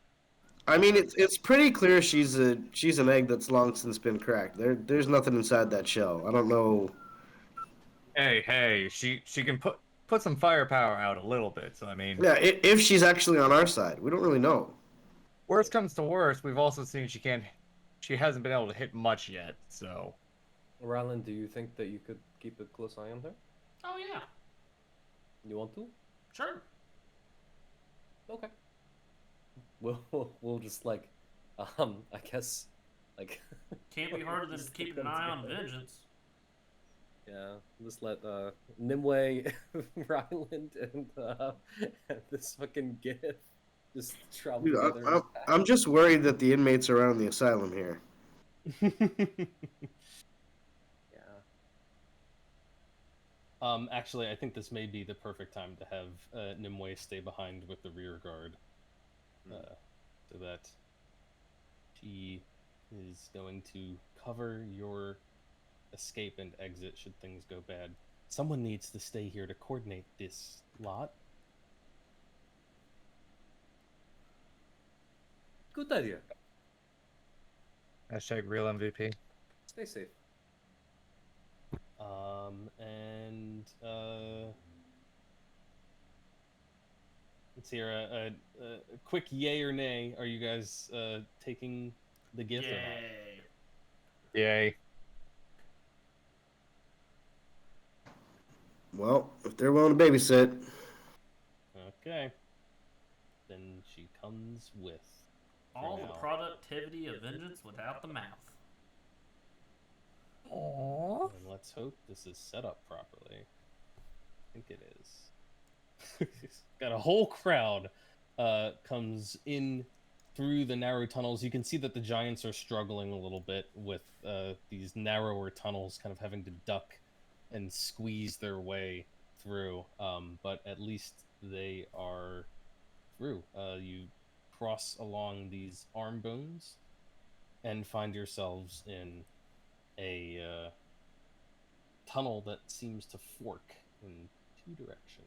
I mean, it's pretty clear she's an egg that's long since been cracked. There's nothing inside that shell. I don't know. Hey, she can put some firepower out a little bit. So I mean, Yeah, if she's actually on our side, we don't really know. worst comes to worst, we've also seen she hasn't been able to hit much yet. So Ryland, do you think that you could keep a close eye on her? Oh yeah, You want to? sure. Okay. We'll just I guess like Can't be harder than just keeping them an eye on together. vengeance. Yeah, just let Nimue, Ryland, and this fucking Gith just travel Dude, together in I'm, a pack. I'm just worried that the inmates around the asylum here. Yeah. Actually, I think this may be the perfect time to have Nimue stay behind with the rear guard, so that she is going to cover your escape and exit should things go bad. Someone needs to stay here to coordinate this lot. Good idea. Hashtag real MVP. Stay safe. And let's hear a quick yay or nay. Are you guys taking the gift or not? Yay. Yay. Well, if they're willing to babysit, Okay. Then she comes with. All for the now. productivity of vengeance without the mouth. Aww. And let's hope this is set up properly. I think it is. Got a whole crowd comes in through the narrow tunnels. You can see that the giants are struggling a little bit with these narrower tunnels, kind of having to duck and squeeze their way through. But at least they are through. You cross along these arm bones and find yourselves in a tunnel that seems to fork in two directions.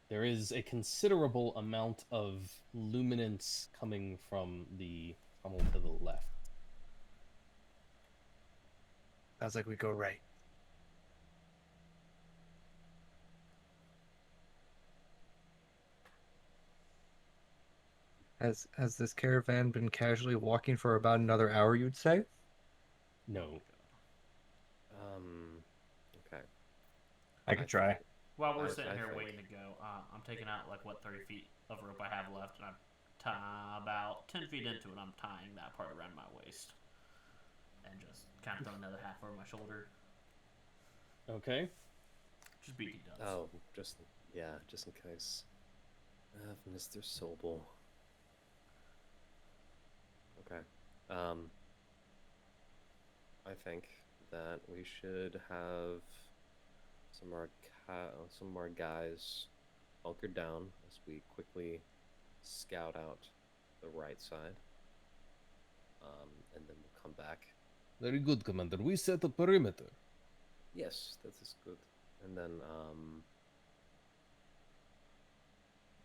There is a considerable amount of luminance coming from the tunnel to the left. Sounds like we go right. Has this caravan been casually walking for about another hour, you'd say? No. Okay. I could try. While we're I sitting here think- waiting to go, I'm taking out 30 feet of rope I have left, and I'm about 10 feet into it. I'm tying that part around my waist, and just kind of throwing the other half over my shoulder. Okay. Just BT does. Oh, just in case. Mr. Sobel. Okay. I think that we should have some more guys bunkered down as we quickly scout out the right side. And then we'll come back. Very good, Commander. We set a perimeter. Yes, that is good. And then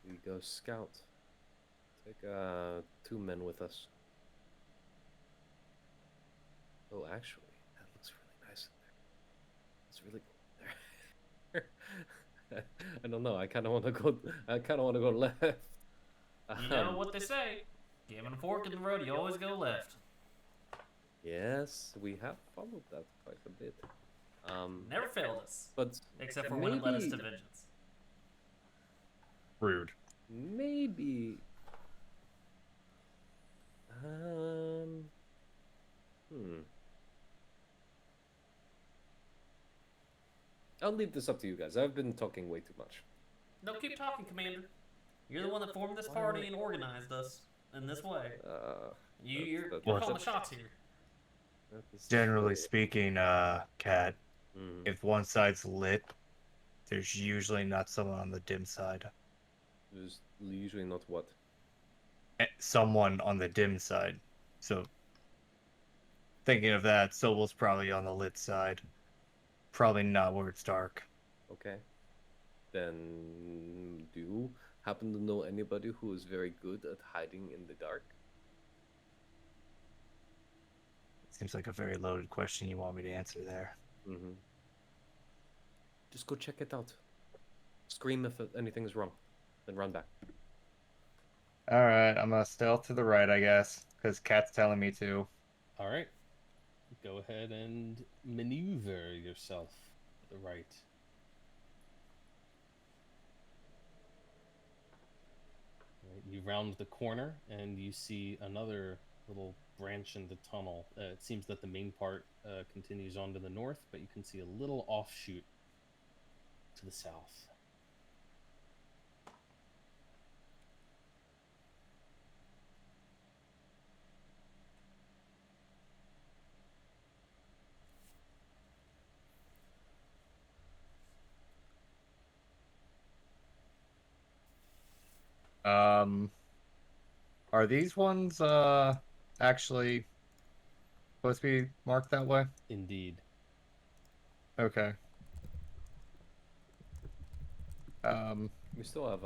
we go scout. Take 2 men with us. Oh, actually, that looks really nice in there. It's really cool there. I don't know. I kind of want to go. I kind of want to go left. You know what they say: given a fork in the road, you always go left. Yes, we have followed that quite a bit. Never failed us, But except for when it led us to maybe- vengeance. Rude. Maybe. I'll leave this up to you guys. I've been talking way too much. No, keep talking, Commander. You're the one that formed this party and organized us in this way. You're Well, calling the shots here. that is Generally true. speaking, Cat, Mhm. if one side's lit, there's usually not someone on the dim side. There's usually not what. Someone on the dim side. So, thinking of that, Sobel's probably on the lit side. Probably not where it's dark. Okay. Then, do you happen to know anybody who is very good at hiding in the dark? Seems like a very loaded question you want me to answer there. Mm-hmm. Just go check it out. Scream if anything's wrong, then run back. Alright, I'm gonna stealth to the right, I guess, because Cat's telling me to. All right. Go ahead and maneuver yourself. the right. Right, you round the corner and you see another little branch in the tunnel. It seems that the main part continues on to the north, but you can see a little offshoot to the south. Um, are these ones actually supposed to be marked that way? Indeed. Okay. Um, We still have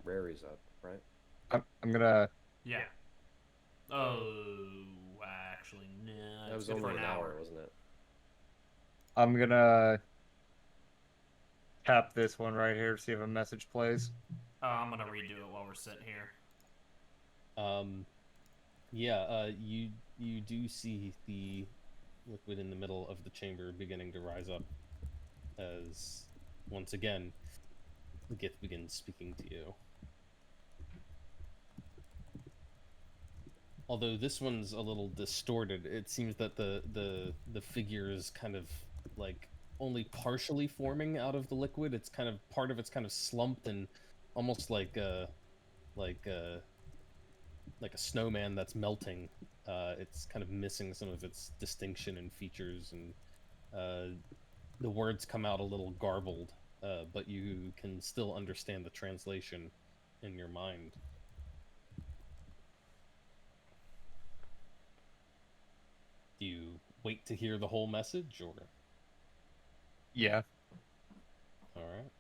raries up, right? I'm gonna. Yeah. Oh, actually, no. That It's was good for only an an hour, hour. wasn't it? I'm gonna tap this one right here to see if a message plays. Oh, I'm gonna redo it while we're sitting here. Yeah, you do see the liquid in the middle of the chamber beginning to rise up as once again the gift begins speaking to you. Although this one's a little distorted, it seems that the figure is kind of like only partially forming out of the liquid. It's kind of part of it's kind of slumped and almost like a like a snowman that's melting. It's kind of missing some of its distinction and features, and the words come out a little garbled, but you can still understand the translation in your mind. Do you wait to hear the whole message, or Yeah. all right?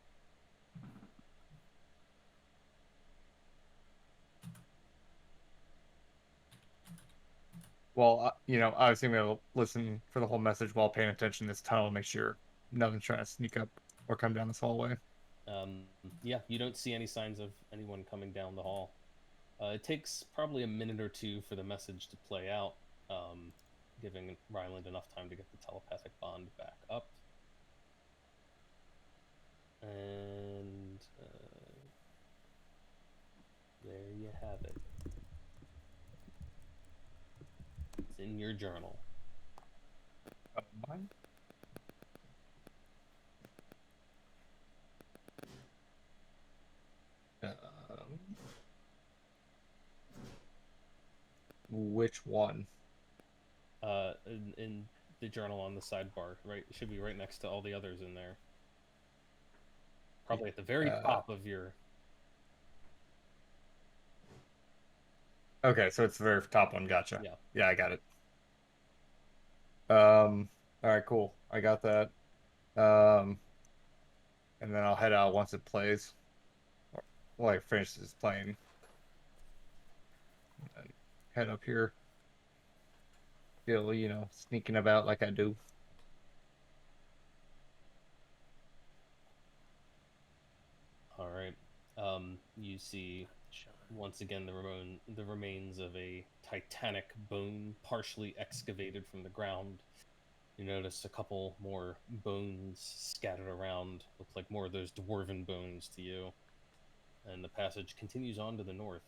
Well, obviously I'm gonna listen for the whole message while paying attention to this tunnel, make sure nothing's trying to sneak up or come down this hallway. Um, yeah, you don't see any signs of anyone coming down the hall. It takes probably a minute or two for the message to play out, um, giving Ryland enough time to get the telepathic bond back up. And there you have it. It's in your journal. Mine? Which one? In the journal on the sidebar, right? It should be right next to all the others in there. Probably at the very top of your. Okay, so it's the very top one. Gotcha. Yeah. Yeah, I got it. All right, cool. I got that. Um, and then I'll head out once it plays. Or, well, it finishes playing. And then head up here. Still, sneaking about like I do. All right. You see once again the remains of a titanic bone partially excavated from the ground. You notice a couple more bones scattered around. Look like more of those dwarven bones to you. And the passage continues on to the north.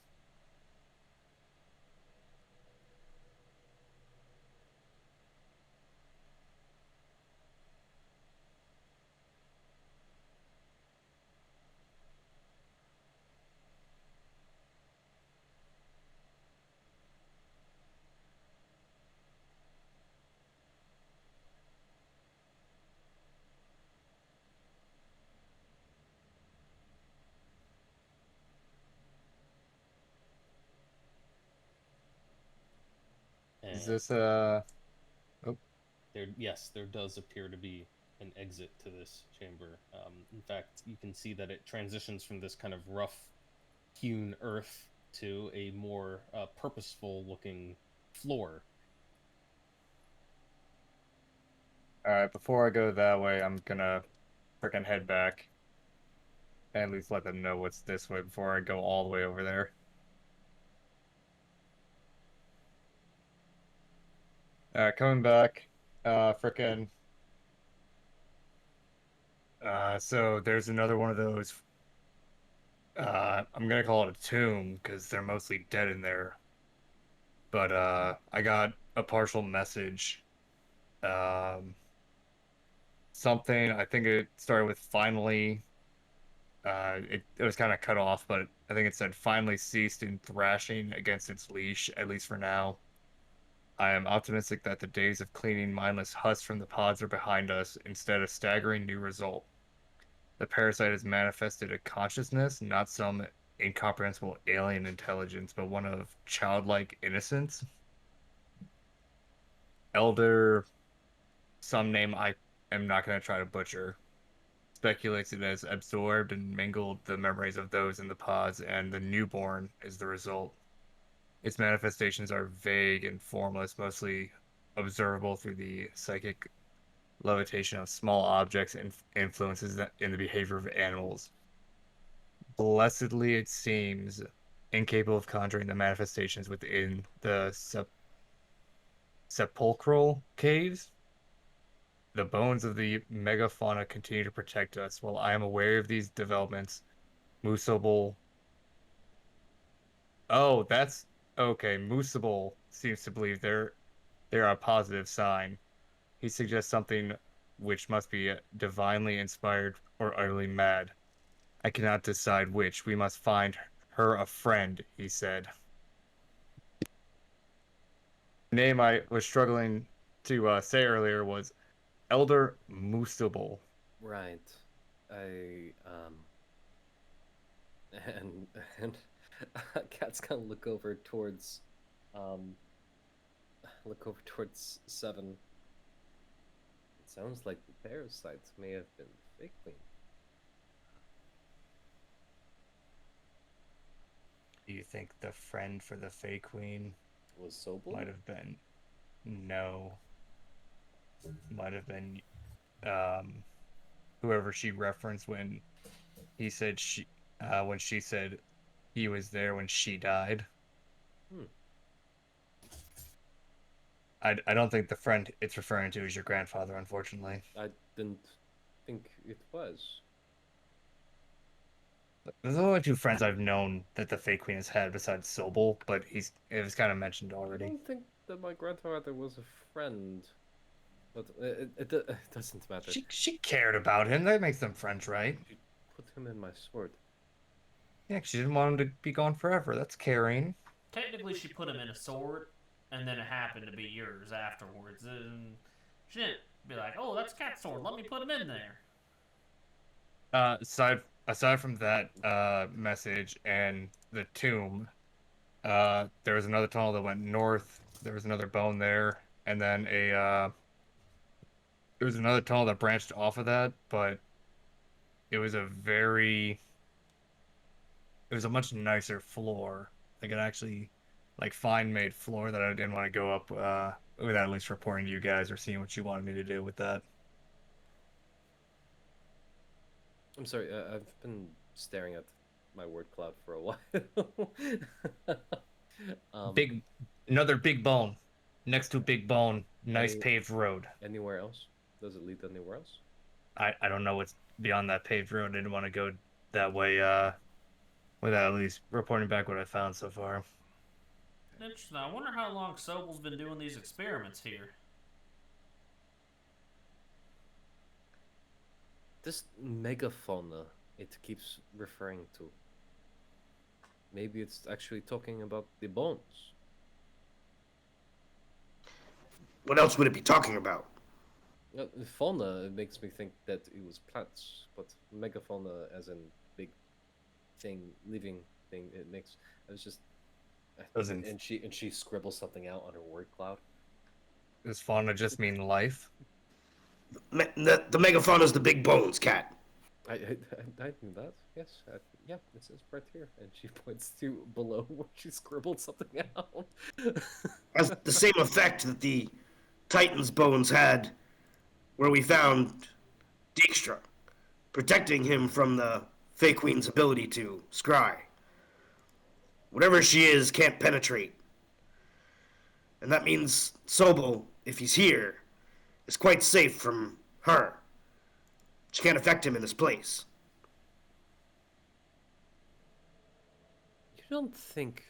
Is And this oh, there does appear to be an exit to this chamber. In fact, you can see that it transitions from this kind of rough hewn earth to a more purposeful looking floor. all right, before I go that way, I'm gonna freaking head back. At least let them know what's this way before I go all the way over there. Coming back. Frickin' So there's another one of those. I'm gonna call it a tomb because they're mostly dead in there. But I got a partial message. Um, something. I think it started with finally. It was kind of cut off, but I think it said finally ceased in thrashing against its leash, at least for now. I am optimistic that the days of cleaning mindless husks from the pods are behind us. Instead, a staggering new result. The parasite has manifested a consciousness, not some incomprehensible alien intelligence, but one of childlike innocence. Elder, some name I am not going to try to butcher, speculates it has absorbed and mingled the memories of those in the pods, and the newborn is the result. Its manifestations are vague and formless, mostly observable through the psychic levitation of small objects and influences in the behavior of animals. Blessedly, it seems incapable of conjuring the manifestations within the sepulchral caves. The bones of the megafauna continue to protect us. While I am aware of these developments, Musable. Oh, that's okay. Musable seems to believe they're a positive sign. He suggests something which must be divinely inspired or utterly mad. I cannot decide which. We must find her a friend, he said. The name I was struggling to say earlier was Elder Musable. Right. I and and Cat's gonna um look over towards Seven. It sounds like the parasites may have been fake clean. Do you think the friend for the Fey Queen Was Sobel? might have been? No. Might have been um whoever she referenced when he said when she said he was there when she died. Hmm. I don't think the friend it's referring to is your grandfather, unfortunately. I didn't think it was. There's only two friends I've known that the Fey Queen has had besides Sobel, but it was kind of mentioned I already. don't think that my grandfather was a friend. But it doesn't matter. She cared about him. That makes them friends, right? She put him in my sword. Yeah, she didn't want him to be gone forever. That's caring. Technically, she put him in a sword, and then it happened to be yours afterwards. And she didn't be like, "Oh, that's Cat's sword. Let me put him in there." Aside from that message and the tomb, there was another tunnel that went north. There was another bone there, and then there was another tunnel that branched off of that, but it was it was a much nicer floor. Like an actually like fine made floor that I didn't want to go up without at least reporting to you guys or seeing what you wanted me to do with that. I'm sorry, I've been staring at my word cloud for a while. Another big bone. Next to big bone, nice Any- paved road. Anywhere else? Does it lead anywhere else? I don't know what's beyond that paved road. I didn't want to go that way without at least reporting back what I found so far. Interesting. I wonder how long Sobel's been doing these experiments here. This megafauna it keeps referring to. Maybe it's actually talking about the bones. What else would it be talking about? The fauna it makes me think that it was plants, but megafauna as in big thing, living thing. It makes. I was just. Doesn't And she scribbles something out on her word cloud. does fauna just mean life? The megafauna is the big bones, Cat. I knew that. Yes. Yeah, it says right here, and she points to below where she scribbled something out. Has the same effect that the Titan's bones had where we found Dijkstra, protecting him from the Fey Queen's ability to scry. Whatever she is can't penetrate. And that means Sobel, if he's here, is quite safe from her. She can't affect him in this place. You don't think,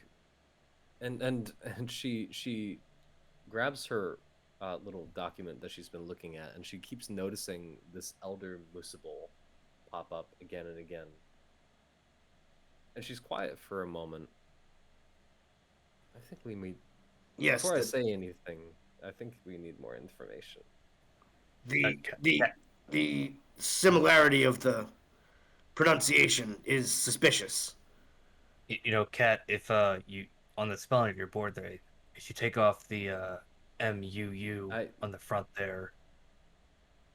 and she grabs her little document that she's been looking at, and she keeps noticing this elder Musable pop up again and again. And she's quiet for a moment. I think we need. Yes, Before I say anything, I think we need more information. the similarity of the pronunciation is suspicious. You know, Kat, if you on the spelling of your board there, if you take off the MUU on the front there,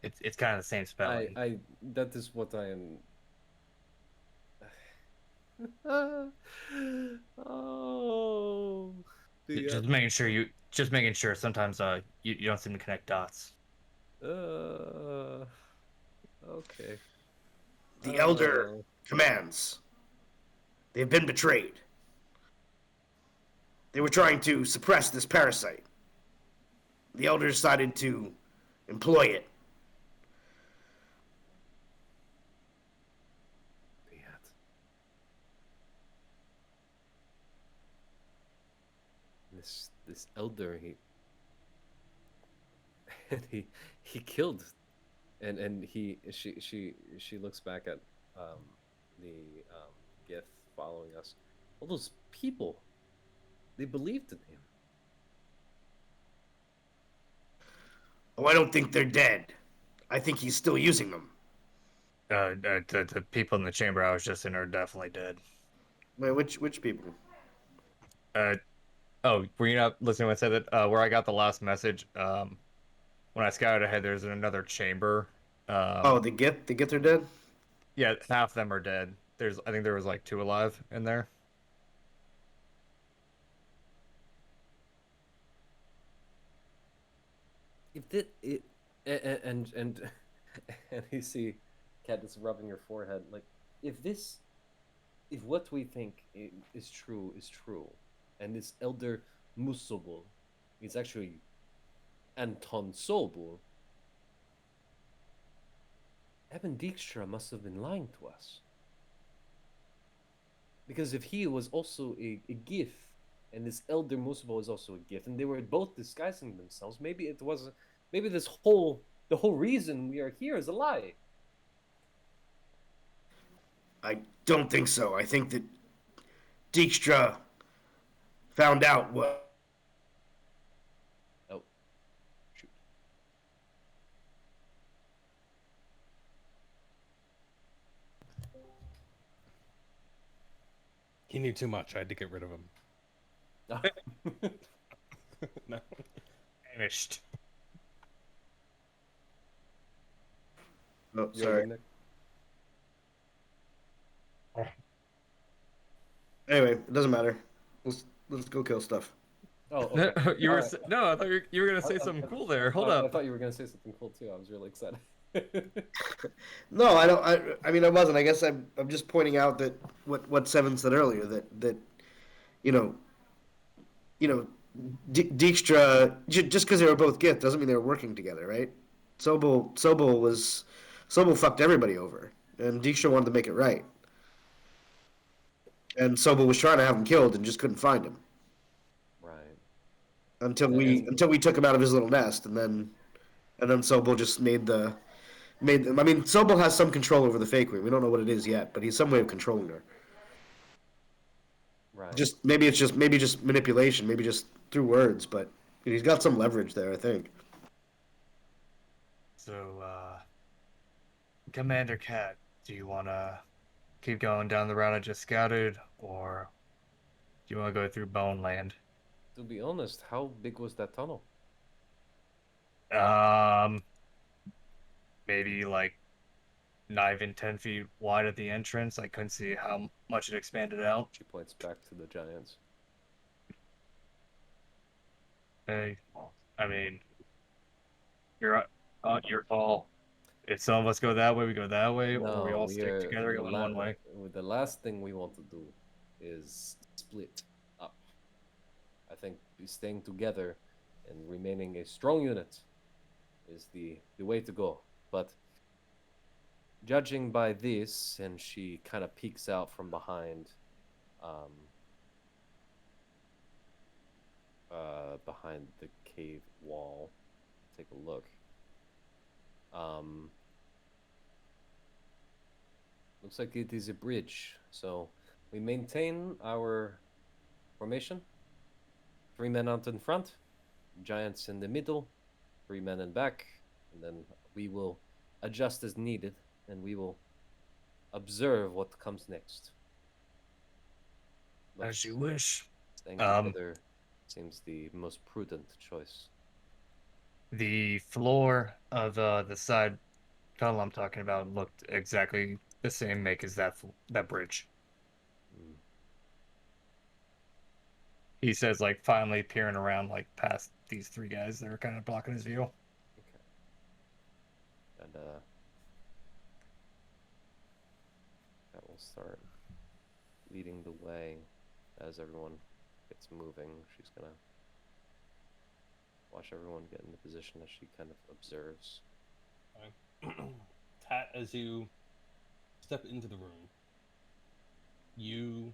it's kind of the same spelling. I that is what I am. Oh, Just making sure. Sometimes you don't seem to connect dots. Okay. The elder commands. They've been betrayed. They were trying to suppress this parasite. The elder decided to employ it. This elder he killed, and she looks back at the gif following us. All those people, they believed in him. Oh, I don't think they're dead. I think he's still using them. The people in the chamber I was just in are definitely dead. Wait, which people? Oh, were you not listening when I said that? Where I got the last message, when I scouted ahead, there's another chamber. The Gith are dead? Yeah, half of them are dead. I think there was like 2 alive in there. If it and and you see Katniss rubbing her forehead, like if what we think is true, and this elder Musobul is actually Anton Sobul, Eben Dijkstra must have been lying to us. Because if he was also a Gith, and this elder Musobul is also a Gith, and they were both disguising themselves, maybe the whole reason we are here is a lie. I don't think so. I think that Dijkstra found out what. Oh, shoot. He knew too much. I had to get rid of him. No. Vanished. Oh, sorry. Anyway, it doesn't matter. Let's go kill stuff. Oh, okay. You were Right. No, I thought you were gonna say something cool there. Hold up. I thought you were gonna say something cool too. I was really excited. No, I don't. I mean, I wasn't. I guess I'm just pointing out that what Seven said earlier, that you know Dijkstra, just because they were both Gith doesn't mean they were working together, right? Sobel fucked everybody over, and Dijkstra wanted to make it right. And Sobel was trying to have him killed and just couldn't find him. Right. Until we took him out of his little nest, and then Sobel just made. I mean, Sobel has some control over the fake wing. We don't know what it is yet, but he's some way of controlling her. Right. Maybe it's just manipulation, maybe just through words, but he's got some leverage there, I think. So, Commander Cat, do you want to keep going down the route I just scouted, or do you want to go through Bone Land? To be honest, how big was that tunnel? Maybe like not even 10 feet wide at the entrance. I couldn't see how much it expanded out. She points back to the giants. Hey, I mean, you're your call. If some of us go that way, we go that way, or we all stick together going one way. The last thing we want to do is split up. I think staying together and remaining a strong unit is the way to go. But judging by this, and she kind of peeks out from behind, behind the cave wall. Take a look. Looks like it is a bridge. So we maintain our formation. 3 men out in front, giants in the middle, 3 men in back, and then we will adjust as needed, and we will observe what comes next. But As you wish. staying together seems the most prudent choice. The floor of the side tunnel I'm talking about looked exactly the same make as that bridge. Mm. He says, like, finally peering around, like, past these 3 guys that are kind of blocking his view. Okay. And that will start leading the way as everyone gets moving. She's gonna watch everyone get into position as she kind of observes. Tat, as you step into the room, you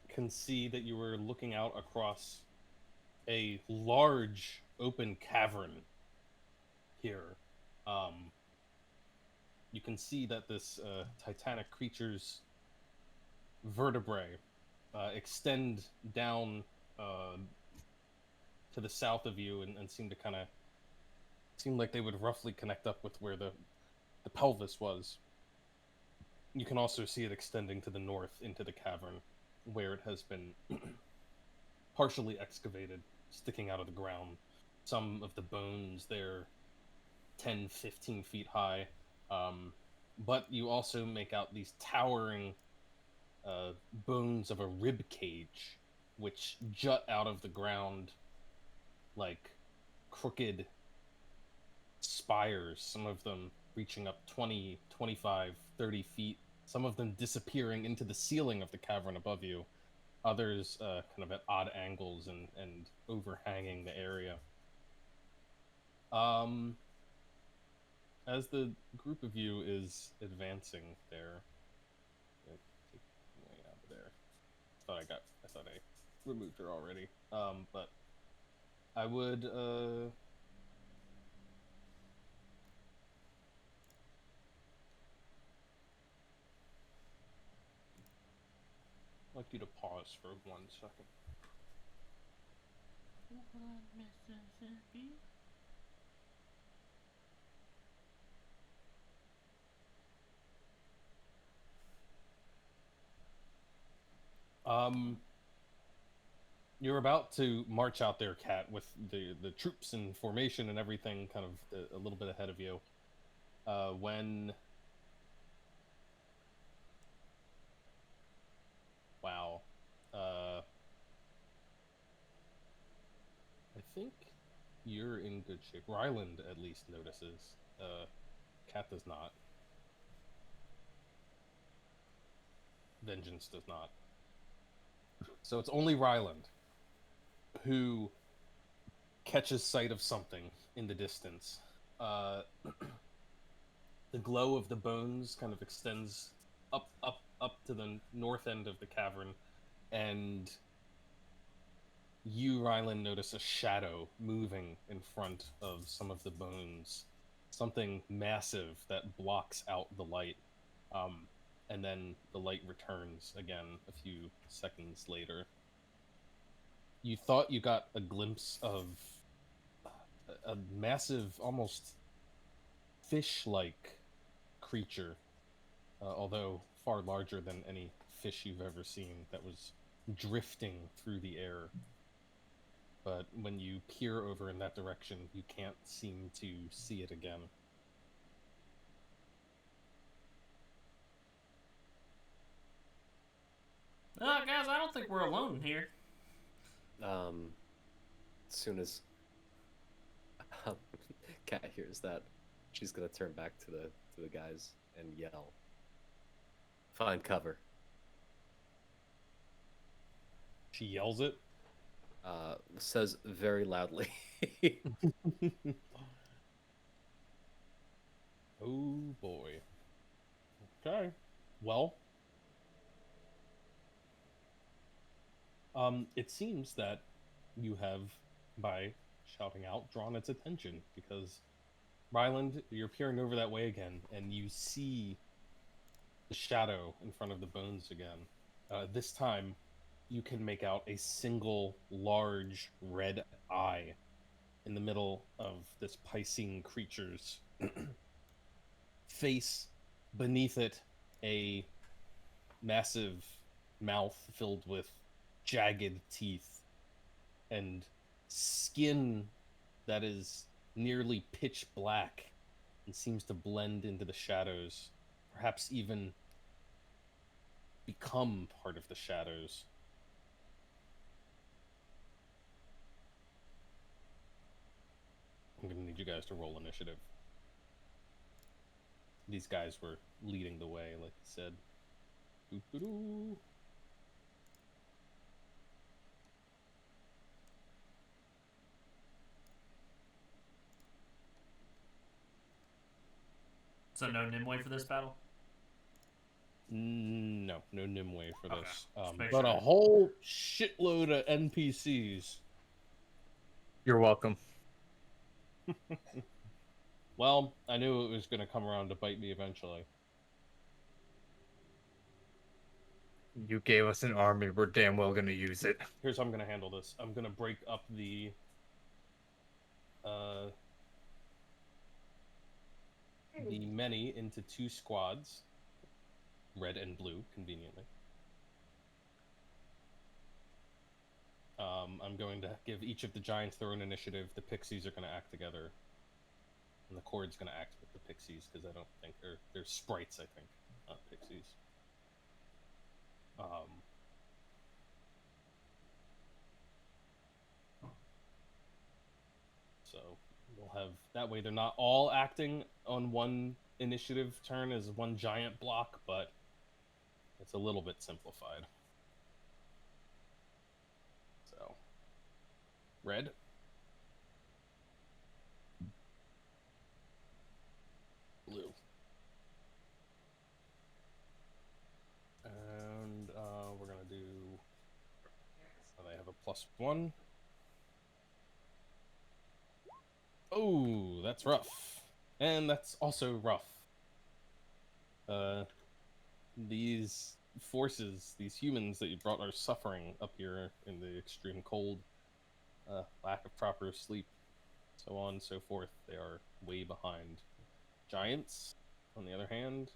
can see that you are looking out across a large open cavern here. You can see that this titanic creature's vertebrae extend down to the south of you and seem to kind of seem like they would roughly connect up with where the pelvis was. You can also see it extending to the north into the cavern, where it has been partially excavated, sticking out of the ground. Some of the bones there 10, 15 feet high. But you also make out these towering bones of a rib cage, which jut out of the ground like crooked spires, some of them reaching up 20, 25, 30 feet, some of them disappearing into the ceiling of the cavern above you, others kind of at odd angles and overhanging the area. As the group of you is advancing there, take way out of there. I thought I removed her already. But I would like you to pause for 1 second. Mississippi. You're about to march out there, Cat, with the troops in formation and everything, kind of a little bit ahead of you. When wow, I think you're in good shape. Ryland at least notices. Cat does not. Vengeance does not. So it's only Ryland who catches sight of something in the distance. The glow of the bones kind of extends up to the north end of the cavern, and you, Ryland, notice a shadow moving in front of some of the bones. Something massive that blocks out the light. And then the light returns again a few seconds later. You thought you got a glimpse of a massive, almost fish-like creature, although far larger than any fish you've ever seen, that was drifting through the air. But when you peer over in that direction, you can't seem to see it again. Guys, I don't think we're alone here. As soon as Kat hears that, she's gonna turn back to the guys and yell, "Find cover!" She yells it. Says very loudly. Oh boy. Okay. Well, it seems that you have, by shouting out, drawn its attention because Ryland, you're peering over that way again, and you see the shadow in front of the bones again. This time, you can make out a single large red eye in the middle of this Piscine creature's face. Beneath it, a massive mouth filled with jagged teeth and skin that is nearly pitch black and seems to blend into the shadows, perhaps even become part of the shadows. I'm going to need you guys to roll initiative. These guys were leading the way, like you said. Doo-doo-doo. So no Nimue for this battle? No, no Nimue for Okay, this. just make But a sure. whole shitload of NPCs. You're welcome. Well, I knew it was going to come around to bite me eventually. You gave us an army. We're damn well gonna use it. Here's how I'm going to handle this. I'm going to break up the many into two squads, red and blue, conveniently. I'm going to give each of the giants their own initiative. The pixies are going to act together, and the Cord's going to act with the pixies because I don't think they're sprites. I think, not pixies. So we'll have that way. They're not all acting on one initiative turn as one giant block, but it's a little bit simplified. So, red. Blue. And we're going to do... they have a +1. Oh, that's rough. And that's also rough. These forces, these humans that you brought are suffering up here in the extreme cold, lack of proper sleep, so on and so forth. They are way behind. Giants, on the other hand,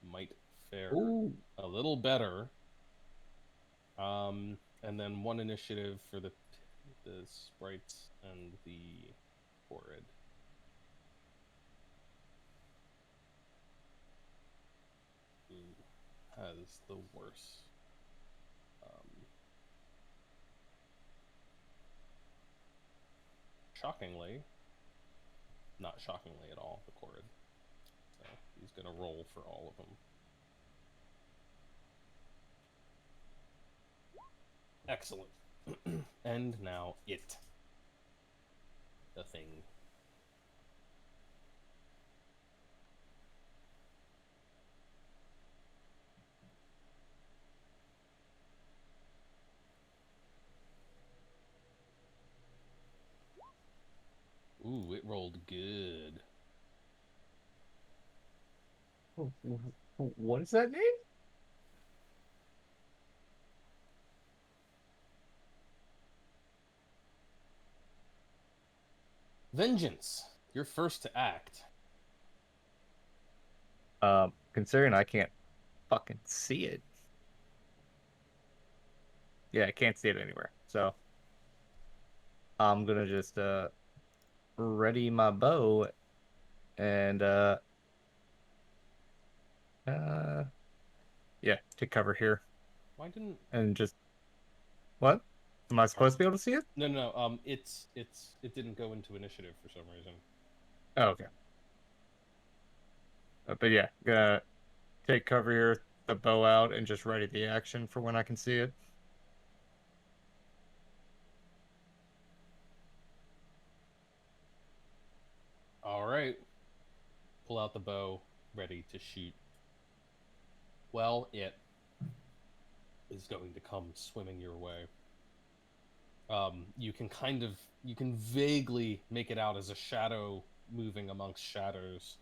might fare a little better. And then one initiative for the sprites and the horrid. Who has the worst? Shockingly, not shockingly at all, the Corrid. So he's gonna roll for all of them. Excellent. And now it. The thing. Ooh, it rolled good. What is that name? Vengeance. You're first to act. Considering I can't fucking see it. Yeah, I can't see it anywhere. So I'm gonna just ready my bow and yeah, take cover here. Why didn't... And just what? Am I supposed to be able to see it? No. It didn't go into initiative for some reason. Oh, okay. But yeah, gonna take cover here, the bow out, and just ready the action for when I can see it. All right. pull out the bow, ready to shoot. Well, it is going to come swimming your way. You can vaguely make it out as a shadow moving amongst shadows,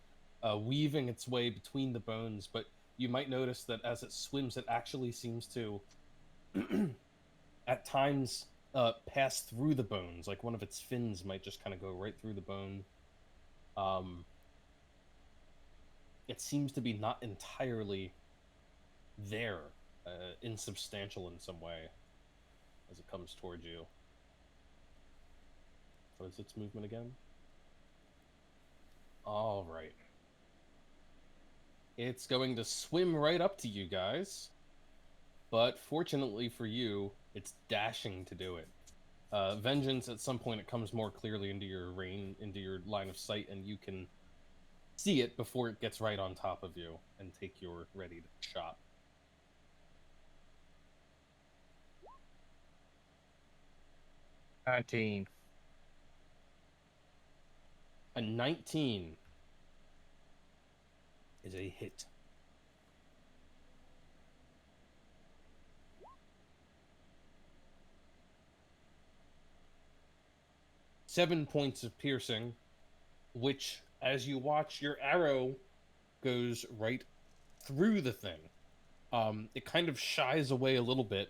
weaving its way between the bones, but you might notice that as it swims, it actually seems to, at times, pass through the bones, like one of its fins might just kind of go right through the bone. It seems to be not entirely there, insubstantial in some way, as it comes towards you. What is its movement again? All right. It's going to swim right up to you guys, but fortunately for you, it's dashing to do it. Vengeance, at some point, it comes more clearly into your line of sight, and you can see it before it gets right on top of you and take your ready shot. $19. A 19 is a hit. Seven points of piercing, which, as you watch, your arrow goes right through the thing. It kind of shies away a little bit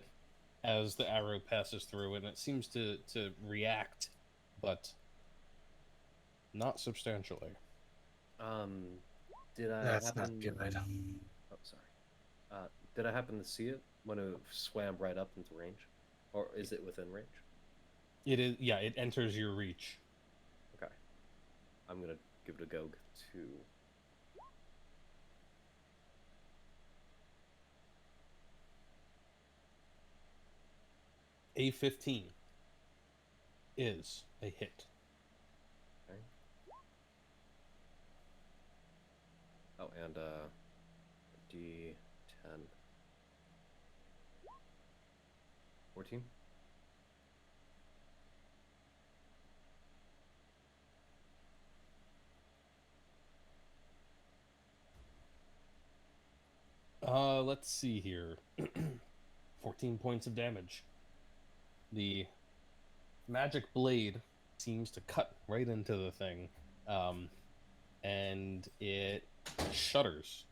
as the arrow passes through, and it seems to react, but not substantially. Did I That's happen... not good. Oh, sorry. Did I happen to see it when it swam right up into range? Or is it within range? It is, yeah, it enters your reach. Okay. I'm gonna give it a go to... A 15 is a hit. Okay. Oh, and D10. 14? Let's see here. 14 points of damage. The magic blade seems to cut right into the thing, and it shudders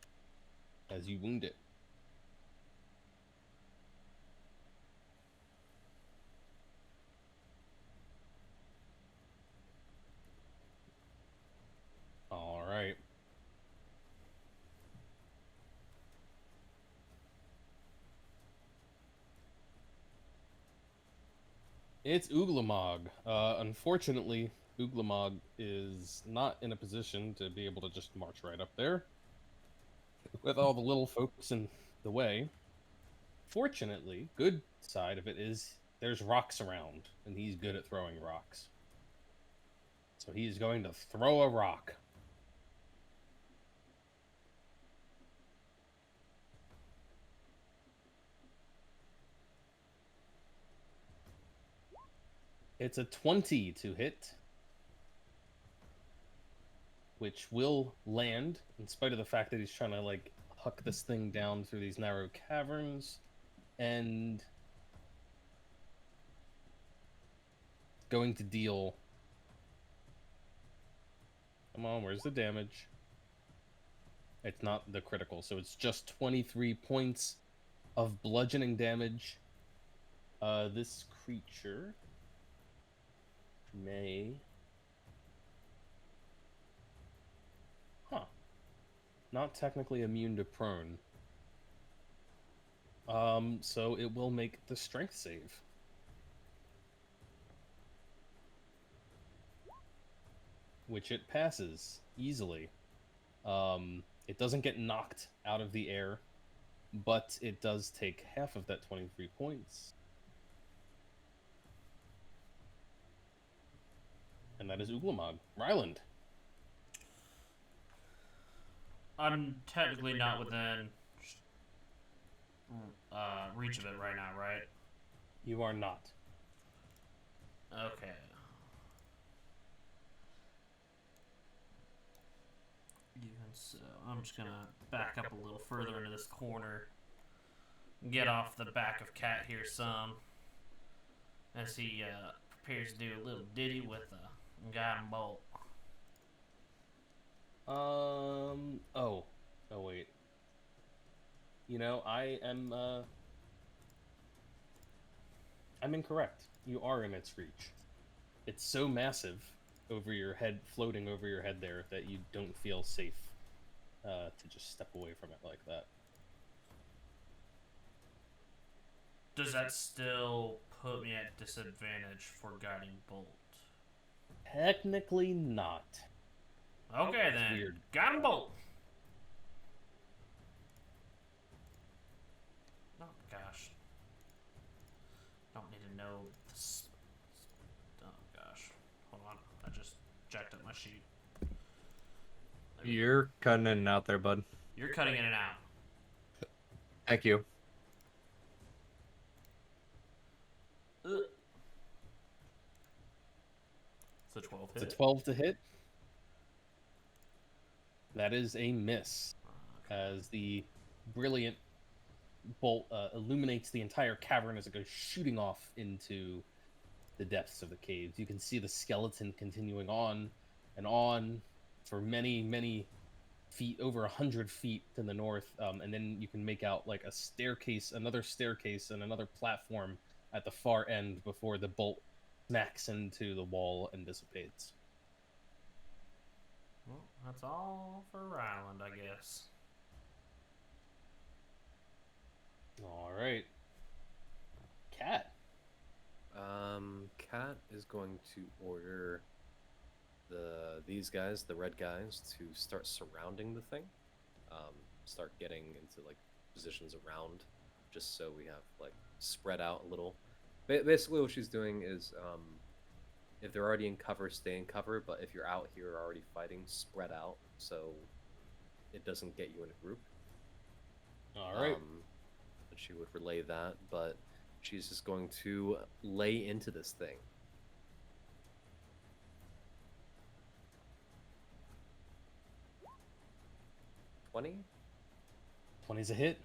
as you wound it. All right. It's Uglamog. Unfortunately, Uglamog is not in a position to be able to just march right up there with all the little folks in the way. Fortunately, good side of it is there's rocks around, and he's good at throwing rocks. So he's going to throw a rock. It's a 20 to hit, which will land, in spite of the fact that he's trying to, like, huck this thing down through these narrow caverns, and going to deal... Come on, where's the damage? It's not the critical, so it's just 23 points of bludgeoning damage. This creature may... Not technically immune to prone. So it will make the strength save. Which it passes easily. It doesn't get knocked out of the air, but it does take half of that 23 points. And that is Uglamog. Ryland. I'm technically not within reach of it right now, right? You are not. Okay. You So I'm just gonna back up a little further into this corner, get off the back of Cat here some, as he prepares to do a little ditty with a guiding bolt. Oh wait. You know, I'm incorrect. You are in its reach. It's so massive over your head, floating over your head there, that you don't feel safe to just step away from it like that. Does that still put me at disadvantage for guiding bolt? Technically not. Okay then, Weird. guiding bolt. Oh gosh, don't need to know this. Oh gosh, hold on, I just jacked up my sheet. You're cutting in and out there, bud. You're cutting in and out. Thank you. It's a 12 It's a hit. 12 to hit. That is a miss, as the brilliant bolt illuminates the entire cavern as it goes shooting off into the depths of the caves. You can see the skeleton continuing on and on for many, many feet, over 100 feet to the north, and then you can make out like a staircase, another staircase, and another platform at the far end before the bolt smacks into the wall and dissipates. Well, that's all for Ryland, I guess. All right, Cat. Cat is going to order these guys, the red guys, to start surrounding the thing. Start getting into like positions around, just so we have like spread out a little. Basically, what she's doing is, if they're already in cover, stay in cover. But if you're out here already fighting, spread out so it doesn't get you in a group. All right. But she would relay that, but she's just going to lay into this thing. $20? 20's a hit.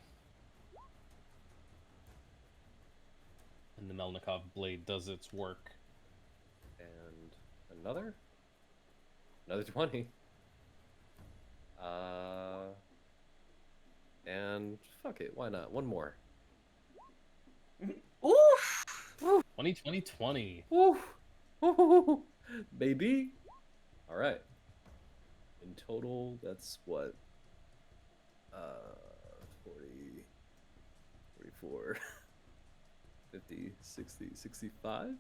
And the Melnikov blade does its work. And another 20. And fuck it, why not? One more. Oof! 20, 20, 20. Ooh. Baby. All right. In total, that's what? 40, 44, 50, 60, 65?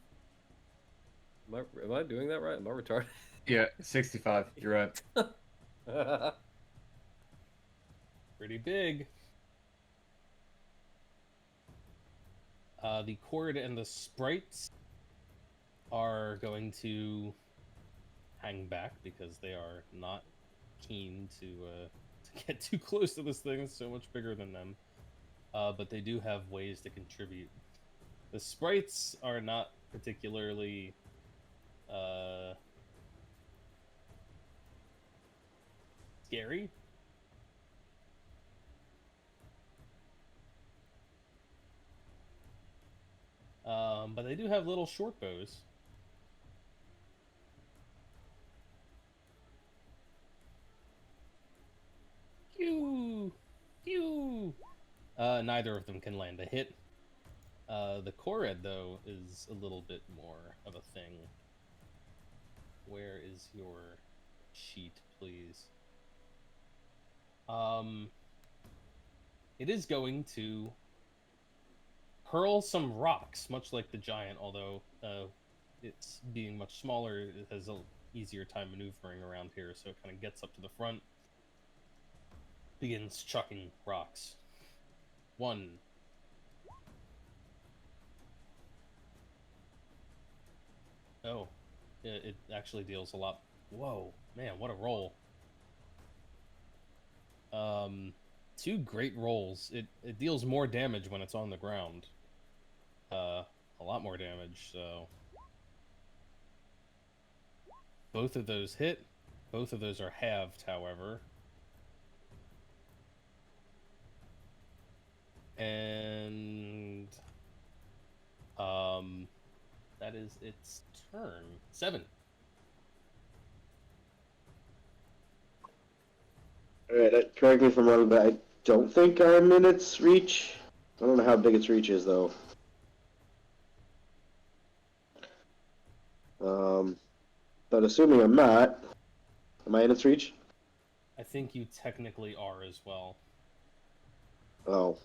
Am I doing that right? Am I retarded? Yeah, 65. You're right. Pretty big. The cord and the sprites are going to hang back because they are not keen to get too close to this thing. It's so much bigger than them. But they do have ways to contribute. The sprites are not particularly scary. But they do have little short bows. Pew! Pew! Neither of them can land a hit. The Kored, though, is a little bit more of a thing. Where is your sheet, please? It is going to hurl some rocks, much like the giant, although it's being much smaller, it has an easier time maneuvering around here, so it kind of gets up to the front, begins chucking rocks. 1. Oh, it actually deals a lot. Whoa, man, what a roll. 2 great rolls. It deals more damage when it's on the ground. A lot more damage, so... Both of those hit. Both of those are halved, however. And that is its turn. 7. Alright, correct me if I'm wrong, but I don't think I'm in its reach. I don't know how big its reach is, though. But assuming I'm not, am I in its reach? I think you technically are as well. Oh.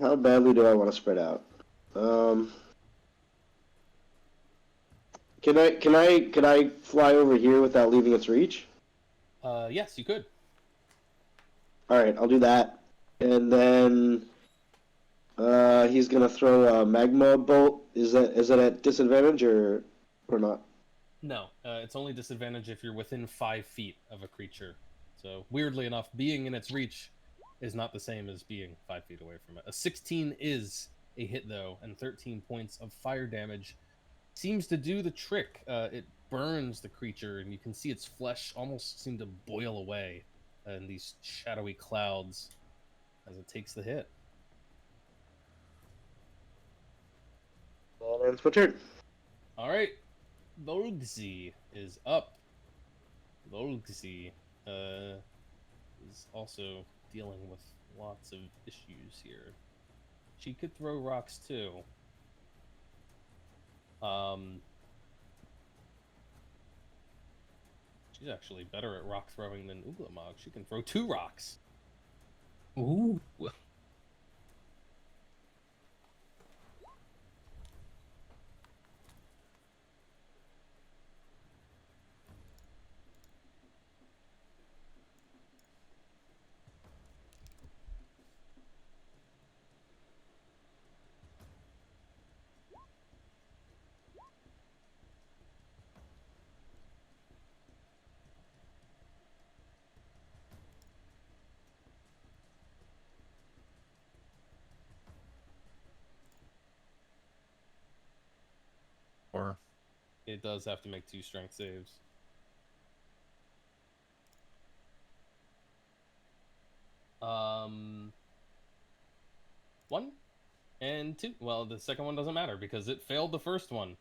How badly do I want to spread out? Can I fly over here without leaving its reach? Yes, you could. All right, I'll do that, and then he's gonna throw a magma bolt. Is it at disadvantage or not? No, it's only disadvantage if you're within 5 feet of a creature. So, weirdly enough, being in its reach is not the same as being 5 feet away from it. A 16 is a hit, though, and 13 points of fire damage seems to do the trick. It burns the creature, and you can see its flesh almost seem to boil away in these shadowy clouds as it takes the hit. And it's my turn. All right, Volgsy is up. Volgsy is also dealing with lots of issues here. She could throw rocks too. She's actually better at rock throwing than Uglamog. She can throw 2 rocks. Ooh. Or It does have to make 2 strength saves. One and 2. Well, the second one doesn't matter because it failed the first one.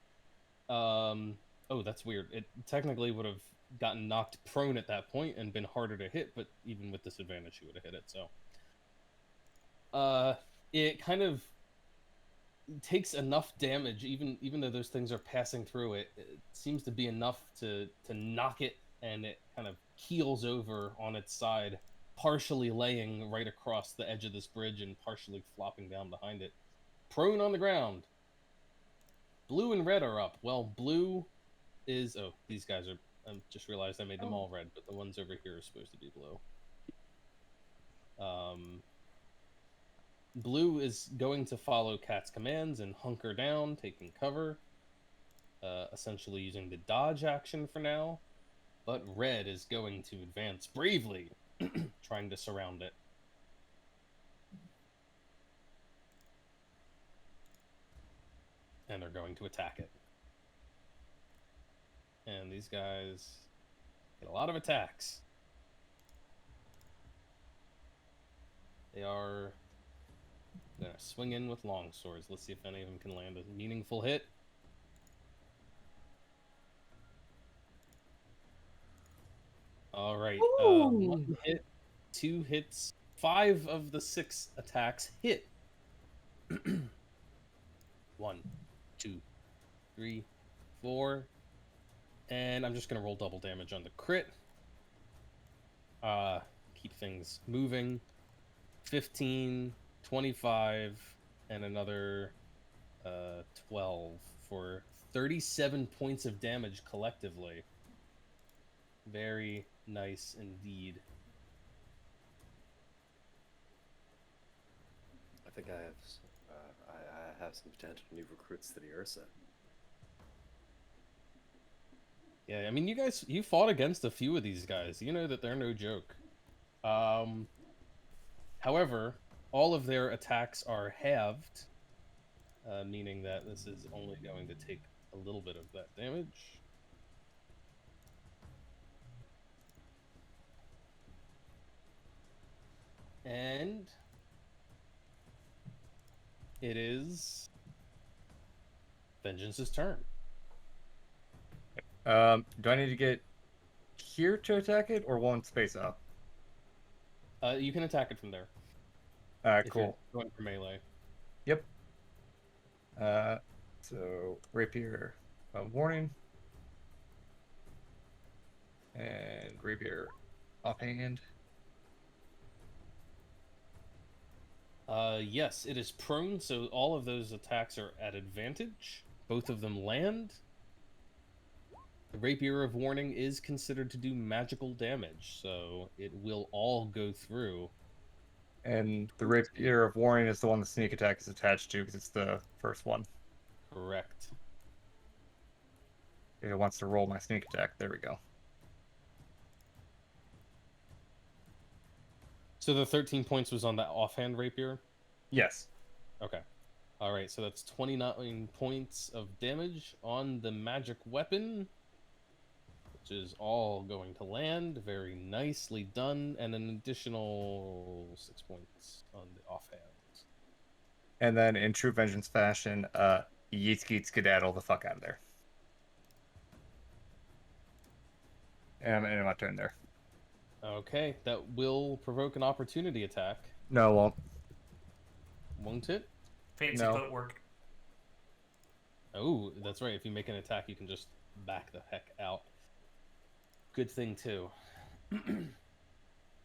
Oh, that's weird. It technically would have gotten knocked prone at that point and been harder to hit, but even with disadvantage, she would have hit it. So, it kind of takes enough damage, even though those things are passing through it. It seems to be enough to knock it, and it kind of keels over on its side, partially laying right across the edge of this bridge and partially flopping down behind it, prone on the ground. Blue and red are up. Well, blue is these guys are. I just realized I made them all red, but the ones over here are supposed to be blue. Blue is going to follow Cat's commands and hunker down, taking cover, essentially using the dodge action for now. But red is going to advance bravely, trying to surround it. And they're going to attack it. And these guys get a lot of attacks. They are gonna swing in with long swords. Let's see if any of them can land a meaningful hit. All right. 1 hit, 2 hits, 5 of the 6 attacks hit. 1, 2, 3, 4. And I'm just gonna roll double damage on the crit. Keep things moving. 15, 25, and another 12 for 37 points of damage collectively. Very nice indeed. I think I have some potential new recruits to the Ursa. Yeah, I mean, you fought against a few of these guys. You know that they're no joke. However, all of their attacks are halved, meaning that this is only going to take a little bit of that damage. And it is Vengeance's turn. Do I need to get here to attack it, or one space up? You can attack it from there. Alright, If you're cool. going for melee. Yep. So rapier, warning, and rapier offhand. Yes, it is prone, so all of those attacks are at advantage. Both of them land. The Rapier of Warning is considered to do magical damage, so it will all go through. And the rapier of warning is the one the sneak attack is attached to, because it's the first one. Correct. If it wants to roll my sneak attack, there we go. So the 13 points was on that offhand Rapier? Yes. Okay. Alright, so that's 29 points of damage on the magic weapon, which is all going to land. Very nicely done. And an additional 6 points on the offhand. And then in true vengeance fashion, yeet skeet skedaddle the fuck out of there. And I'm ending my turn there. Okay, that will provoke an opportunity attack. No, it won't. Won't it? Fancy No. footwork. Oh, that's right. If you make an attack, you can just back the heck out. Good thing, too.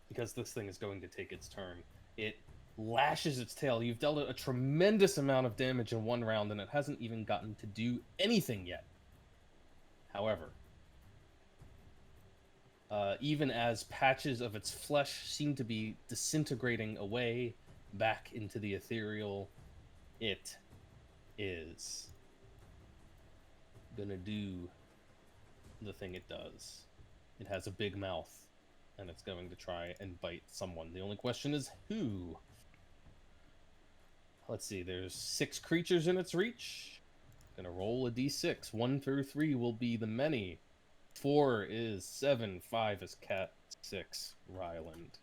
Because this thing is going to take its turn. It lashes its tail. You've dealt it a tremendous amount of damage in one round, and it hasn't even gotten to do anything yet. However, even as patches of its flesh seem to be disintegrating away back into the ethereal, it is gonna do the thing it does. It has a big mouth, and it's going to try and bite someone. The only question is who? Let's see, there's 6 creatures in its reach. Gonna roll a d6. 1 through 3 will be the many. 4 is 7, 5 is cat, 6, Ryland.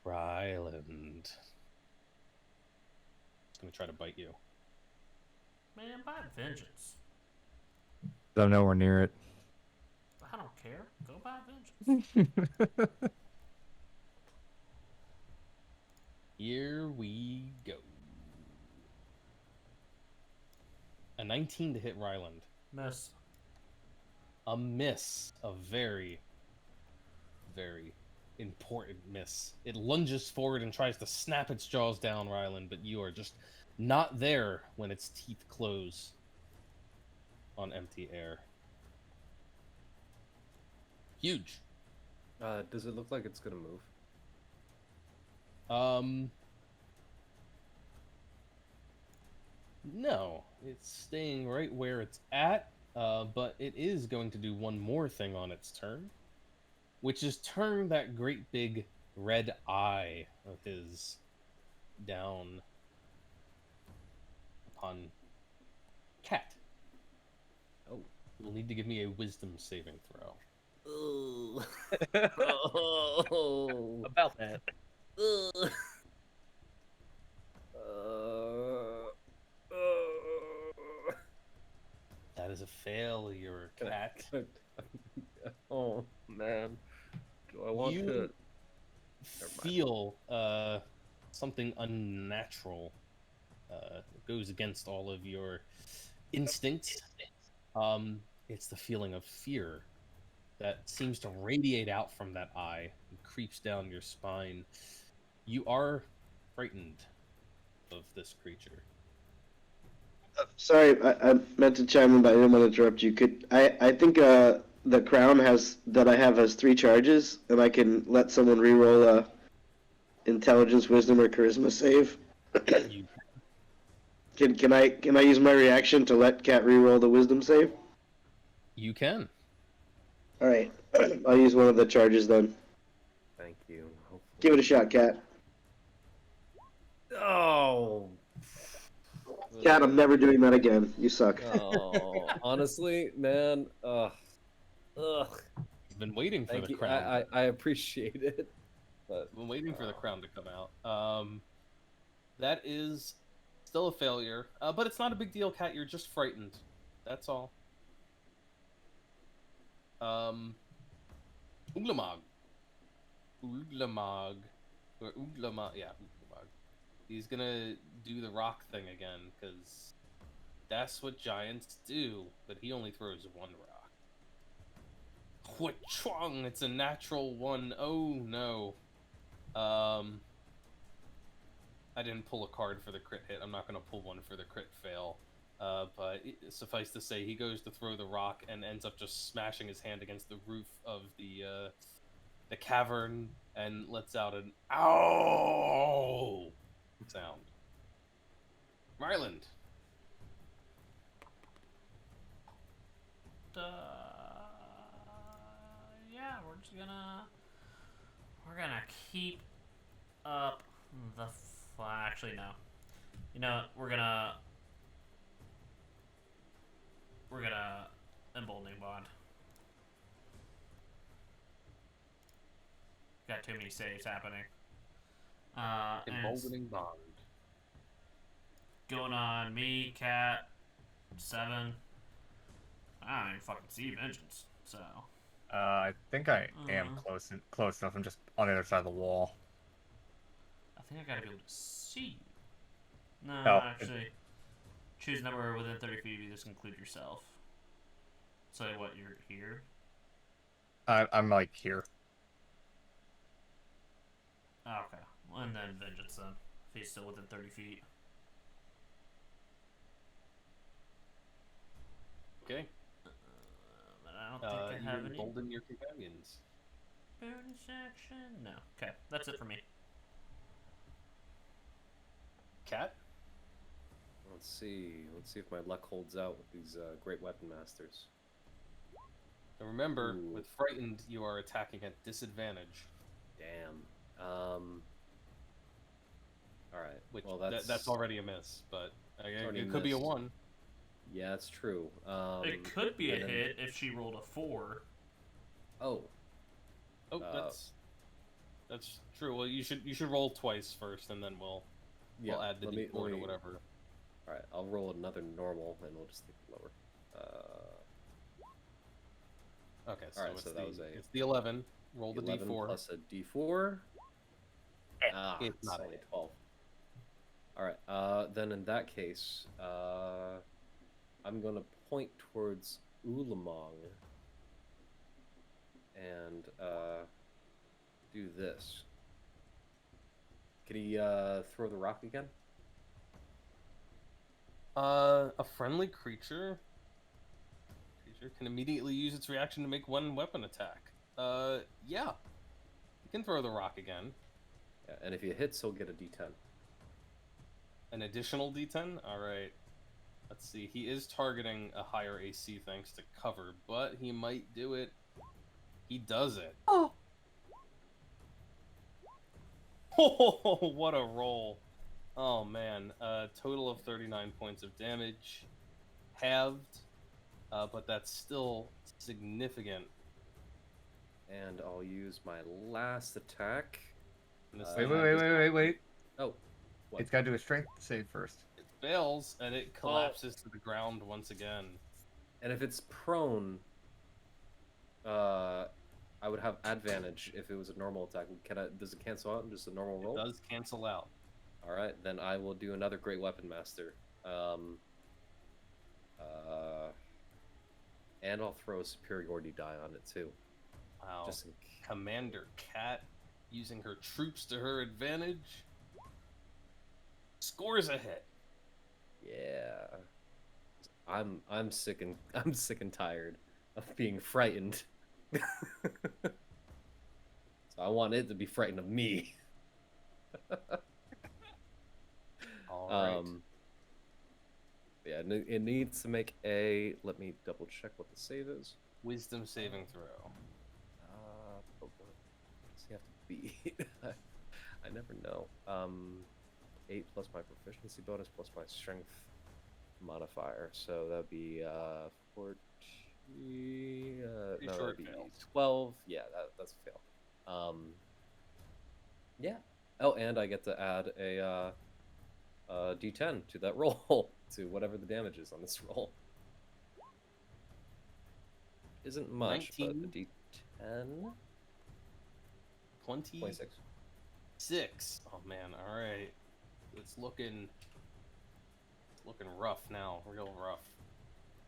Ryland. It's gonna try to bite you. Man, by vengeance. I'm nowhere near it. I don't care. Go by vengeance. Here we go. A 19 to hit Ryland. Miss. A miss. A very, very important miss. It lunges forward and tries to snap its jaws down, Ryland, but you are just not there when its teeth close on empty air. Huge. Does it look like it's gonna move? No, it's staying right where it's at, but it is going to do one more thing on its turn, which is turn that great big red eye of his down upon Cat. Oh. You'll need to give me a wisdom saving throw. Oh. About that. That is a failure, Cat. Oh man, do I want You to? feel something unnatural goes against all of your instincts. It's the feeling of fear that seems to radiate out from that eye and creeps down your spine. You are frightened of this creature. Sorry, I meant to chime in, but I didn't want to interrupt you. I think the crown that I have has 3 charges, and I can let someone reroll a intelligence, wisdom, or charisma save. You Can I use my reaction to let Cat reroll the wisdom save? You can. All right, I'll use one of the charges then. Thank you. Hopefully. Give it a shot, Cat. Oh. Cat, I'm never doing that again. You suck. Oh, honestly, man. Ugh. You've been waiting for Thank the you. crown. I appreciate it. But I'm waiting for the crown to come out. That is still a failure, but it's not a big deal, Cat. You're just frightened. That's all. Uglamog. Uglamog. Or Uglamog. Yeah, Uglamog. He's gonna do the rock thing again, because that's what giants do, but he only throws one rock. Huachong! It's a natural one. Oh no. I didn't pull a card for the crit hit. I'm not going to pull one for the crit fail. But suffice to say, he goes to throw the rock and ends up just smashing his hand against the roof of the cavern and lets out an "ow" sound. Ryland. Yeah, we're gonna keep up the. Actually, no. You know, we're gonna emboldening bond. Got too many saves happening. Emboldening bond. Going on me, Cat, 7. I don't even fucking see vengeance. So. I think I am close enough. I'm just on the other side of the wall. I think I gotta be able to see you. No, Oh. actually. Choose a number within 30 feet of you. This include yourself. So what, you're here? I'm like here. Oh, okay. Well, and then vengeance then. If he's still within 30 feet. Okay. But I don't think I have you any. embolden your companions. Bonus action? No. Okay, that's it for me. Cat? let's see if my luck holds out with these great weapon masters. And remember, Ooh. with frightened, you are attacking at disadvantage. Damn. All right. Which well, that's already a miss, but already it could be a missed. 1. Yeah, that's true. It could be a and then- hit if she rolled a 4. Oh, Oh, that's true. Well, you should roll twice first, and then we'll add the D4 or whatever. All right, I'll roll another normal, and we'll just take it lower. Okay, so, All right, it's, so the, that was it's the 11. Roll the 11 D4. plus a D4. It's It's not a only hit. 12. All right. Then in that case, I'm gonna point towards Ulamong and do this. Can he throw the rock again? A friendly creature can immediately use its reaction to make one weapon attack. Yeah. You can throw the rock again. Yeah, and if he hits, he'll get a D10. An additional D10? Alright. Let's see. He is targeting a higher AC thanks to cover, but he might do it. He does it. Oh! Oh, what a roll. Oh, man. Total of 39 points of damage. Halved. But that's still significant. And I'll use my last attack. And this Wait, thing wait. Oh, what? It's got to do a strength save first. It fails, and it collapses to the ground once again. And if it's prone, I would have advantage if it was a normal attack. Does it cancel out in just a normal roll? It does cancel out. All right, then I will do another Great Weapon Master. And I'll throw a superiority die on it too. Wow. Just in... Commander Cat, using her troops to her advantage, scores a hit. Yeah. I'm sick and tired of being frightened. So I want it to be frightened of me. All right. Yeah, it needs to make a. Let me double check what the save is. Wisdom saving throw. What does he have to beat? I never know. 8 plus my proficiency bonus plus my strength modifier, so that'd be 14. Pretty No, sure that'd it be fails. 12. Yeah, that's a fail. Yeah. Oh, and I get to add a D10 to that roll, to whatever the damage is on this roll. Isn't much, but a 19, D10. 26. 26. Oh man, all right. It's looking rough now, real rough.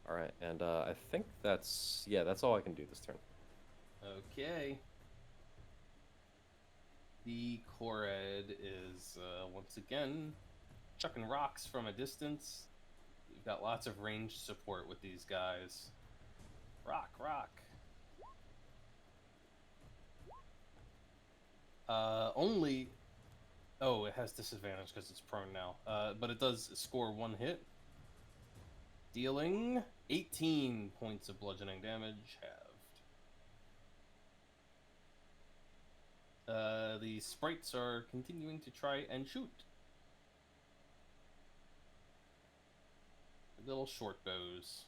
All right, and I think that's all I can do this turn. Okay. The Kored is once again chucking rocks from a distance. You've got lots of range support with these guys. Rock, rock. Only. Oh, it has disadvantage because it's prone now. But it does score one hit, dealing 18 points of bludgeoning damage, halved. The sprites are continuing to try and shoot. Little short bows.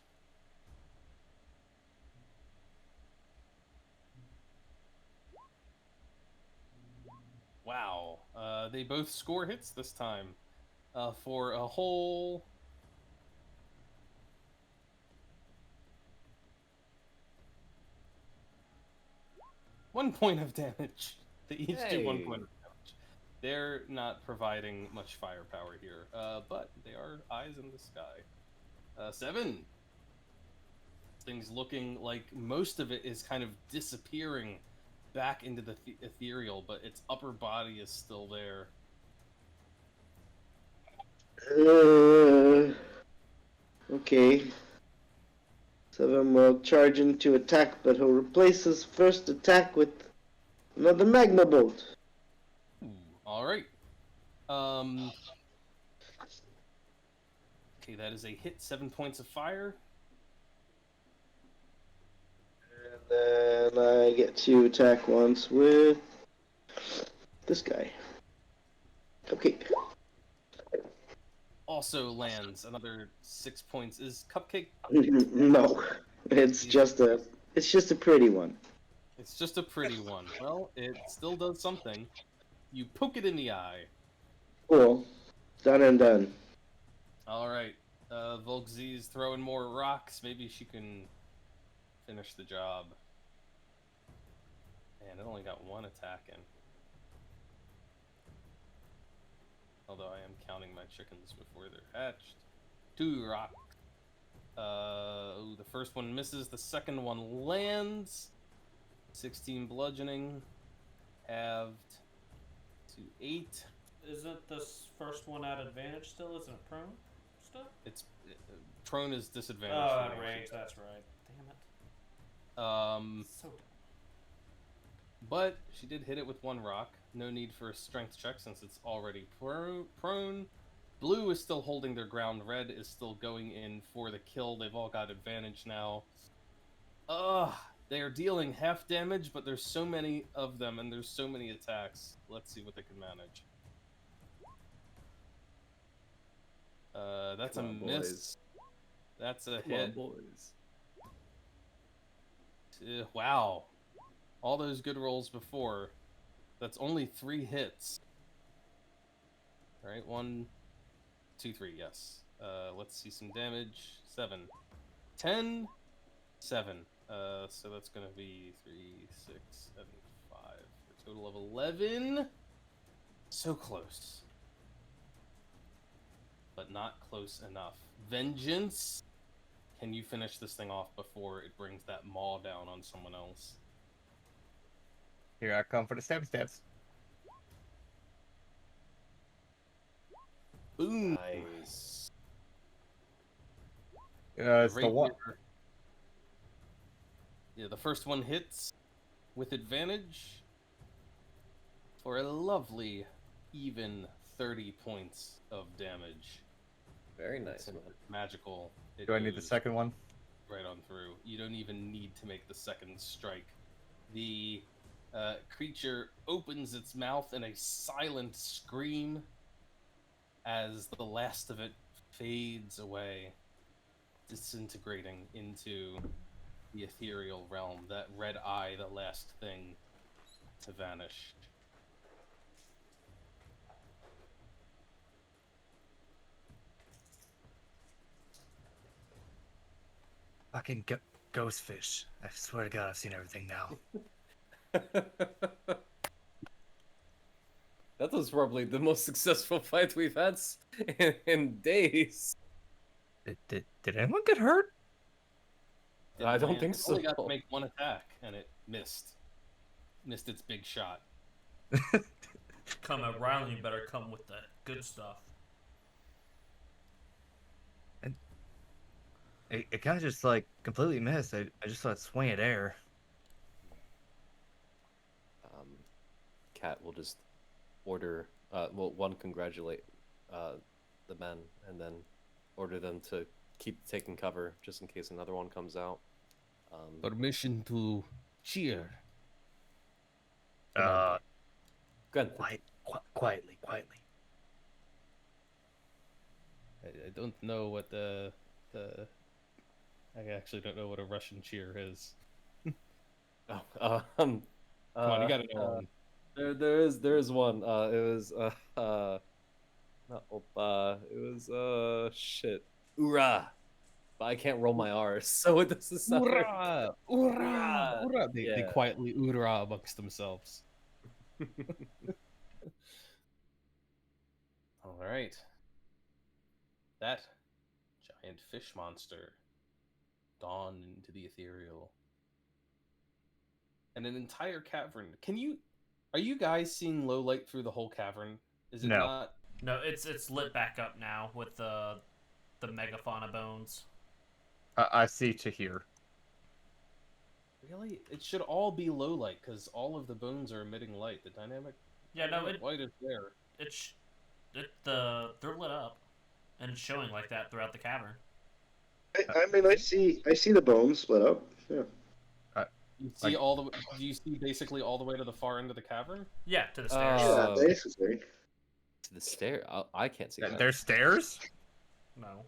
Wow. They both score hits this time. For a whole. One point of damage. They each do 1 point of damage. They're not providing much firepower here, but they are eyes in the sky. 7. Things looking like most of it is kind of disappearing back into the ethereal, but its upper body is still there. Okay. Seven will charge into attack, but he'll replace his first attack with another magma bolt. Ooh, all right. Okay, that is a hit. 7 points of fire. And then I get to attack once with this guy. Okay. Also lands another 6 points. Is Cupcake? No, it's just a pretty one. It's just a pretty one. Well, it still does something. You poke it in the eye. Cool. Done and done. All right. Volkz's throwing more rocks. Maybe she can finish the job. And it only got one attack in. Although I am counting my chickens before they're hatched. 2 rocks. The first one misses. The second one lands. 16 bludgeoning. Halved to 8. Isn't this first one at advantage still? Isn't it prone still? It's prone is disadvantage. Oh, for at range. range. That's right. Damn it. So dumb. But she did hit it with 1 rock. No need for a strength check since it's already prone. Blue is still holding their ground. Red is still going in for the kill. They've all got advantage now. They are dealing half damage, but there's so many of them and there's so many attacks. Let's see what they can manage. That's Come a on, miss. boys. That's a Come hit. on, boys. Wow. All those good rolls before. That's only 3 hits. All right, 1, 2, 3, yes. Let's see some damage. 7. 10, 7. So that's going to be 3, 6, 7, 5. A total of 11. So close. But not close enough. Vengeance. Can you finish this thing off before it brings that maw down on someone else? Here I come for the stabs. Boom. Nice. It's the one. Yeah, the first one hits with advantage for a lovely, even 30 points of damage. Very nice. Magical. Do I need the second one? Right on through. You don't even need to make the second strike. The creature opens its mouth in a silent scream as the last of it fades away, disintegrating into the ethereal realm. That red eye, the last thing to vanish. Fucking ghost fish. I swear to God, I've seen everything now. That was probably the most successful fight we've had in days. Did anyone get hurt? I don't land. think It only got to so. make one attack, and it missed. Missed its big shot. Come around, you better come with the good stuff. And it kind of just like completely missed. I just saw it swing at air. Cat will just order, one, congratulate the men, and then order them to keep taking cover just in case another one comes out. Permission to cheer. Uh, Good. quietly. I don't know what the I actually don't know what a Russian cheer is. Oh, Come on, you gotta know one. There is one. It was not opa. It was shit. Ura. But I can't roll my R's, so it doesn't sound very Hoorah! good. Hoorah! Hoorah! They Yeah. quietly hoorah amongst themselves. All right. That giant fish monster dawned into the ethereal. And an entire cavern. Are you guys seeing low light through the whole cavern? Is it No. not? No, it's lit back up now with the megafauna bones. I see to here. Really? It should all be low light because all of the bones are emitting light. The dynamic Yeah, no, light is there. they're lit up, and it's showing like that throughout the cavern. I mean, I see the bones split up. Yeah. You see do you see basically all the way to the far end of the cavern? Yeah, to the stairs. Yeah, basically. To the stair. I can't see that. There's stairs? No.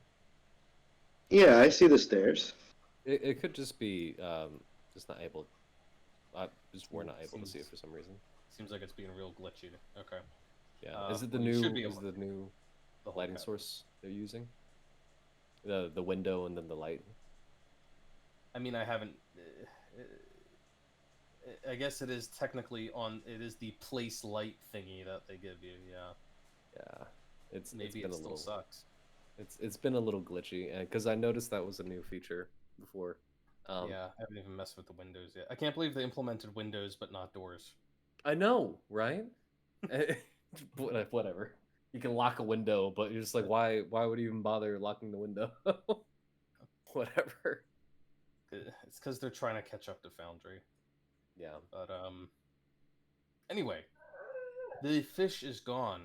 Yeah, I see the stairs. It could just be just not able. We're not able to see it for some reason. Seems like it's being real glitchy. Okay. Yeah. Is it the well, you new? should be Is able it the new The whole lighting cavern. source they're using? The window and then the light. I mean, I haven't. I guess it is technically on. It is the place light thingy that they give you. Yeah. Yeah. It's Maybe been it a still little. sucks. It's been a little glitchy because I noticed that was a new feature before. Yeah, I haven't even messed with the windows yet. I can't believe they implemented windows but not doors. I know, right? Whatever. You can lock a window, but you're just like, why would you even bother locking the window? Whatever. It's because they're trying to catch up to Foundry. Yeah. But anyway, the fish is gone.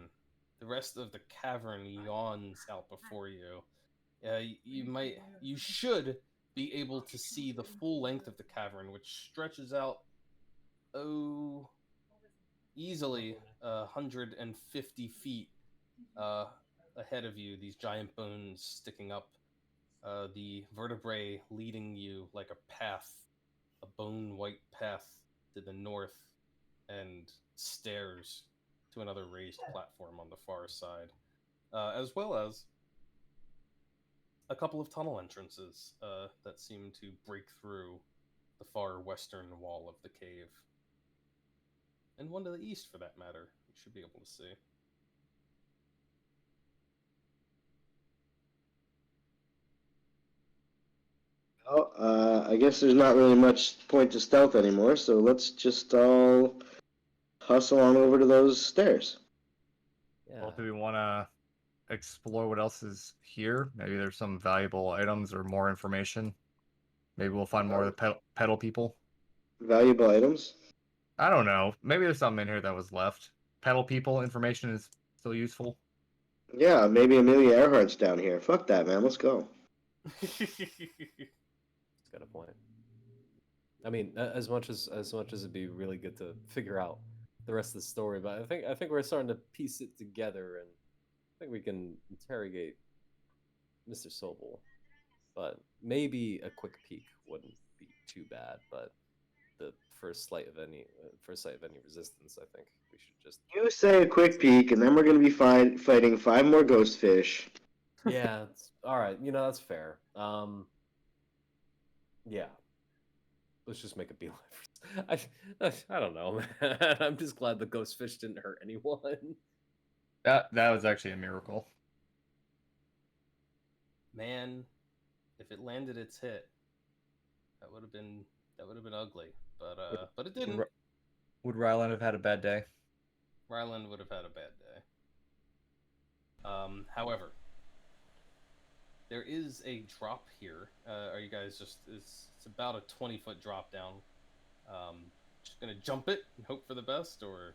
The rest of the cavern yawns out before you. You should be able to see the full length of the cavern, which stretches out easily 150 feet ahead of you. These giant bones sticking up, the vertebrae leading you like a path, a bone white path to the north, and stairs to another raised platform on the far side, as well as a couple of tunnel entrances that seem to break through the far western wall of the cave. And one to the east, for that matter, you should be able to see. Well, I guess there's not really much point to stealth anymore, so let's just all hustle on over to those stairs. Yeah. Well, do we want to explore what else is here? Maybe there's some valuable items or more information. Maybe we'll find more of the pedal people. Valuable items? I don't know. Maybe there's something in here that was left. Pedal people information is still useful. Yeah, maybe Amelia Earhart's down here. Fuck that, man. Let's go. It's got a point. I mean, as much as it'd be really good to figure out the rest of the story, but I think we're starting to piece it together, and I think we can interrogate Mr. Sobel. But maybe a quick peek wouldn't be too bad. But the first sight of any resistance, I think we should just. You say a quick peek, and then we're going to be fighting 5 more ghost fish. Yeah, all right. That's fair. Yeah. Let's just make a beeline. I don't know, man. I'm just glad the ghost fish didn't hurt anyone. That was actually a miracle. Man, if it landed its hit, that would have been ugly. But it didn't. Would Ryland have had a bad day? Ryland would have had a bad day. However, there is a drop here. Are you guys just? It's about a 20-foot drop down. Just gonna jump it and hope for the best, or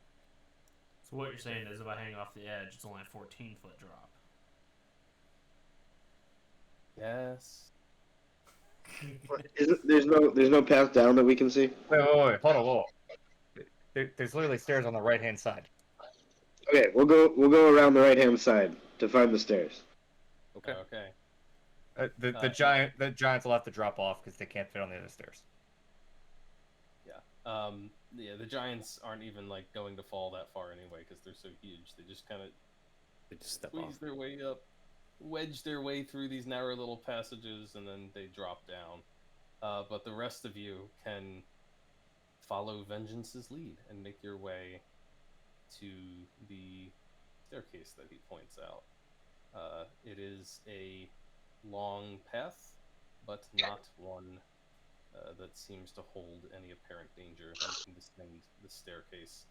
So what you're saying is if I hang off the edge, it's only a 14-foot drop. yes. There's no path down that we can see. Wait, hold on. There's literally stairs on the right-hand side. Okay, we'll go around the right hand side to find the stairs. Okay. Okay. The giants will have to drop off because they can't fit on the other stairs. Yeah. Yeah. The giants aren't even like going to fall that far anyway because they're so huge. They just kind of step squeeze off. their way up, wedge their way through these narrow little passages, and then they drop down. But the rest of you can follow Vengeance's lead and make your way to the staircase that he points out. It is a long path, but not one that seems to hold any apparent danger. You can descend the staircase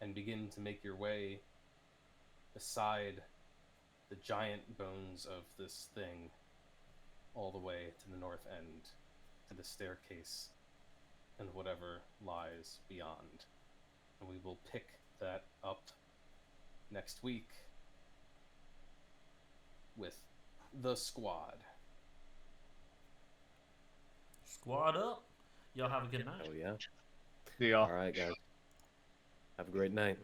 and begin to make your way beside the giant bones of this thing all the way to the north end, to the staircase and whatever lies beyond. And we will pick that up next week with the squad. Squad up. Y'all have a good night. Oh yeah. Yeah. All right, guys. Have a great night.